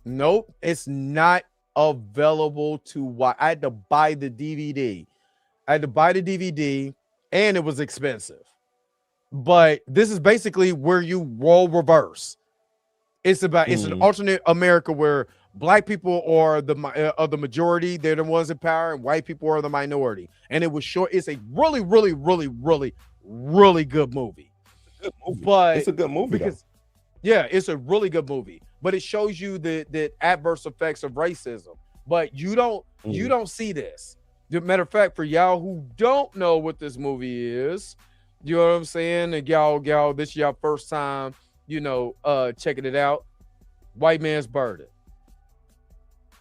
Nope, it's not available to watch. I had to buy the DVD. And it was expensive. But this is basically where you roll reverse. It's an alternate America where black people are the majority. They're the ones in power, and white people are the minority. And it was short. It's a really, really, really, really, really good movie. But it's a good movie because it's a really good movie. But it shows you the adverse effects of racism. But you don't see this. As a matter of fact, for y'all who don't know what this movie is, you know what I'm saying? And y'all, this is y'all first time, checking it out. White Man's Burden.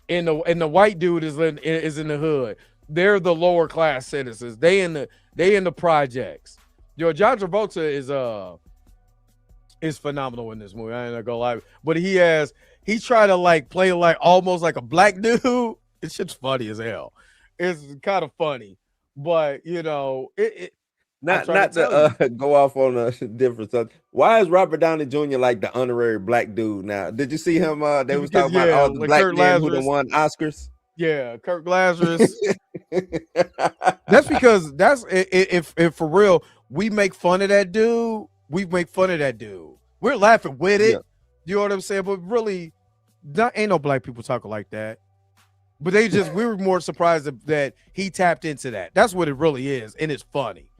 And the white dude is in the hood. They're the lower class citizens. They in the projects. John Travolta is phenomenal in this movie. I ain't gonna lie, but he tried to play almost like a black dude. It's shit's funny as hell. It's kind of funny, but not trying not to tell to go off on a different subject. Why is Robert Downey Jr. like the honorary black dude now? Did you see him? They was Because, talking about all the like black Kurt men who done Lazarus. won Oscars. Yeah, Kirk Lazarus. That's because if for real, we make fun of that dude. We make fun of that dude. We're laughing with it. Yeah. You know what I'm saying? But really, ain't no black people talking like that. But we were more surprised that he tapped into that. That's what it really is, and it's funny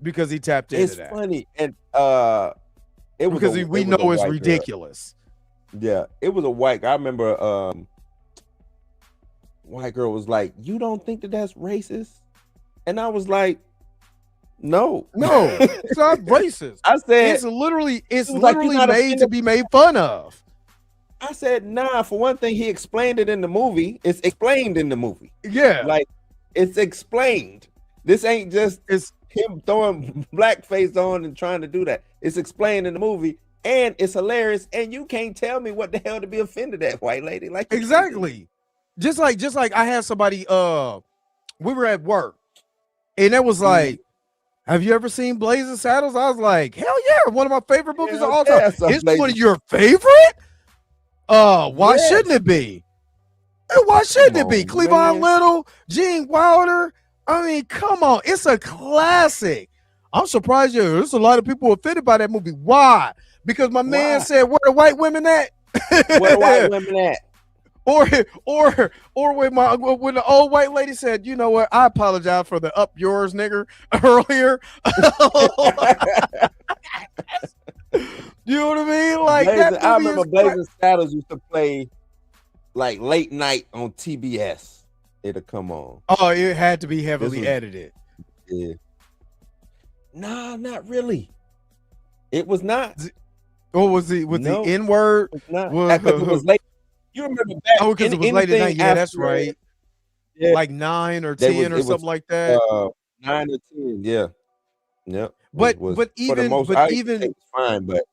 because he tapped into that. It's funny, and it was Because we know it's white ridiculous. Girl. Yeah, it was a white. I remember white girl was like, "You don't think that that's racist?" And I was like, "No, it's not racist." I said It's literally like, "You're not made to be made fun of. I said, nah, for one thing, he explained it in the movie. It's explained in the movie. Yeah. Like, it's explained. This ain't just him throwing blackface on and trying to do that. It's explained in the movie, and it's hilarious. And you can't tell me what the hell to be offended at, white lady. Like, Exactly. Just like I had somebody, we were at work, and it was like, have you ever seen Blazing Saddles? I was like, hell yeah, one of my favorite movies of all time. It's one of your favorite? Why shouldn't it be? And why shouldn't it be? Cleavon Little, Gene Wilder. I mean, come on, it's a classic. I'm surprised there's a lot of people offended by that movie. Why? Because my man said, "Where the white women at?" Where the white women at? Or when the old white lady said, "You know what? I apologize for the up yours nigger earlier." You know what I mean? Like that. I remember Blazing Saddles used to play like late night on TBS. It'll come on. Oh, it had to be heavily edited. Yeah. Nah, not really. It was not. Or was it with the N word? It was late. You remember back? Oh, because it was late at night. Yeah, that's right. Yeah. Like 9 or 10 or something like that. 9 or 10. Yeah. Yep. But even it's fine, but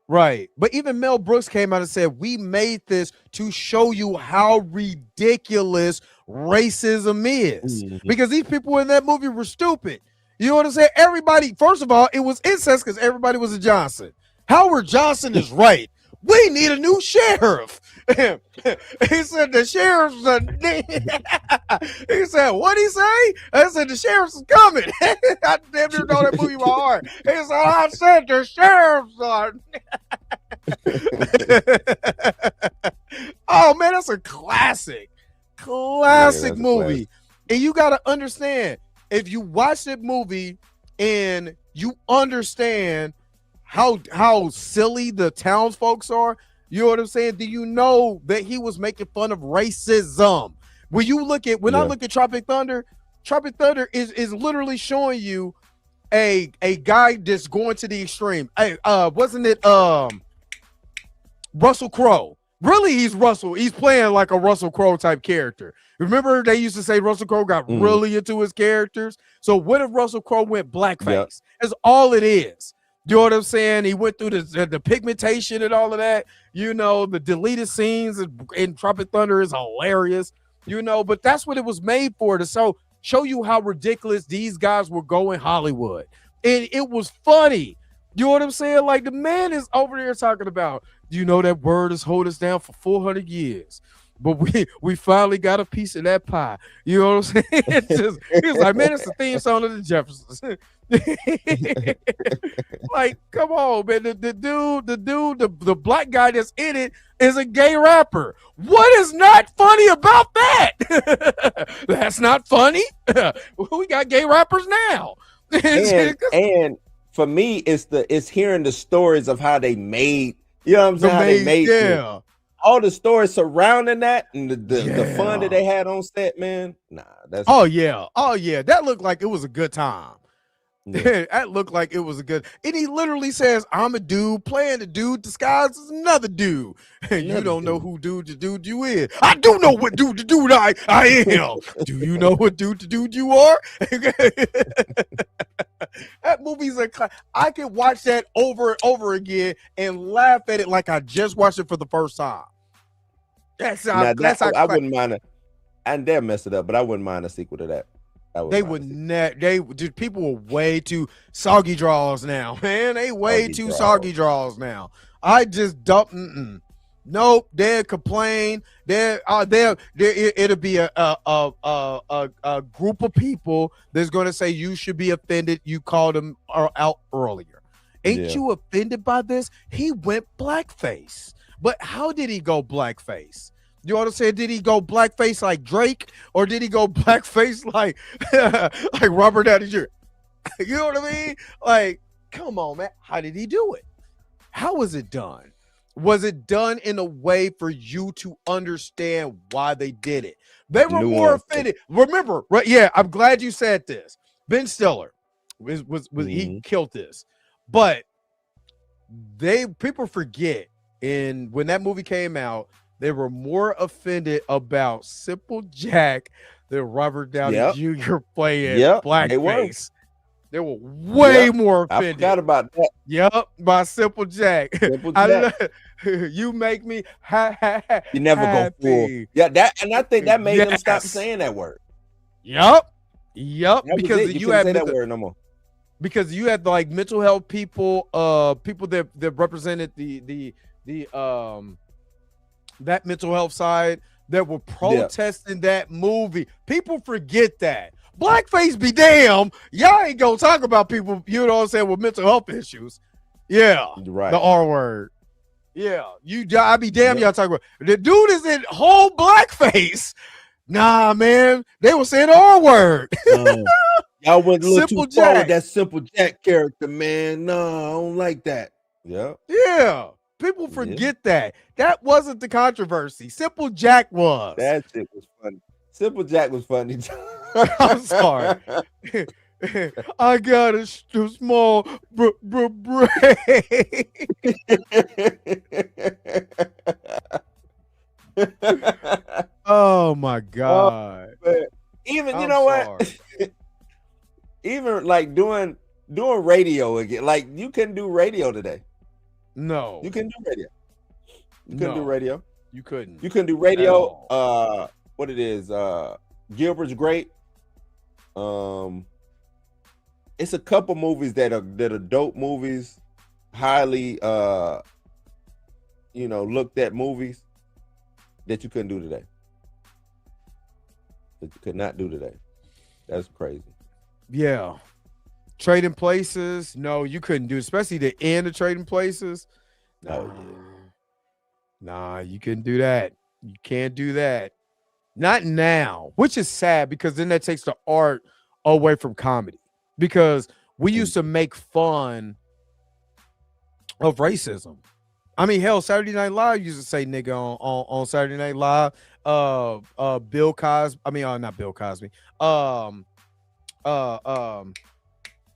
right. But even Mel Brooks came out and said, "We made this to show you how ridiculous racism is." Because these people in that movie were stupid. You know what I'm saying? Everybody, first of all, it was incest because everybody was a Johnson. Howard Johnson is right. We need a new sheriff. He said the sheriff's he said, what'd he say? I said the sheriff's coming. I damn near know that movie by heart. He said, I said the sheriff's on. Oh man, that's a classic movie. And you gotta understand, if you watch that movie and you understand how silly the townsfolk are, you know what I'm saying? Do you know that he was making fun of racism? When I look at Tropic Thunder is literally showing you a guy that's going to the extreme. Hey, wasn't it Russell Crowe? Really, he's playing like a Russell Crowe type character. Remember they used to say Russell Crowe got really into his characters? So what if Russell Crowe went blackface? Yep. That's all it is. You know what I'm saying? He went through the pigmentation and all of that. You know, the deleted scenes in Tropic Thunder is hilarious. You know, but that's what it was made for, to show you how ridiculous these guys were going Hollywood. And it was funny. You know what I'm saying? Like, the man is over there talking about, you know, that word has held us down for 400 years. But we finally got a piece of that pie. You know what I'm saying? He was like, man, it's the theme song of the Jeffersons. Like, come on, man. The black guy that's in it is a gay rapper. What is not funny about that? That's not funny. We got gay rappers now. and for me, it's hearing the stories of how they made. You know what I'm saying? How they made it. All the stories surrounding that and the fun that they had on set, man. Nah, that's oh yeah. That looked like it was a good time. Yeah. That looked like it was a good. And he literally says, "I'm a dude playing a dude disguised as another dude." And you don't know who dude the dude you is. I do know what dude the dude I am. Do you know what dude the dude you are? That movie's I can watch that over and over again and laugh at it like I just watched it for the first time. I wouldn't mind it. And they'll mess it up, but I wouldn't mind a sequel to that. They would just people were way too soggy draws now, man. They way Soggy too draws. soggy draws now. I just don't. Nope, they'll complain. It'll be a group of people that's gonna say you should be offended. You called them out earlier. Ain't you offended by this? He went blackface, but how did he go blackface? You know what I'm saying? Did he go blackface like Drake, or did he go blackface like like Robert Downey Jr.? You know what I mean? Like, come on, man. How did he do it? How was it done? Was it done in a way for you to understand why they did it? They were more offended. Remember, right? Yeah, I'm glad you said this. Ben Stiller was he killed this, but people forget. And when that movie came out, they were more offended about Simple Jack than Robert Downey Jr. playing blackface. They were way more offended. I forgot about that. Yep, by Simple Jack. Simple Jack. You make me you never happy. go full. Yeah, that, and I think that made them stop saying that word. Yep. Because you had say that word no more. Because you had like mental health people, people that represented the that mental health side that were protesting that movie. People forget that. Blackface be damn. Y'all ain't gonna talk about people, you know what I'm saying, with mental health issues. Yeah. Right. The R word. Yeah. I be damn y'all talk about. The dude is in whole blackface. Nah, man. They were saying the R word. Y'all went a little Simple too far Jack. with that Simple Jack character, man. No, I don't like that. Yeah. Yeah. People forget that. That wasn't the controversy. Simple Jack was. That shit was funny. Simple Jack was funny. I'm sorry. I got a small brain. Oh my God. Even you know what? Even like doing radio again. Like you couldn't do radio today. No. You couldn't do radio. You couldn't do radio. You couldn't. You couldn't do radio. What it is, Gilbert's Great. It's a couple movies that are dope movies, highly looked at movies that you couldn't do today. That you could not do today. That's crazy. Yeah. Trading Places. No, you couldn't do, especially the end of Trading Places. No. Nah, you couldn't do that. You can't do that. Not now, which is sad because then that takes the art away from comedy. Because we used to make fun of racism. I mean, hell, Saturday Night Live used to say nigga on Saturday Night Live. Bill Cosby. I mean, not Bill Cosby.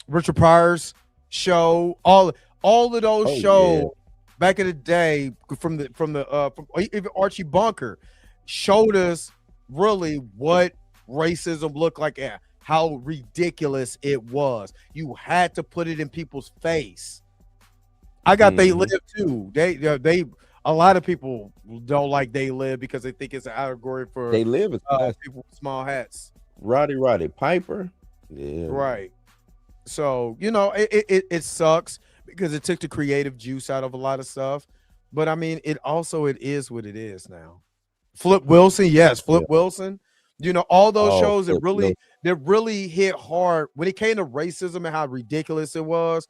Richard Pryor's show. All of those shows back in the day from even Archie Bunker showed us really what racism looked like and how ridiculous it was. You had to put it in people's face. I got They Live too. They a lot of people don't like They Live because they think it's an allegory for They Live is people with small hats. Roddy Piper. Yeah. Right. So, it sucks because it took the creative juice out of a lot of stuff. But I mean, it is what it is now. Flip Wilson, yes, Flip Wilson. All those shows that really hit hard when it came to racism and how ridiculous it was.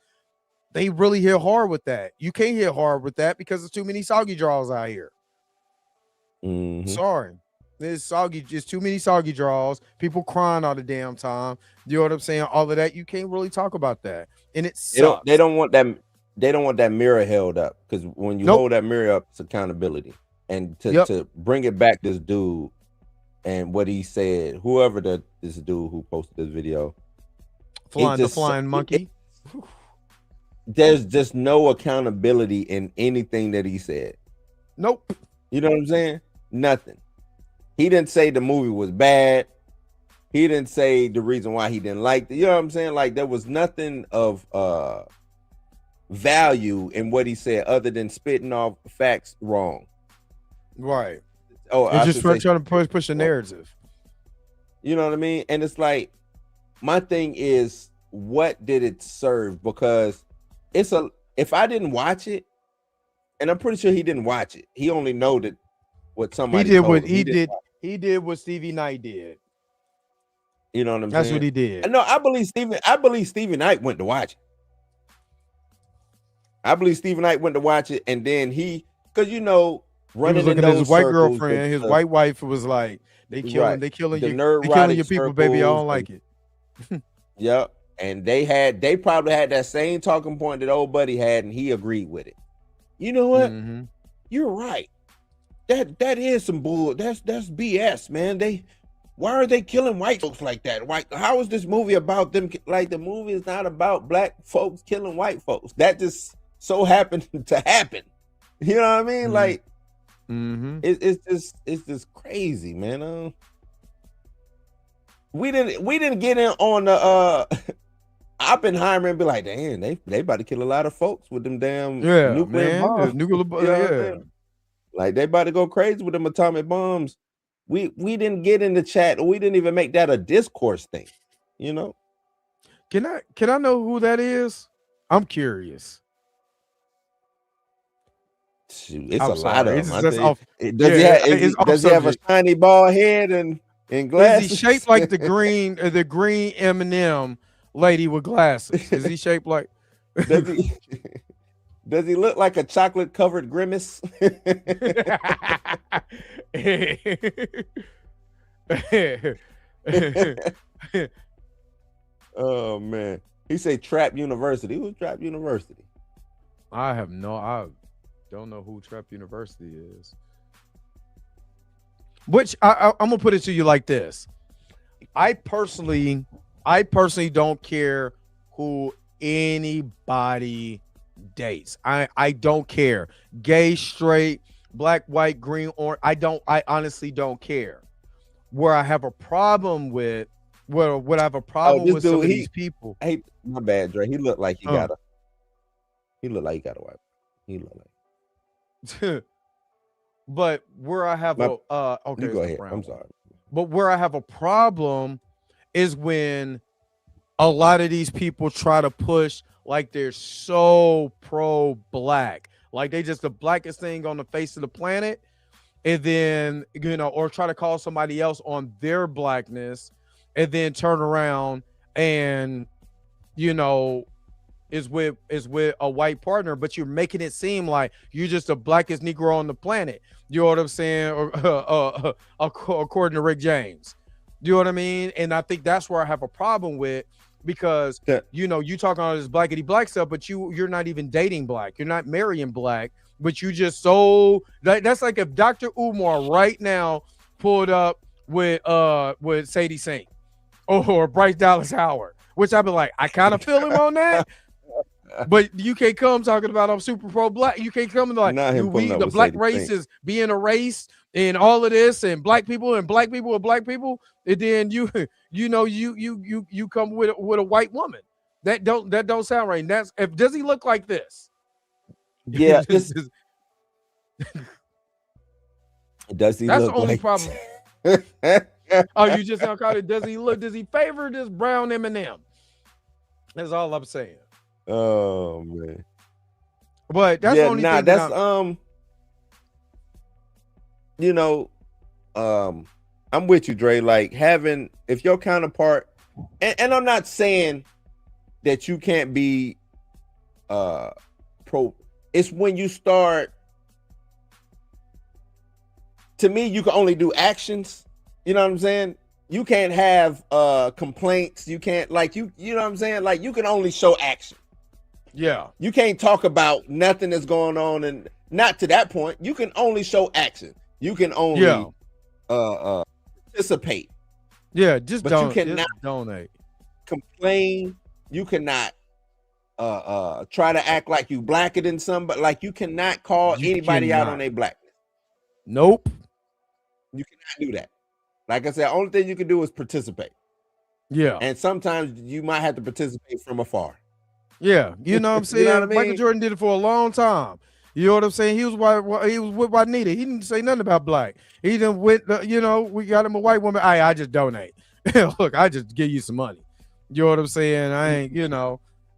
They really hit hard with that. You can't hit hard with that because there's too many soggy draws out here. Sorry. There's just too many soggy draws. People crying all the damn time. You know what I'm saying? All of that. You can't really talk about that. And it sucks. They don't want that. They don't want that mirror held up because when you hold that mirror up, it's accountability. And to bring it back, this dude and what he said, whoever this dude who posted this video, the flying monkey. There's just no accountability in anything that he said. Nope. You know what I'm saying? Nothing. He didn't say the movie was bad. He didn't say the reason why he didn't like it. You know what I'm saying? Like there was nothing of value in what he said other than spitting off facts wrong. Right. Oh, it's just trying to push a narrative. You know what I mean? And it's like my thing is, what did it serve? Because if I didn't watch it, and I'm pretty sure he didn't watch it, he only know that what somebody He did told what him. he didn't did. watch He did what Stevie Knight did. it. You know what I'm That's saying? what he did. No, I believe Stevie Knight went to watch it. I believe Stephen Knight went to watch it, and then because He was running in looking at his those white circles, girlfriend. His white wife was like, "They killing, right, they killing the you, nerd they killing your riotic people, baby. I don't circles, like it." Yep, and they probably had that same talking point that old buddy had, and he agreed with it. You know what? Mhm. You're right. That is some bull. That's BS, man. Why are they killing white folks like that? How is this movie about them? Like, the movie is not about black folks killing white folks. That just so happened to happen. You know what I mean? Mhm. Like, Mm-hmm. it's just crazy, man. We didn't get in on the Oppenheimer and be like, damn, they about to kill a lot of folks with them damn nuclear Man. bombs. Nuclear, You know what I'm saying? Like, they about to go crazy with them atomic bombs. We didn't get in the chat. We didn't even make that a discourse thing. You know? Can I know who that is? I'm curious. Shoot, it's I'm a lot sorry. of them. That's off. Does he have a shiny bald head and glasses? Is he shaped like the green M&M lady with glasses? Is he shaped like? Does he look like a chocolate covered grimace? Oh man, he say Trap University. Who's Trap University? I don't know who Trap University is. Which I'm gonna put it to you like this: I personally don't care who anybody dates. I don't care. Gay, straight, black, white, green, orange. I honestly don't care. Where I have a problem with, what I have a problem with some of these people. Hey, my bad, Dre. He looked like he got a wife. He looked like. But where I have okay, you go ahead. I'm sorry. But where I have a problem is when a lot of these people try to push like they're so pro-black, like they just the blackest thing on the face of the planet, and then or try to call somebody else on their blackness, and then turn around and is with a white partner, but you're making it seem like you're just the blackest Negro on the planet. You know what I'm saying? Or according to Rick James. You know what I mean? And I think that's where I have a problem with, because you talking all this blackity black stuff, but you're not even dating black. You're not marrying black, but you just that's like if Dr. Umar right now pulled up with Sadie Sink or Bryce Dallas Howard, which I'd be like, I kind of feel him on that. But you can't come talking about I'm super pro black. You can't come and like the black race is being erased and all of this, and black people and black people and black people, and then you come with a white woman. That don't sound right. Does he look like this? Yeah. Does he? That's look the only like problem. Oh, you just now called it. Does he favor this brown M&M? That's all I'm saying. Oh man. But that's the only thing. That's I'm with you, Dre. Like, if your counterpart, and I'm not saying that you can't be pro. It's when you start. To me, you can only do actions. You know what I'm saying? You can't have complaints. You can't you know what I'm saying? Like, you can only show action. Yeah. You can't talk about nothing that's going on, and not to that point. You can only show action. You can only participate. Yeah, You cannot donate. Complain. You cannot try to act like you blacker than somebody. Like, you cannot call anybody out on their blackness. Nope. You cannot do that. Like I said, the only thing you can do is participate. Yeah. And sometimes you might have to participate from afar. Yeah, you know what I'm saying? You know what I mean? Michael Jordan did it for a long time. You know what I'm saying? He was with Juanita. He didn't say nothing about black. He didn't we got him a white woman. I just donate. Look, I just give you some money. You know what I'm saying? I ain't,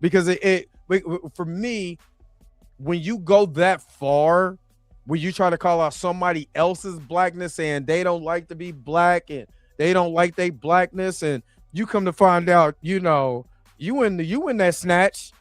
because for me, when you go that far, when you try to call out somebody else's blackness and they don't like to be black and they don't like their blackness, and you come to find out, you in that snatch,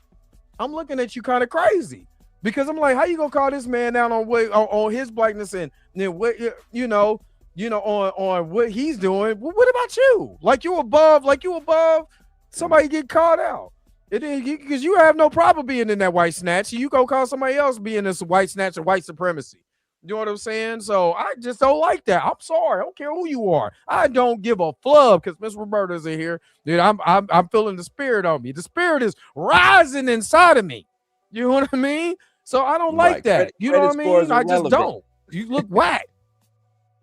I'm looking at you kind of crazy, because I'm like, how you gonna call this man out on his blackness and then what on what he's doing? Well, what about you? Like you above somebody get called out. Because you have no problem being in that white snatch. You go call somebody else being this white snatch or white supremacy. You know what I'm saying? So I just don't like that. I'm sorry. I don't care who you are. I don't give a flub because Miss Roberta's in here. Dude, I'm feeling the spirit on me. The spirit is rising inside of me. You know what I mean? So I don't like that. You know what I mean? I just don't. You look whack.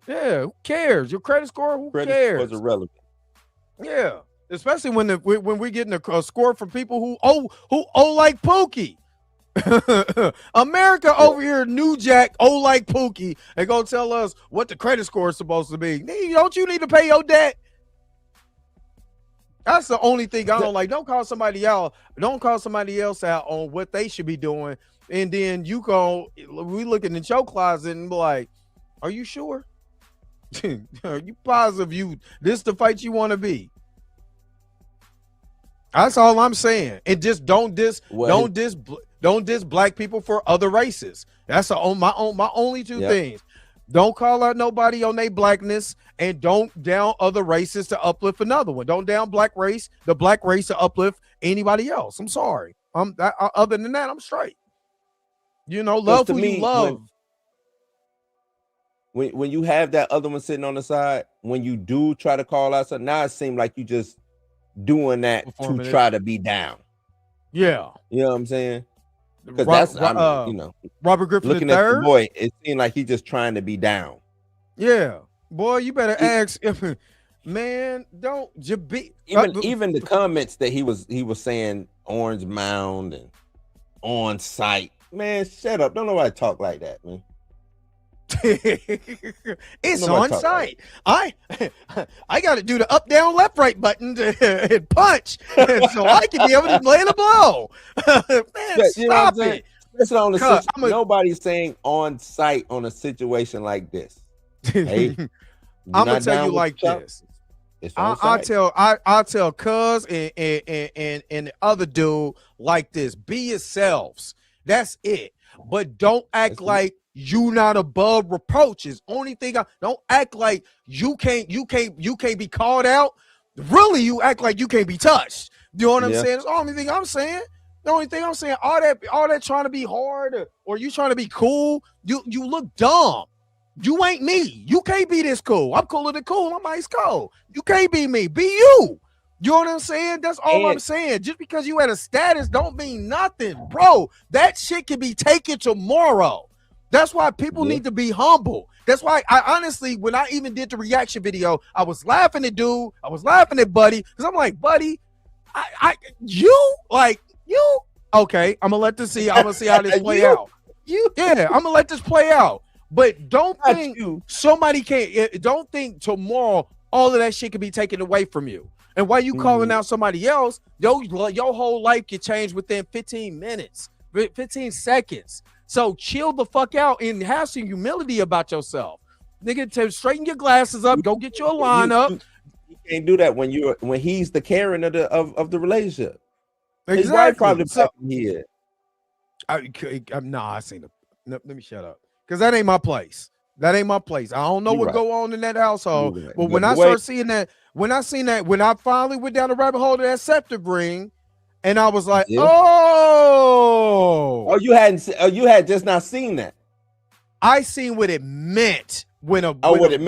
Yeah, who cares? Your credit score, who cares? Credit scores are relevant. Yeah. Especially when we're getting a score from people who owe like Pookie. America over here, New Jack, like Pookie, and go tell us what the credit score is supposed to be. Don't you need to pay your debt? That's the only thing I don't like. Don't call somebody out. Don't call somebody else out on what they should be doing, and then we looking in your closet and be like, "Are you sure? Are you positive this the fight you want to be?" That's all I'm saying. And just don't diss black people for other races. That's my only two things. Don't call out nobody on their blackness, and don't down other races to uplift another one. Don't down the black race to uplift anybody else. I'm sorry. Other than that, I'm straight. Love who you love. When you have that other one sitting on the side, when you do try to call out something, now it seems like you just doing that to try to be down. Yeah. You know what I'm saying? Because Robert Griffin looking III, at the boy, it seemed like he's just trying to be down. Yeah. Boy, you better ask if man, don't you be even the comments that he was saying Orange Mound and on site. Man, shut up. Don't nobody talk like that, man. It's on site. I got to do the up, down, left, right button and punch so I can be able to land a blow. Man, stop it. Nobody's saying on site on a situation like this. Hey, I'm gonna tell you like this. I'll tell Cuz and the other dude like this. Be yourselves. That's it. But don't act like you not above reproaches. Only thing don't act like you can't be called out. Really, you act like you can't be touched. You know what I'm saying? That's the only thing I'm saying. The only thing I'm saying, all that trying to be hard or you trying to be cool, you look dumb. You ain't me. You can't be this cool. I'm cooler than cool. I'm ice cold. You can't be me. Be you. You know what I'm saying? That's all I'm saying. Just because you had a status don't mean nothing, bro. That shit can be taken tomorrow. That's why people need to be humble. That's why I honestly, when I even did the reaction video, I was laughing at dude. I was laughing at Buddy because I'm like, Buddy, okay, I'm gonna let this see. I'm gonna see how this play out. I'm gonna let this play out. But don't think somebody can't. Don't think tomorrow all of that shit can be taken away from you. And while you calling out somebody else, your whole life can change within 15 minutes, 15 seconds. So chill the fuck out and have some humility about yourself. Nigga, straighten your glasses up. Go get your lineup. You can't do that when he's the caring of the relationship. Exactly. His wife probably here. I seen it. No, let me shut up. Because that ain't my place. That ain't my place. I don't know what go on in that household. But when I start seeing that, when I finally went down the rabbit hole to that septic ring, and I was like, oh, you had just not seen that. I seen what it meant when a brother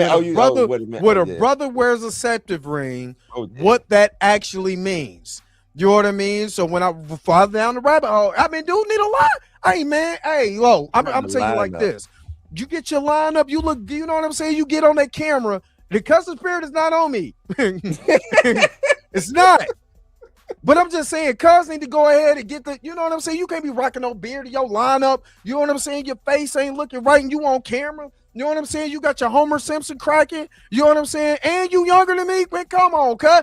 wears a septic ring. What that actually means. You know what I mean? So when I fall down the rabbit hole, I mean, dude need a lot. Hey man, I'm telling you like this. You get your line up, you look, you know what I'm saying? You get on that camera. The cussing spirit is not on me. It's not. But I'm just saying, cuz need to go ahead and get you know what I'm saying? You can't be rocking no beard to your lineup. You know what I'm saying? Your face ain't looking right and you on camera. You know what I'm saying? You got your Homer Simpson cracking. You know what I'm saying? And you younger than me? Man, come on, cuz.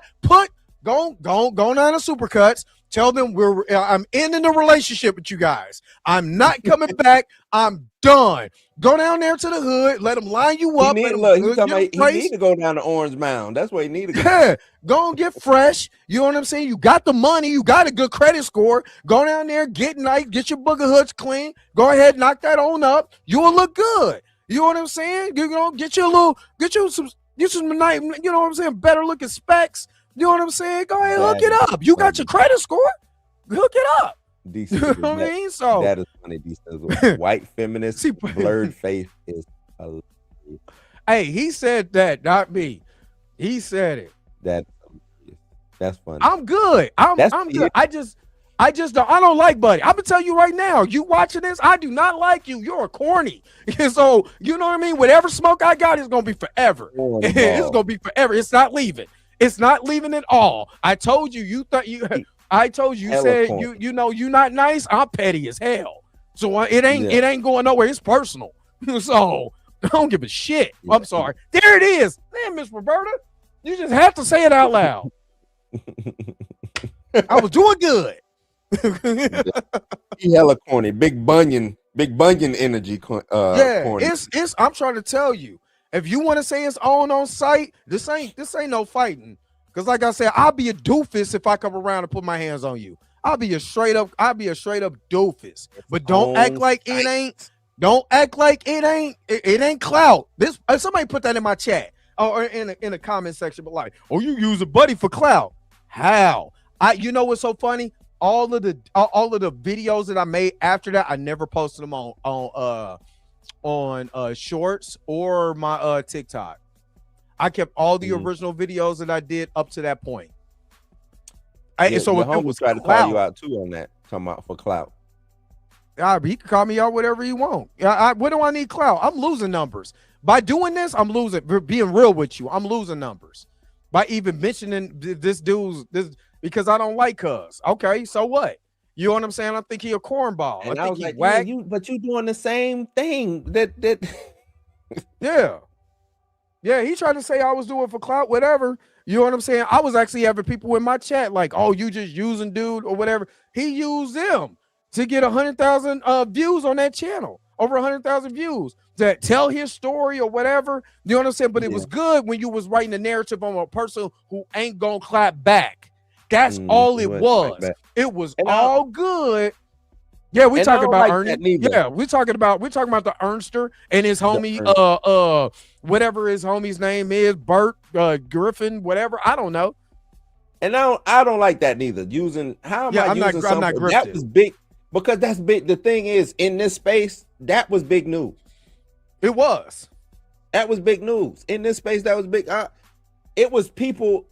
Go down to Supercuts. Tell them I'm ending the relationship with you guys. I'm not coming back. I'm done. Go down there to the hood. Let them line you He up. need, Let them look, he talking get about, them he need to go down to Orange Mound. That's where he need to go. Yeah, go and get fresh. You know what I'm saying? You got the money. You got a good credit score. Go down there, get nice, get your booger hoods clean. Go ahead, knock that on up. You will look good. You know what I'm saying? You know, get you some nice, you know what I'm saying? Better looking specs. You know what I'm saying? Go ahead, hook it up. You got your credit score. Hook it up. You know what I mean? So that is funny. These white feminist blurred face is hilarious. Hey, he said that, not me. He said it. That's funny. I'm good. I'm good. I don't like Buddy. I'm gonna tell you right now. You watching this? I do not like you. You're a corny. So you know what I mean. Whatever smoke I got is gonna be forever. It's gonna be forever. It's not leaving. It's not leaving at all. I told you. You thought you. I told you. You said you know you not nice. I'm petty as hell. So it ain't going nowhere. It's personal. So I don't give a shit. Yeah. I'm sorry. There it is. Damn, Miss Roberta. You just have to say it out loud. I was doing good. He hella corny. Big bunion energy. Corny. It's. I'm trying to tell you. If you want to say it's on site, this ain't no fighting. Because like I said, I'll be a doofus if I come around and put my hands on you. I'll be a straight up doofus. But don't act like it ain't. Don't act like it ain't clout. This somebody put that in my chat or in the comment section, but like, oh, you use a buddy for clout. How? You know what's so funny? All of the videos that I made after that, I never posted them on shorts or my TikTok. I kept all the original videos that I did up to that point. So if it was try to call you out too on that, come out for clout. He can call me out whatever he want. What do I need clout? I'm losing numbers. By doing this, I'm losing. Being real with you, I'm losing numbers. By even mentioning this because I don't like cuz. Okay, so what? You know what I'm saying? I think he a cornball. And I think was like, whack. but you doing the same thing. That Yeah, he tried to say I was doing for clout, whatever. You know what I'm saying? I was actually having people in my chat like, oh, you just using dude or whatever. He used them to get 100,000 views on that channel, over 100,000 views to tell his story or whatever. You know what I'm saying? But it was good when you was writing a narrative on a person who ain't gonna clap back. That's all it was. It was all good. Yeah, we talking about like Ernie. Yeah, we talking about the Ernster and his homie, whatever his homie's name is, Bert Griffin, whatever. I don't know. And I don't like that neither. Using I'm not grifting. That was big because that's big. The thing is, in this space, that was big news. It was. That was big news. In this space, that was big. It was people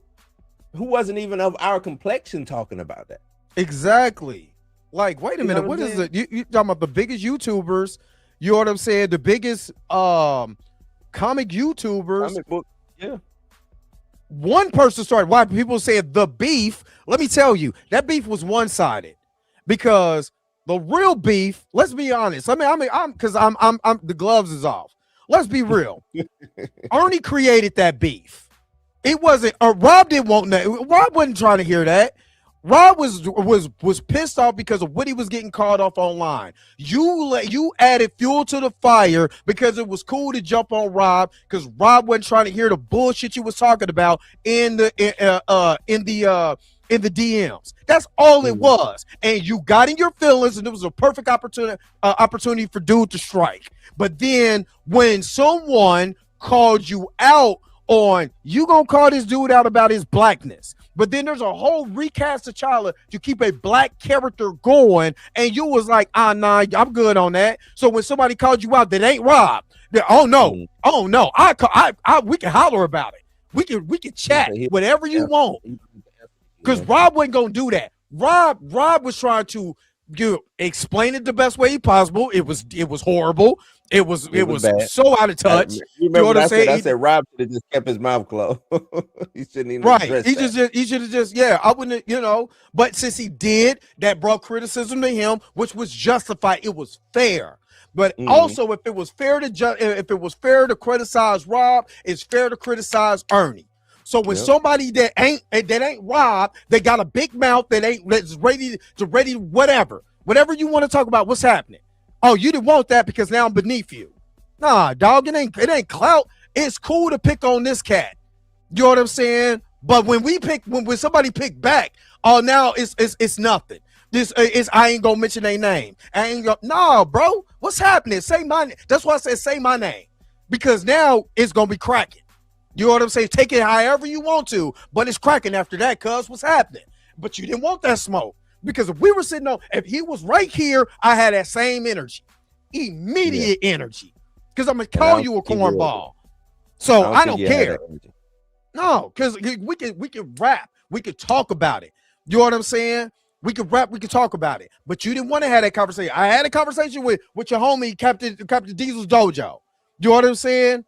who wasn't even of our complexion talking about that. Exactly. Like, wait a minute, what is it? You talking about the biggest YouTubers? You know what I'm saying? The biggest comic YouTubers. Comic book, yeah. One person started. Why people said the beef? Let me tell you, that beef was one-sided because the real beef. Let's be honest. I'm the gloves is off. Let's be real. Ernie created that beef. It wasn't. Rob didn't want that. Rob wasn't trying to hear that. Rob was pissed off because of what he was getting called off online. You added fuel to the fire because it was cool to jump on Rob because Rob wasn't trying to hear the bullshit you was talking about in the DMs. That's all it was. And you got in your feelings, and it was a perfect opportunity for dude to strike. But then when someone called you out on, you gonna call this dude out about his blackness. But then there's a whole recast of T'Challa to keep a black character going, and you was like, nah, I'm good on that. So when somebody called you out that ain't Rob, oh no, we can holler about it. We can chat whatever you want. Because Rob wasn't gonna do that. Rob was trying to explain it the best way possible. It was horrible. It was so out of touch. You know what I'm saying? I said Rob should have just kept his mouth closed. He shouldn't even right. He should have just I wouldn't, but since he did, that brought criticism to him, which was justified. It was fair. But also, if it was fair to criticize Rob, it's fair to criticize Ernie. So when Yep. somebody that ain't Rob, they got a big mouth that's ready whatever you want to talk about, what's happening? Oh, you didn't want that because now I'm beneath you. Nah, dog, it ain't clout. It's cool to pick on this cat. You know what I'm saying? But when somebody pick back, oh, now it's nothing. This is I ain't gonna mention their name. Nah, bro, what's happening? Say my name. That's why I said say my name, because now it's gonna be cracking. You know what I'm saying? Take it however you want to, but it's cracking after that. Cuz what's happening? But you didn't want that smoke, because if we were sitting on, if he was right here, I had that same energy, immediate energy, because I'm gonna call you a cornball. So I don't care. No, because we can rap, we could talk about it. You know what I'm saying? We could rap, we could talk about it. But you didn't want to have that conversation. I had a conversation with your homie Captain Diesel's dojo. You know what I'm saying?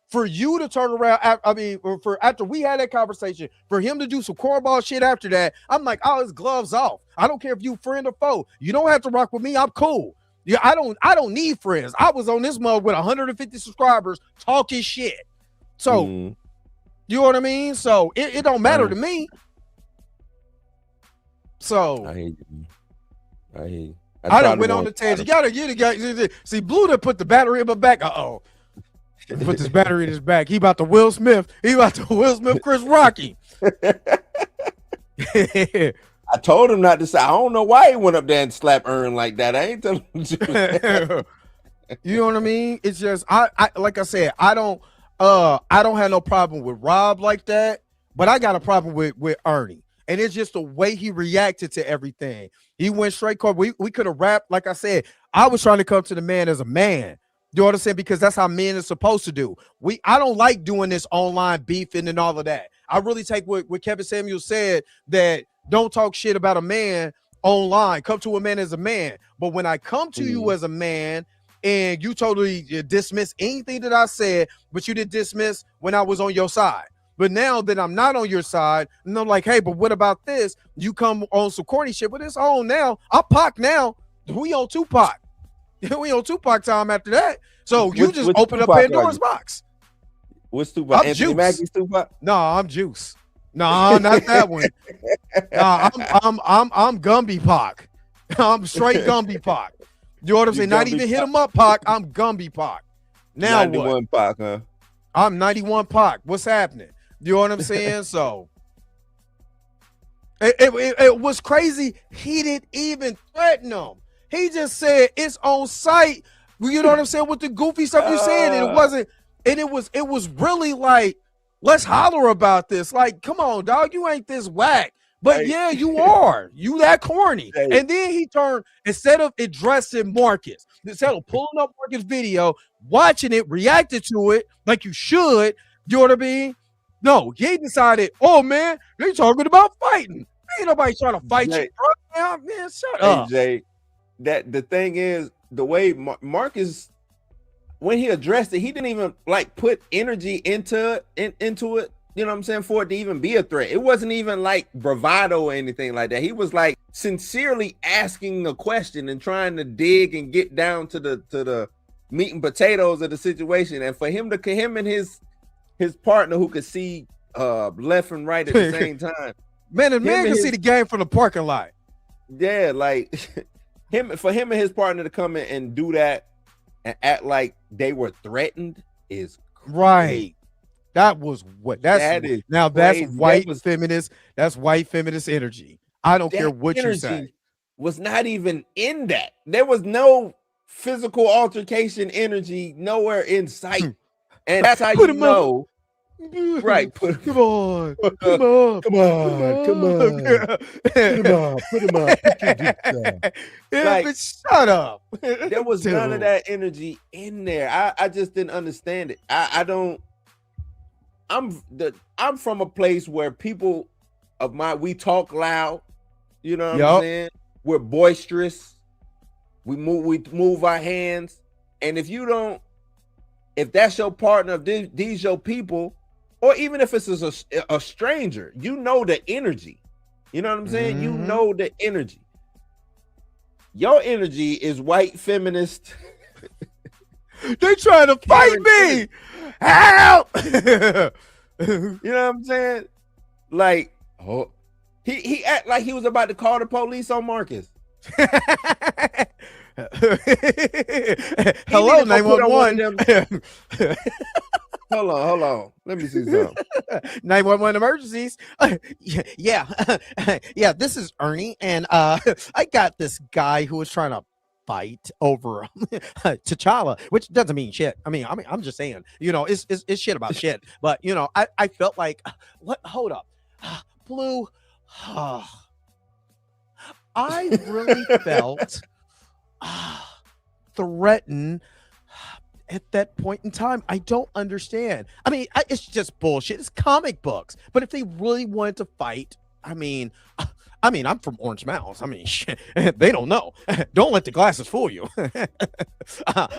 For you to turn around, after we had that conversation, for him to do some cornball shit after that, I'm like, oh, his gloves off. I don't care if you friend or foe. You don't have to rock with me. I'm cool. Yeah, I don't need friends. I was on this mug with 150 subscribers talking shit. So you know what I mean? So it don't matter to me. So I hear you. I done went on the tangent. You gotta see, Blue done put the battery in my back. Put this battery in his back. He about to Will Smith. Chris Rocky. I told him not to say. I don't know why he went up there and slapped Earn like that. I ain't telling him to. You know what I mean? It's just I like I said, I don't have no problem with Rob like that, but I got a problem with Ernie. And it's just the way he reacted to everything. He went straight court. We could have rapped. Like I said, I was trying to come to the man as a man. You know what I'm saying? Because that's how men are supposed to do. I don't like doing this online beefing and all of that. I really take what Kevin Samuel said, that don't talk shit about a man online. Come to a man as a man. But when I come to you as a man and you totally dismiss anything that I said, but you did dismiss when I was on your side. But now that I'm not on your side, and I'm like, hey, but what about this? You come on some corny shit, but it's on now. I'm Pac now. We on Tupac. We on Tupac time after that. So you just open up Pandora's box. What's Tupac? I'm Anthony Juice. Mackie's Tupac? No, I'm Juice. No, not that one. No, I'm Gumby Pac. I'm straight Gumby Pac. You know what I'm saying? Not even hit him up, Pac. I'm Gumby Pac. Now 91 what? Pac, huh? I'm 91 Pac. What's happening? You know what I'm saying? So it was crazy. He didn't even threaten him. He just said it's on site. You know what I'm saying? With the goofy stuff you said, and it wasn't. And it was really like, let's holler about this. Like, come on, dog, you ain't this whack. But yeah, you are. You that corny. And then he turned, instead of addressing Marcus, instead of pulling up Marcus' video, watching it, reacted to it like you should. You know what I mean? No, he decided, oh man, they talking about fighting. Ain't nobody trying to fight you, bro. Now, man, shut up. Jay, that the thing is, the way Marcus, when he addressed it, he didn't even like put energy into it. You know what I'm saying? For it to even be a threat. It wasn't even like bravado or anything like that. He was like sincerely asking a question and trying to dig and get down to the meat and potatoes of the situation. And for him and his partner, who could see left and right at the same time. Man can see the game from the parking lot. Yeah, like for him and his partner to come in and do that and act like they were threatened is crazy. Right. That was what that's white feminist. That's white feminist energy. I don't care what you say. Was not even in that. There was no physical altercation energy nowhere in sight. And that's how you know. Right. Come on. Put him up. Like, shut up. There was none of that energy in there. I just didn't understand it. I'm from a place where people we talk loud. You know what I'm saying? We're boisterous. We move our hands. And if that's your partner, if these your people, or even if it's a stranger, you know the energy. You know what I'm saying? You know the energy. Your energy is white feminist. They trying to fight me. Help! You know what I'm saying? Like, oh, he act like he was about to call the police on Marcus. Hello, He need to go put on one 911. Hold on. Let me see something. 911 emergencies. Yeah. Yeah, this is Ernie. And I got this guy who was trying to fight over T'Challa, which doesn't mean shit. I mean, I'm just saying, it's shit about shit. But I felt like what hold up. Blue. I really felt threatened at that point in time. I don't understand. I mean, it's just bullshit. It's comic books. But if they really wanted to fight, I mean, I'm from Orange Mounds. I mean, shit, they don't know. Don't let the glasses fool you.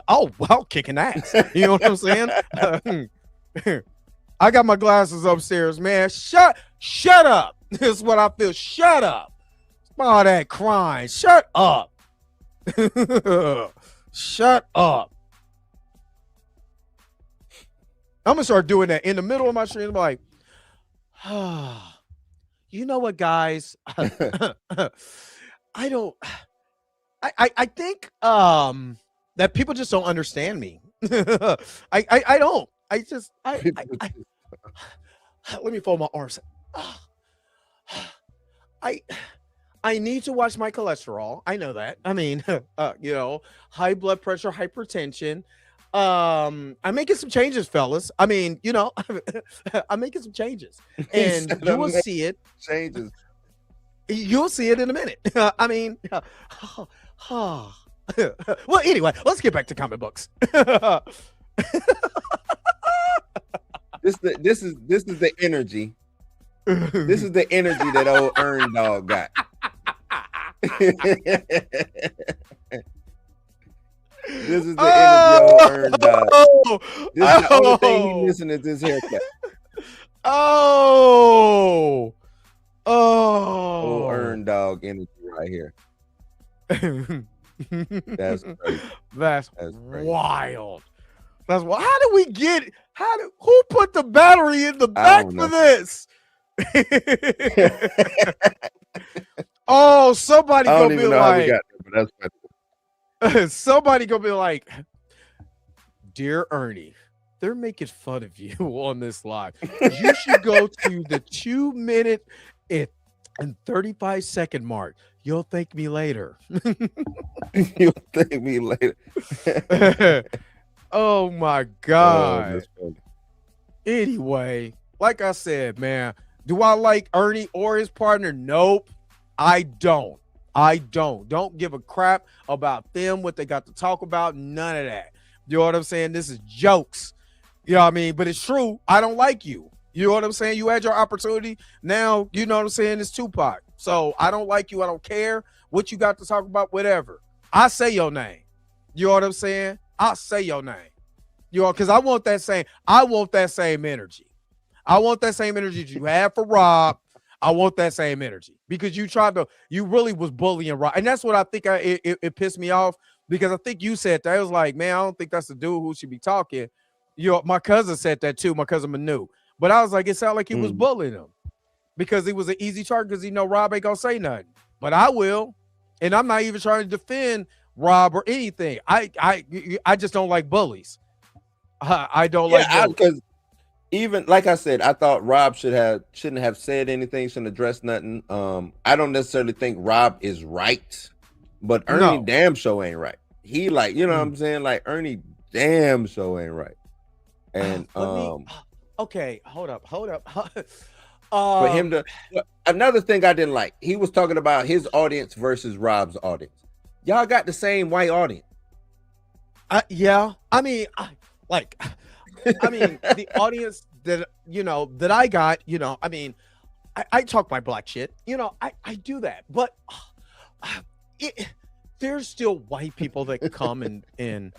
I'll kick an ass. You know what I'm saying? I got my glasses upstairs, man. Shut up. This is what I feel. Shut up. All that crying. Shut up. Shut up. I'm gonna start doing that in the middle of my stream. I'm like, you know what, guys? I think that people just don't understand me. I don't. Let me fold my arms. I need to watch my cholesterol. I know that. I mean, high blood pressure, hypertension. I'm making some changes, fellas. I mean, I'm making some changes, and you will see it. Changes. You'll see it in a minute. I mean, well, anyway, let's get back to comic books. This is the energy. This is the energy that old Earn Dog got. This is the energy old Earn Dog. This is the only thing he missing is this haircut. Old Earn Dog energy right here. That's crazy. That's crazy. Wild. That's why. Who put the battery in the back for this? Somebody I don't gonna even be know how we like, got there, but that's funny. somebody gonna be like, dear Ernie, they're making fun of you on this live. You should go to the 2-minute and 35-second mark. You'll thank me later. You'll thank me later. Oh my God. Anyway, like I said, man, do I like Ernie or his partner? Nope. I don't. Don't give a crap about them, what they got to talk about. None of that. You know what I'm saying? This is jokes. You know what I mean? But it's true. I don't like you. You know what I'm saying? You had your opportunity. Now, you know what I'm saying? It's Tupac. So I don't like you. I don't care what you got to talk about, whatever. I say your name. You know what I'm saying? I'll say your name. Because I want that same energy. I want that same energy that you had for Rob. I want that same energy because you really was bullying Rob. And that's what I think it pissed me off because I think you said that. It was like, man, I don't think that's the dude who should be talking. My cousin said that too, my cousin Manu. But I was like, it sounded like he was bullying him because he was an easy target because Rob ain't gonna say nothing. But I will. And I'm not even trying to defend Rob or anything. I just don't like bullies. I don't like bullies. Because even like I said, I thought Rob shouldn't have said anything, shouldn't address nothing. I don't necessarily think Rob is right, but Ernie damn show ain't right. He what I'm saying? Like Ernie damn show ain't right. And okay, hold up. For him to another thing I didn't like, he was talking about his audience versus Rob's audience. Y'all got the same white audience. Yeah. I mean, the audience that I got, I mean, I talk my black shit, I do that, but there's still white people that come and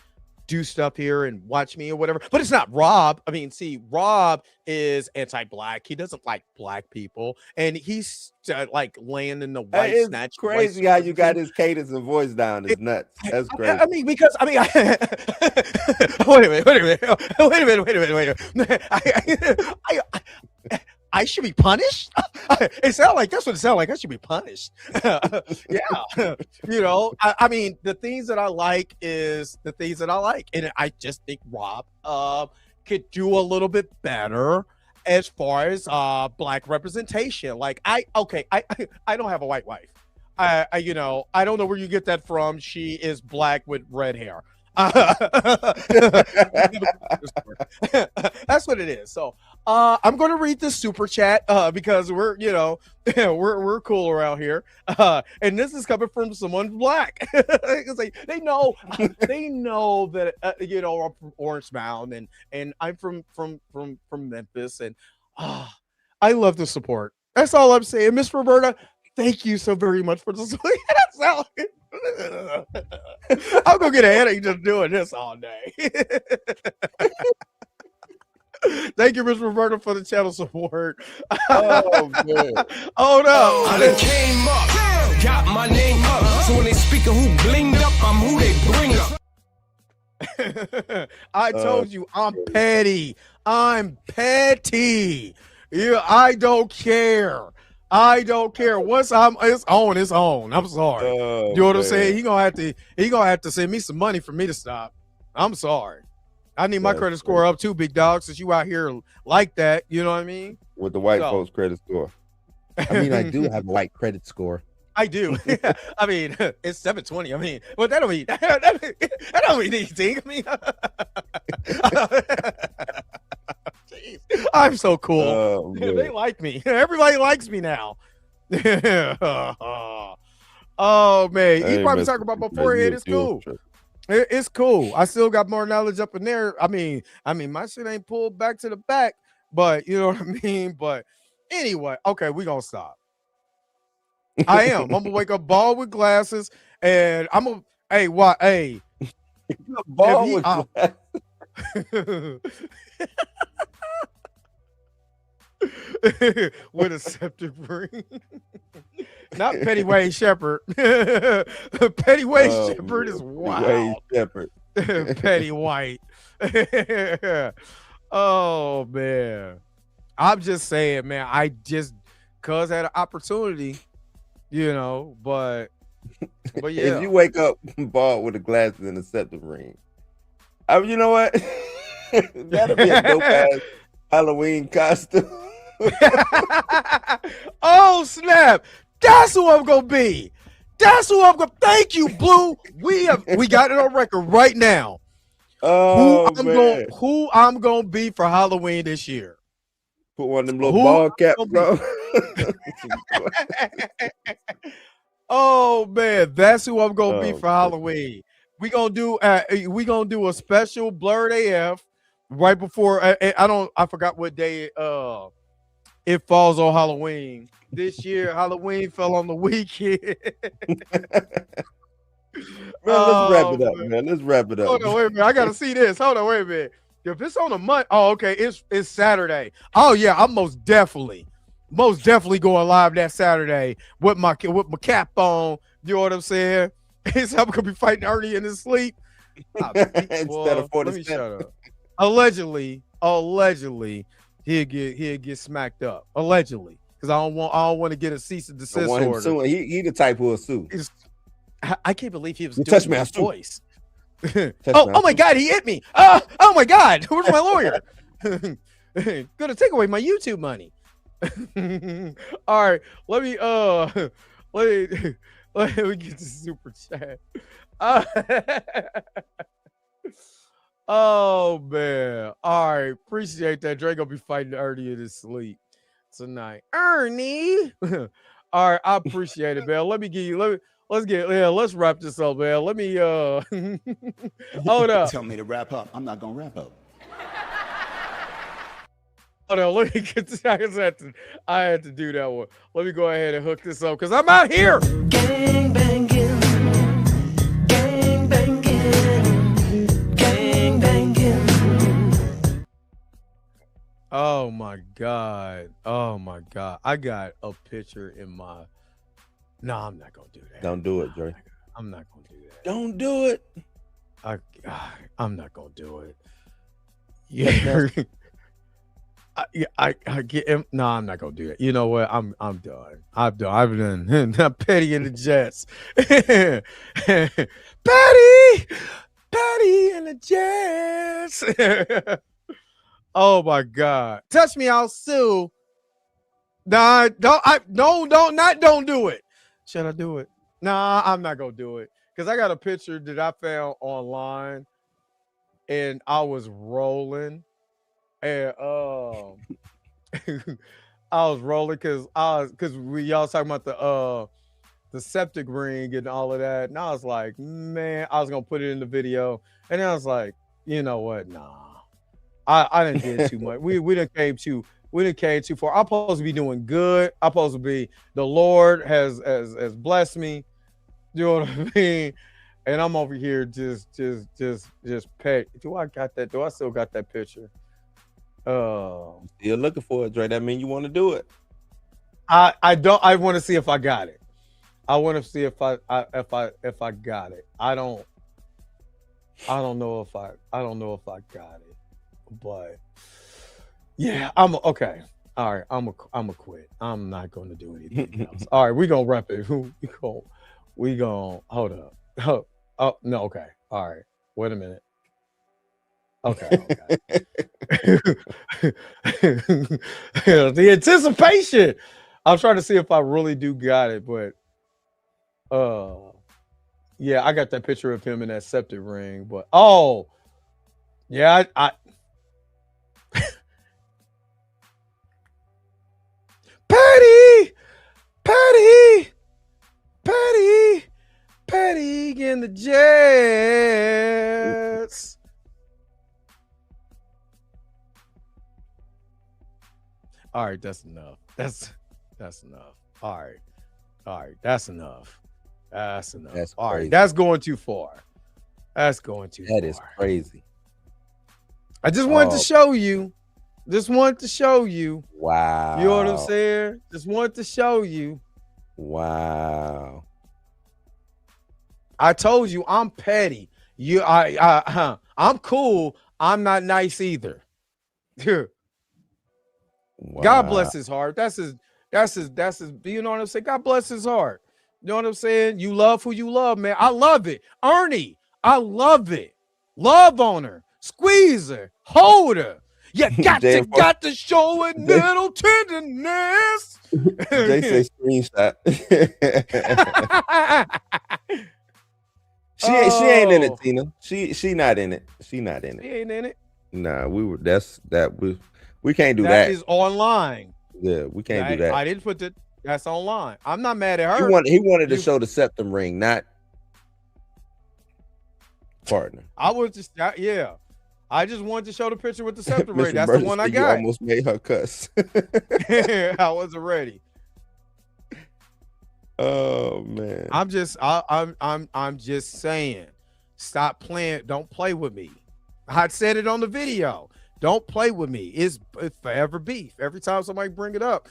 do stuff here and watch me or whatever. But it's not Rob. I mean, see, Rob is anti-black. He doesn't like black people, and he's like laying in the white It's snatch. crazy how you got his cadence and voice down. It's nuts. That's crazy. I mean, because I mean, wait a minute. I should be punished. It sounds like that's what it sounds like. I should be punished. Yeah, you know. I mean, the things that I like is the things that I like, and I just think Rob could do a little bit better as far as black representation. Like I don't have a white wife. I I don't know where you get that from. She is black with red hair. That's what it is. So I'm going to read the super chat because we're we're cool around here, and this is coming from someone black because they know that I'm from Orange Mound and I'm from Memphis, and I love the support. That's all I'm saying. Miss Roberta, thank you so very much for the support. I'm gonna get a headache just doing this all day. Thank you, Miss Roberta, for the channel support. Oh man. Oh no. I done came up, got my name up. So when they speak of who blinged up, I'm who they bring up. I told you I'm petty. I'm petty. Yeah, I don't care. Once it's on. I'm sorry. Oh, you know what I'm saying? He gonna have to send me some money for me to stop. I'm sorry. I need my credit score up too, big dog, since you out here like that. You know what I mean? With the white folks credit score. I mean, I do have a white credit score. I do. I mean, it's 720. I mean, well, that don't mean anything. I mean, jeez, I'm so cool. Oh, they like me. Everybody likes me now. Oh man, he's probably talking about my forehead. It's cool. It's cool. I still got more knowledge up in there. I mean, my shit ain't pulled back to the back, but you know what I mean. But anyway, okay, we gonna stop. I am. I'm gonna wake up bald with glasses, and I'm gonna. Hey, what? Hey, bald with glasses. With a septic ring. Not Petty Wayne Shepherd. Petty Wayne Shepherd is wild. Wayne Shepherd. Petty White. Oh man. I'm just saying, man. I just cuz had an opportunity, but yeah. If you wake up bald with the glasses and the septic ring, I mean, you know what? That'll be a dope ass Halloween costume. Oh snap! That's who I'm gonna be. That's who I'm gonna. Thank you, Blue. We got it on record right now. Oh man, who I'm gonna be for Halloween this year? Put one of them little ball caps on. Oh man, that's who I'm gonna be for Halloween. We gonna do a special Blurred AF right before. I forgot what day it falls on Halloween. This year, Halloween fell on the weekend. Let's wrap it up, man. Let's wrap it up. Hold on, wait a minute. I gotta see this. Hold on, wait a minute. If it's on a month, okay, it's Saturday. Oh yeah, I'm most definitely going live that Saturday with my cap on. You know what I'm saying? I'm gonna be fighting Ernie in his sleep. Instead of 40 let me shut up. Allegedly, he'll get smacked up. Allegedly, because I don't want to get a cease and desist order. He the type who'll sue. I can't believe he was doing touch me, his voice. Oh my God, he hit me. Oh my God, where's my lawyer? Gonna take away my YouTube money. All right, let me get the super chat. Oh man. All right, appreciate that. Drake gonna be fighting Ernie in his sleep tonight. Ernie. All right, I appreciate it, man. Let's wrap this up, man. Let me hold up. Tell me to wrap up. I'm not gonna wrap up. Hold on, let me get this. I had to do that one. Let me go ahead and hook this up because I'm out here. Gang banging, gang banging, gang my god. Oh my god. I got a picture in my. No, I'm not gonna do that. Don't do it, Dre. I'm not gonna do that. Don't do it. I'm not gonna do it. Yeah. I get him. No, I'm not gonna do it. You know what? I'm done. I've done. Petty and the Jets. Petty and the Jets. Oh my God! Touch me, I'll sue. Nah, don't do it. Should I do it? Nah, I'm not gonna do it because I got a picture that I found online, and I was rolling. And I was rolling because y'all talking about the septic ring and all of that, and I was like, man, I was gonna put it in the video, and then I was like, you know what? Nah, I didn't get too much. We didn't came too far. I'm supposed to be doing good. I'm supposed to be. The Lord has blessed me. You know what I mean? And I'm over here just pet. Do I got that? Do I still got that picture? You're looking for it, Dre. That mean you want to do it. I don't. I want to see if I got it. I want to see if I got it. I don't know if I got it, but yeah, I'm okay. All right, I'm a quit. I'm not going to do anything else. All right, we gonna wrap it. We gonna hold up. Oh no, okay. All right, wait a minute. Okay. The anticipation. I'm trying to see if I really do got it, but yeah, I got that picture of him in that septic ring, but yeah, I Petty in the Jets. All right, that's enough. That's enough. All right, that's enough. That's enough. That's all crazy. right, that's going too far. That's going too far. That is crazy. I just wanted to show you. Just wanted to show you. Wow. You know what I'm saying? Just wanted to show you. Wow. I told you I'm petty. I'm cool. I'm not nice either. Wow. God bless his heart. That's his, you know what I'm saying? God bless his heart. You know what I'm saying? You love who you love, man. I love it. Ernie, I love it. Love on her. Squeeze her. Hold her. You got to show a little tenderness. They say screenshot. She ain't in it, Tina. She not in it. She not in it. She ain't in it. Nah, we can't do that. That is online. Yeah, we can't do that. I didn't put that's online. I'm not mad at her. He wanted to show the septum ring, not partner. I was just yeah. I just wanted to show the picture with the septum ring. That's the one I got. You almost made her cuss. I wasn't ready. Oh man. I'm just saying, stop playing. Don't play with me. I said it on the video. Don't play with me. It's forever beef. Every time somebody bring it up,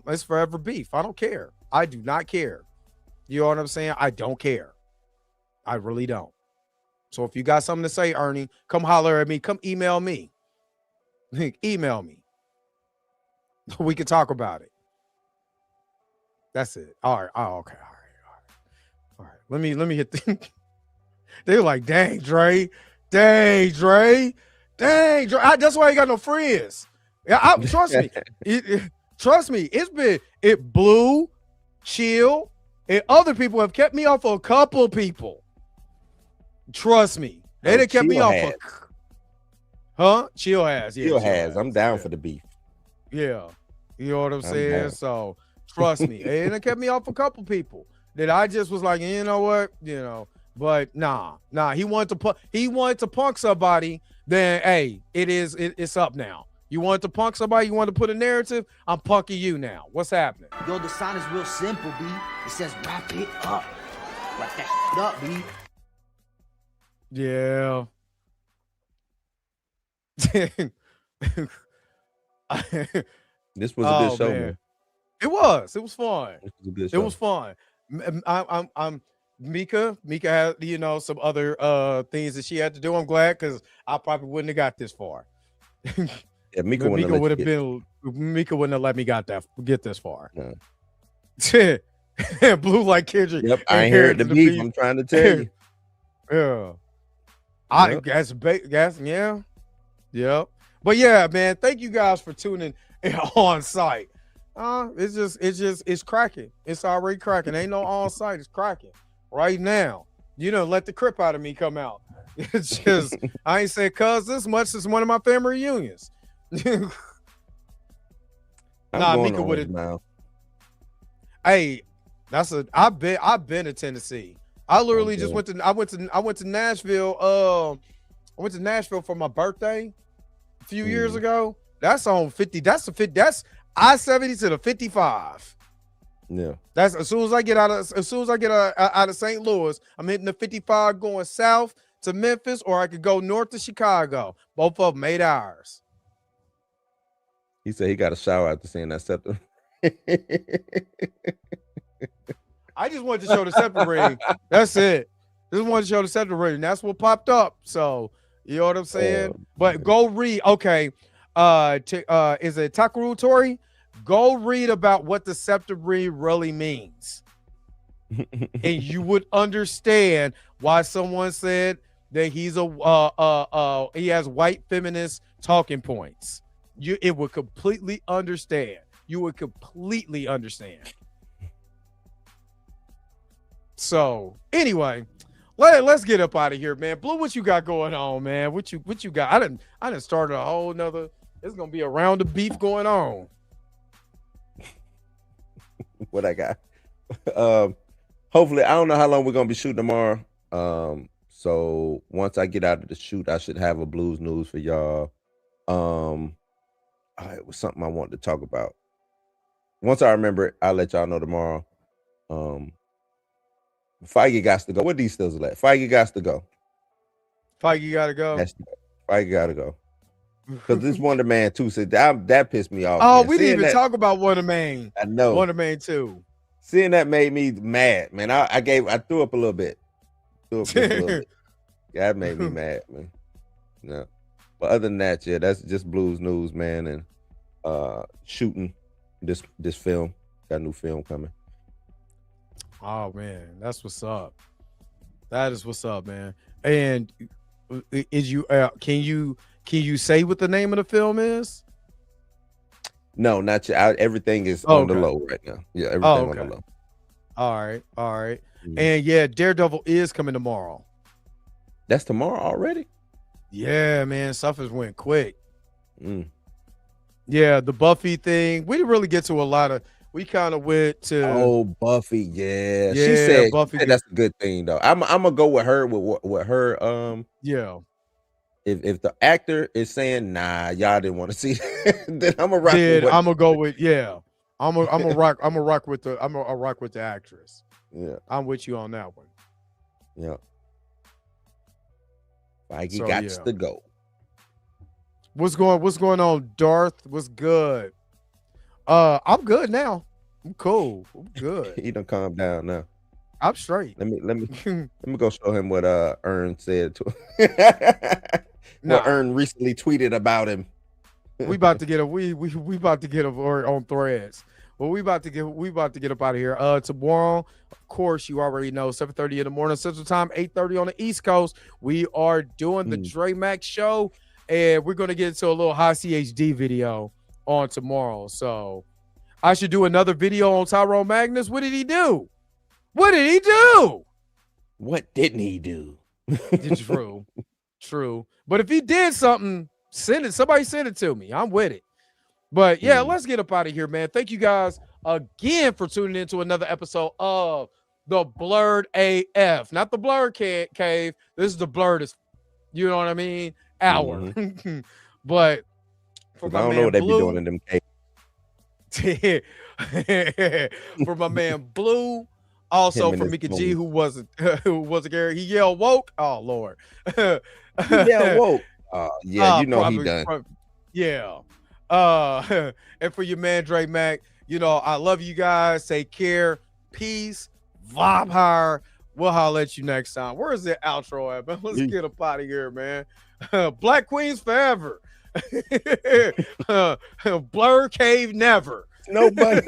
it's forever beef. I don't care. I do not care. You know what I'm saying? I don't care. I really don't. So if you got something to say, Ernie, come holler at me. Come email me. Email me. We can talk about it. That's it. All right. Oh, okay. All right. Let me hit the they were like, dang, Dre. That's why I ain't got no friends. Yeah, trust me. Trust me. It Blue, Chill, and other people have kept me off of a couple of people. Trust me. They done kept me off of Chill has. Yeah, Chill has. I'm down for the beef. Yeah. You know what I'm saying? Down. So trust me. They done kept me off a couple people that I just was like, you know what? You know, but nah. He wanted to punk somebody, then hey, it's up now. You wanted to punk somebody, you want to put a narrative, I'm punking you now. What's happening? Yo, the sign is real simple, B. It says wrap it up. Wrap that shit up, B. Yeah. This was a good Oh show, man, man. it was. It was fun. This was a good It show. was fun. I'm Mika. Mika had some other things that she had to do. I'm glad because I probably wouldn't have got this far. Yeah, Mika wouldn't have let you get. Mika wouldn't have let me get this far. No. Blue like Kendrick. Yep, I ain't heard the beef. I'm trying to tell you. Yeah. I Yep. guess yeah. Yep. But yeah, man, thank you guys for tuning in on site. It's cracking. It's already cracking. Ain't no on site, it's cracking right now. Let the crip out of me come out. It's just I ain't said cuz this much since one of my family reunions. Nah, Mika would have now. Hey, I've been to Tennessee. I literally just went to Nashville. I went to Nashville for my birthday a few years ago. That's on 50. That's I-70 to the 55. Yeah. That's as soon as I get out of St. Louis, I'm hitting the 55 going south to Memphis, or I could go north to Chicago. Both of them 8 hours. He said he got a shower after seeing that scepter. I just wanted to show the scepter ring. That's it. Just wanted to show the scepter ring. That's what popped up. So you know what I'm saying? But go read. Okay. Is it Takaru Tori? Go read about what the scepter ring really means. And you would understand why someone said that he has white feminist talking points. It would completely understand. You would completely understand. So anyway, let's get up out of here, man. Blue, what you got going on, man? What you got? I didn't start a whole nother. It's gonna be a round of beef going on. What I got? Hopefully, I don't know how long we're gonna be shooting tomorrow. So once I get out of the shoot, I should have a blues news for y'all. It was something I wanted to talk about. Once I remember it, I'll let y'all know tomorrow. Feige got to go. What these stills at? Feige got to go. Feige gotta go. Feige gotta go. Because this Wonderman 2 said that pissed me off. Oh, man. we didn't even talk about Wonderman. I know. Wonderman 2. Seeing that made me mad, man. I threw up a little bit. Yeah, that made me mad, man. No. But other than that, yeah, that's just blues news, man. And shooting this film. Got a new film coming. Oh man, that's what's up. That is what's up, man. And is you can you say what the name of the film is? No, not yet. Everything is on the low right now. Yeah, everything on the low. All right. And yeah, Daredevil is coming tomorrow. That's tomorrow already? Yeah, man. Stuff has went quick. Yeah, the Buffy thing. We didn't really get to a lot of. We kind of went to Buffy. Yeah, she said Buffy. That's a good thing though. I'm gonna go with her with her. Yeah. If the actor is saying nah, y'all didn't want to see that, then I'm gonna rock. I'm gonna go with I'm gonna rock with the actress. Yeah, I'm with you on that one. Yeah. Feige got to go. What's going on, Darth? What's good? I'm good now. I'm cool. I'm good. He done calm down now. I'm straight. Let me go show him what Ern said to him. What Ern recently tweeted about him. we about to get on Threads. Well, we about to get up out of here. Tomorrow, of course, you already know, 7:30 in the morning Central Time, 8:30 on the East Coast. We are doing the Dre Max show, and we're gonna get into a little high CHD video on tomorrow. So I should do another video on Tyrone Magnus. What did he do? What didn't he do? True. But if he did something, somebody send it to me. I'm with it. But yeah, let's get up out of here, man. Thank you guys again for tuning in to another episode of the Blurred AF. Not the Blurred Cave. This is the Blurred, you know what I mean? Hour. But I don't know what they be doing in them caves. For my man Blue, also for Mika G, who wasn't Gary. He yelled woke. Oh Lord. He yelled woke. Yeah, you know he done. Yeah. And for your man Dre Mac, you know, I love you guys. Take care. Peace. Vibe higher. We'll holler at you next time. Where is the outro at, man? Let's get up out of here, man. Black Queens forever. Blur Cave never. Nobody.